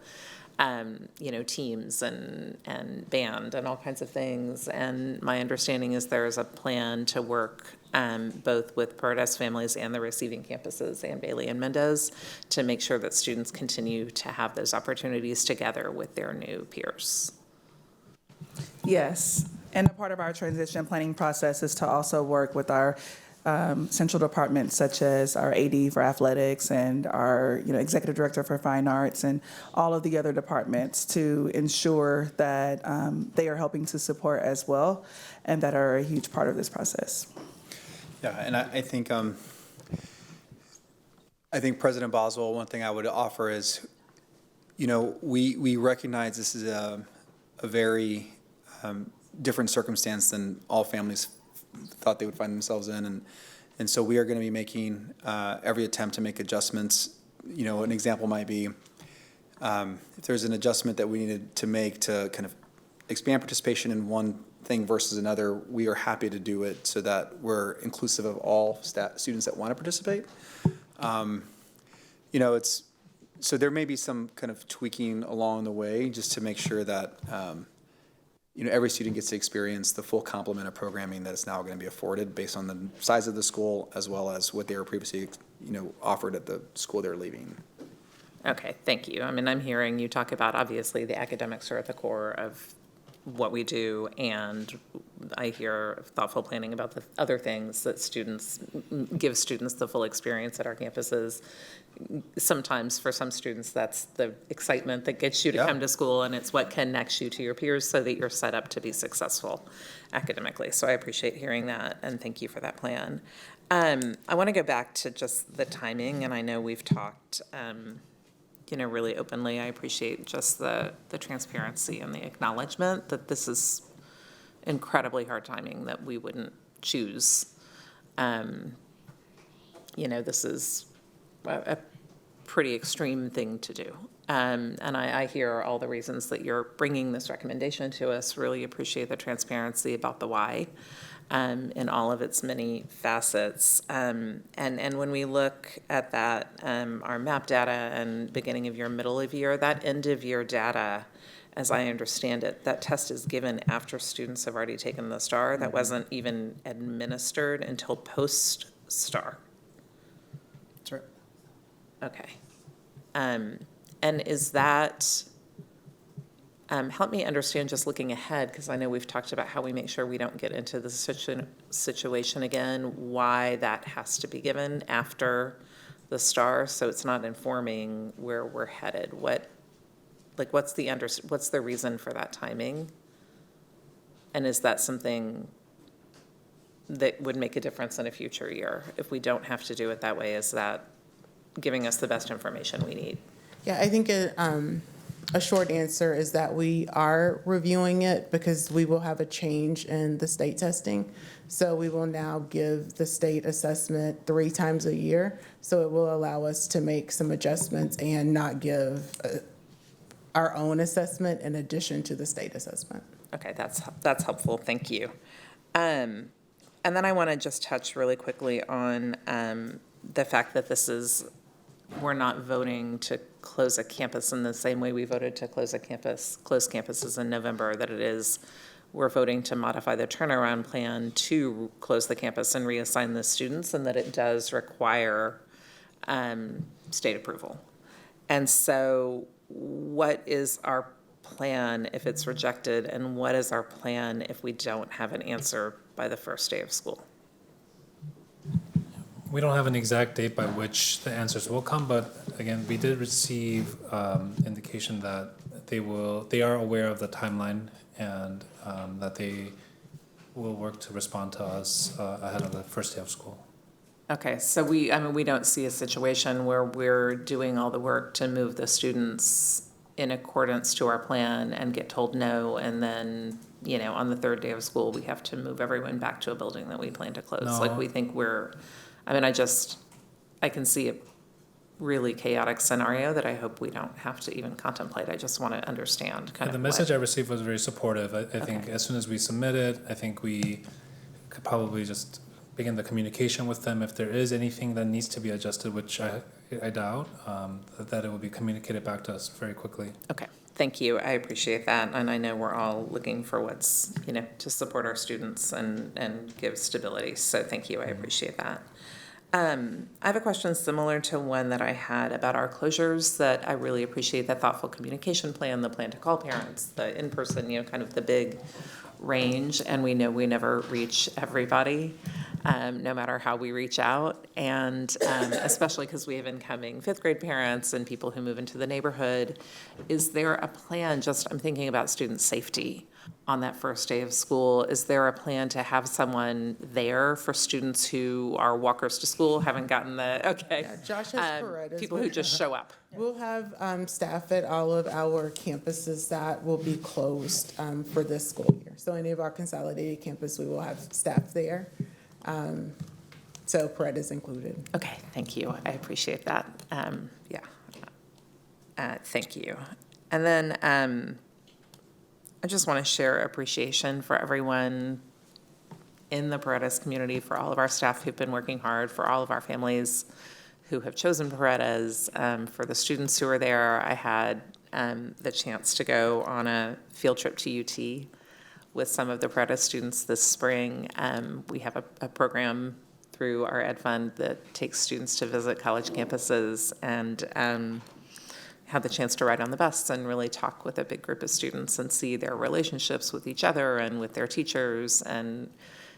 teams and band and all kinds of things. And my understanding is there is a plan to work both with Paredes families and the receiving campuses and Bailey and Mendez to make sure that students continue to have those opportunities together with their new peers. Yes, and a part of our transition planning process is to also work with our central departments, such as our AD for athletics and our executive director for fine arts and all of the other departments, to ensure that they are helping to support as well, and that are a huge part of this process. Yeah, and I think President Boswell, one thing I would offer is, we recognize this is a very different circumstance than all families thought they would find themselves in, and so we are going to be making every attempt to make adjustments. An example might be if there's an adjustment that we needed to make to kind of expand participation in one thing versus another, we are happy to do it so that we're inclusive of all students that want to participate. You know, so there may be some kind of tweaking along the way just to make sure that, you know, every student gets to experience the full complement of programming that is now going to be afforded based on the size of the school as well as what they were previously, you know, offered at the school they're leaving. Okay, thank you. I mean, I'm hearing you talk about, obviously, the academics are at the core of what we do, and I hear thoughtful planning about the other things that give students the full experience at our campuses. Sometimes for some students, that's the excitement that gets you to come to school, and it's what connects you to your peers so that you're set up to be successful academically. So I appreciate hearing that, and thank you for that plan. I want to go back to just the timing, and I know we've talked you know, really openly. I appreciate just the transparency and the acknowledgement that this is incredibly hard timing that we wouldn't choose. You know, this is a pretty extreme thing to do. And I hear all the reasons that you're bringing this recommendation to us. Really appreciate the transparency about the why in all of its many facets. And when we look at that, our MAP data and beginning of year, middle of year, that end of year data, as I understand it, that test is given after students have already taken the STAR. That wasn't even administered until post-STAR. That's right. Okay. And is that, help me understand, just looking ahead, because I know we've talked about how we make sure we don't get into this situation again, why that has to be given after the STAR, so it's not informing where we're headed. What's the reason for that timing? And is that something that would make a difference in a future year? If we don't have to do it that way, is that giving us the best information we need? Yeah, I think a short answer is that we are reviewing it because we will have a change in the state testing. So we will now give the state assessment 3 times a year. So it will allow us to make some adjustments and not give our own assessment in addition to the state assessment. Okay, that's helpful. Thank you. And then I want to just touch really quickly on the fact that we're not voting to close a campus in the same way we voted to close campuses in November, that we're voting to modify the turnaround plan to close the campus and reassign the students, and that it does require state approval. And so what is our plan if it's rejected, and what is our plan if we don't have an answer by the first day of school? We don't have an exact date by which the answers will come, but again, we did receive indication that they are aware of the timeline and that they will work to respond to us ahead of the first day of school. Okay, so we don't see a situation where we're doing all the work to move the students in accordance to our plan and get told no, and then, you know, on the 3rd day of school, we have to move everyone back to a building that we plan to close. No. Like, we think I can see a really chaotic scenario that I hope we don't have to even contemplate. I just want to understand kind of the message I received was very supportive. I think as soon as we submit it, I think we could probably just begin the communication with them. If there is anything that needs to be adjusted, which I doubt, that it will be communicated back to us very quickly. Okay, thank you. I appreciate that. And I know we're all looking for what's, you know, to support our students and give stability. So thank you. I appreciate that. I have a question similar to one that I had about our closures, that I really appreciate the thoughtful communication plan, the plan to call parents, the in-person, you know, kind of the big range. And we know we never reach everybody, no matter how we reach out. And especially because we have incoming 5th grade parents and people who move into the neighborhood. Is there a plan, I'm thinking about student safety on that first day of school, is there a plan to have someone there for students who are walkers to school, haven't gotten Yeah, Josh has Paredes. people who just show up? We'll have staff at all of our campuses that will be closed for this school year. So any of our consolidated campus, we will have staff there. So Paredes included. Okay, thank you. I appreciate that. Thank you. And then I just want to share appreciation for everyone in the Paredes community, for all of our staff who've been working hard, for all of our families who have chosen Paredes, for the students who are there. I had the chance to go on a field trip to UT with some of the Paredes students this spring. We have a program through our Ed Fund that takes students to visit college campuses, and had the chance to ride on the bus and really talk with a big group of students and see their relationships with each other and with their teachers, and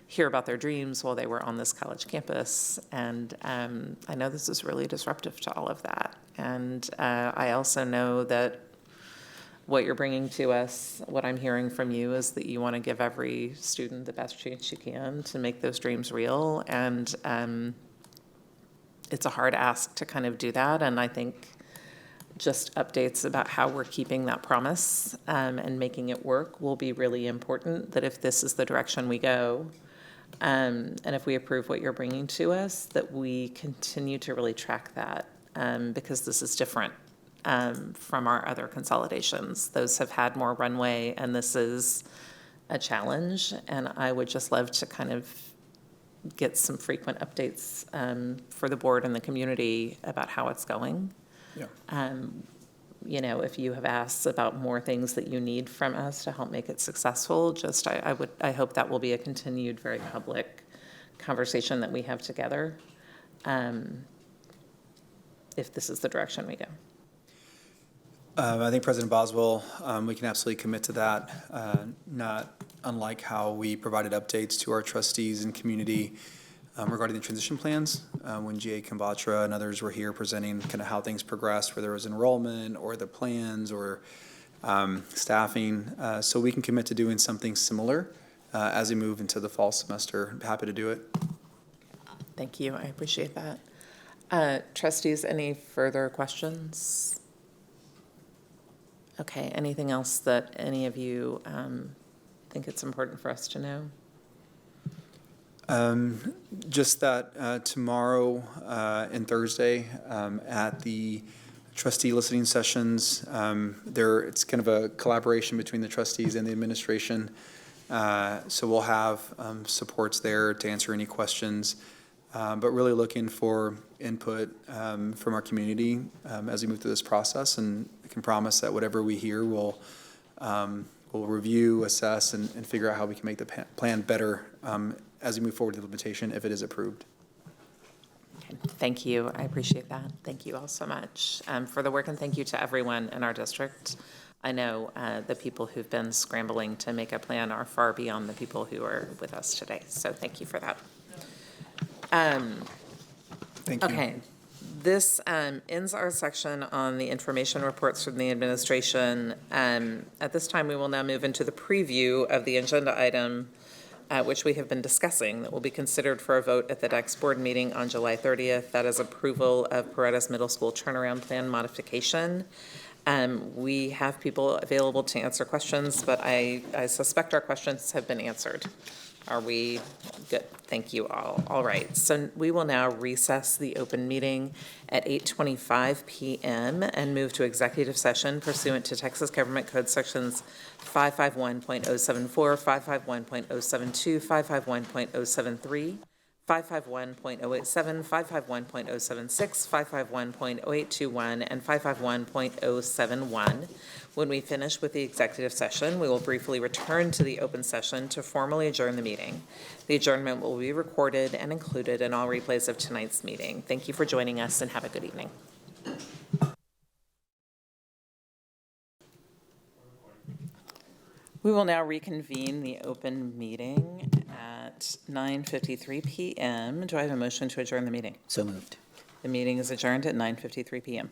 hear about their dreams while they were on this college campus. And I know this is really disruptive to all of that. And I also know that what you're bringing to us, what I'm hearing from you, is that you want to give every student the best chance you can to make those dreams real. And it's a hard ask to kind of do that. And I think just updates about how we're keeping that promise and making it work will be really important, that if this is the direction we go, and if we approve what you're bringing to us, that we continue to really track that, because this is different from our other consolidations. Those have had more runway, and this is a challenge. And I would just love to kind of get some frequent updates for the board and the community about how it's going. Yeah. You know, if you have asked about more things that you need from us to help make it successful, just I hope that will be a continued, very public conversation that we have together, if this is the direction we go. I think President Boswell, we can absolutely commit to that, not unlike how we provided updates to our trustees and community regarding the transition plans, when GA Kambatra and others were here presenting kind of how things progressed, whether it was enrollment or the plans or staffing. So we can commit to doing something similar as we move into the fall semester. Happy to do it. Thank you. I appreciate that. Trustees, any further questions? Okay, anything else that any of you think it's important for us to know? Just that tomorrow and Thursday at the trustee listening sessions, it's kind of a collaboration between the trustees and the administration. So we'll have supports there to answer any questions, but really looking for input from our community as we move through this process. And I can promise that whatever we hear, we'll review, assess, and figure out how we can make the plan better as we move forward with the implementation if it is approved. Okay, thank you. I appreciate that. Thank you all so much for the work, and thank you to everyone in our district. I know the people who've been scrambling to make a plan are far beyond the people who are with us today, so thank you for that. Thank you. Okay, this ends our section on the information reports from the administration. At this time, we will now move into the preview of the agenda item, which we have been discussing, that will be considered for a vote at the next board meeting on July 30th. That is approval of Paredes Middle School turnaround plan modification. We have people available to answer questions, but I suspect our questions have been answered. Are we good? Thank you all. All right, so we will now recess the open meeting at 8:25 p.m. and move to executive session pursuant to Texas Government Code sections 551.074, 551.072, 551.073, 551.087, 551.076, 551.0821, and 551.071. When we finish with the executive session, we will briefly return to the open session to formally adjourn the meeting. The adjournment will be recorded and included in all replays of tonight's meeting. Thank you for joining us, and have a good evening. We will now reconvene the open meeting at 9:53 p.m. Do I have a motion to adjourn the meeting? So moved. The meeting is adjourned at 9:53 p.m.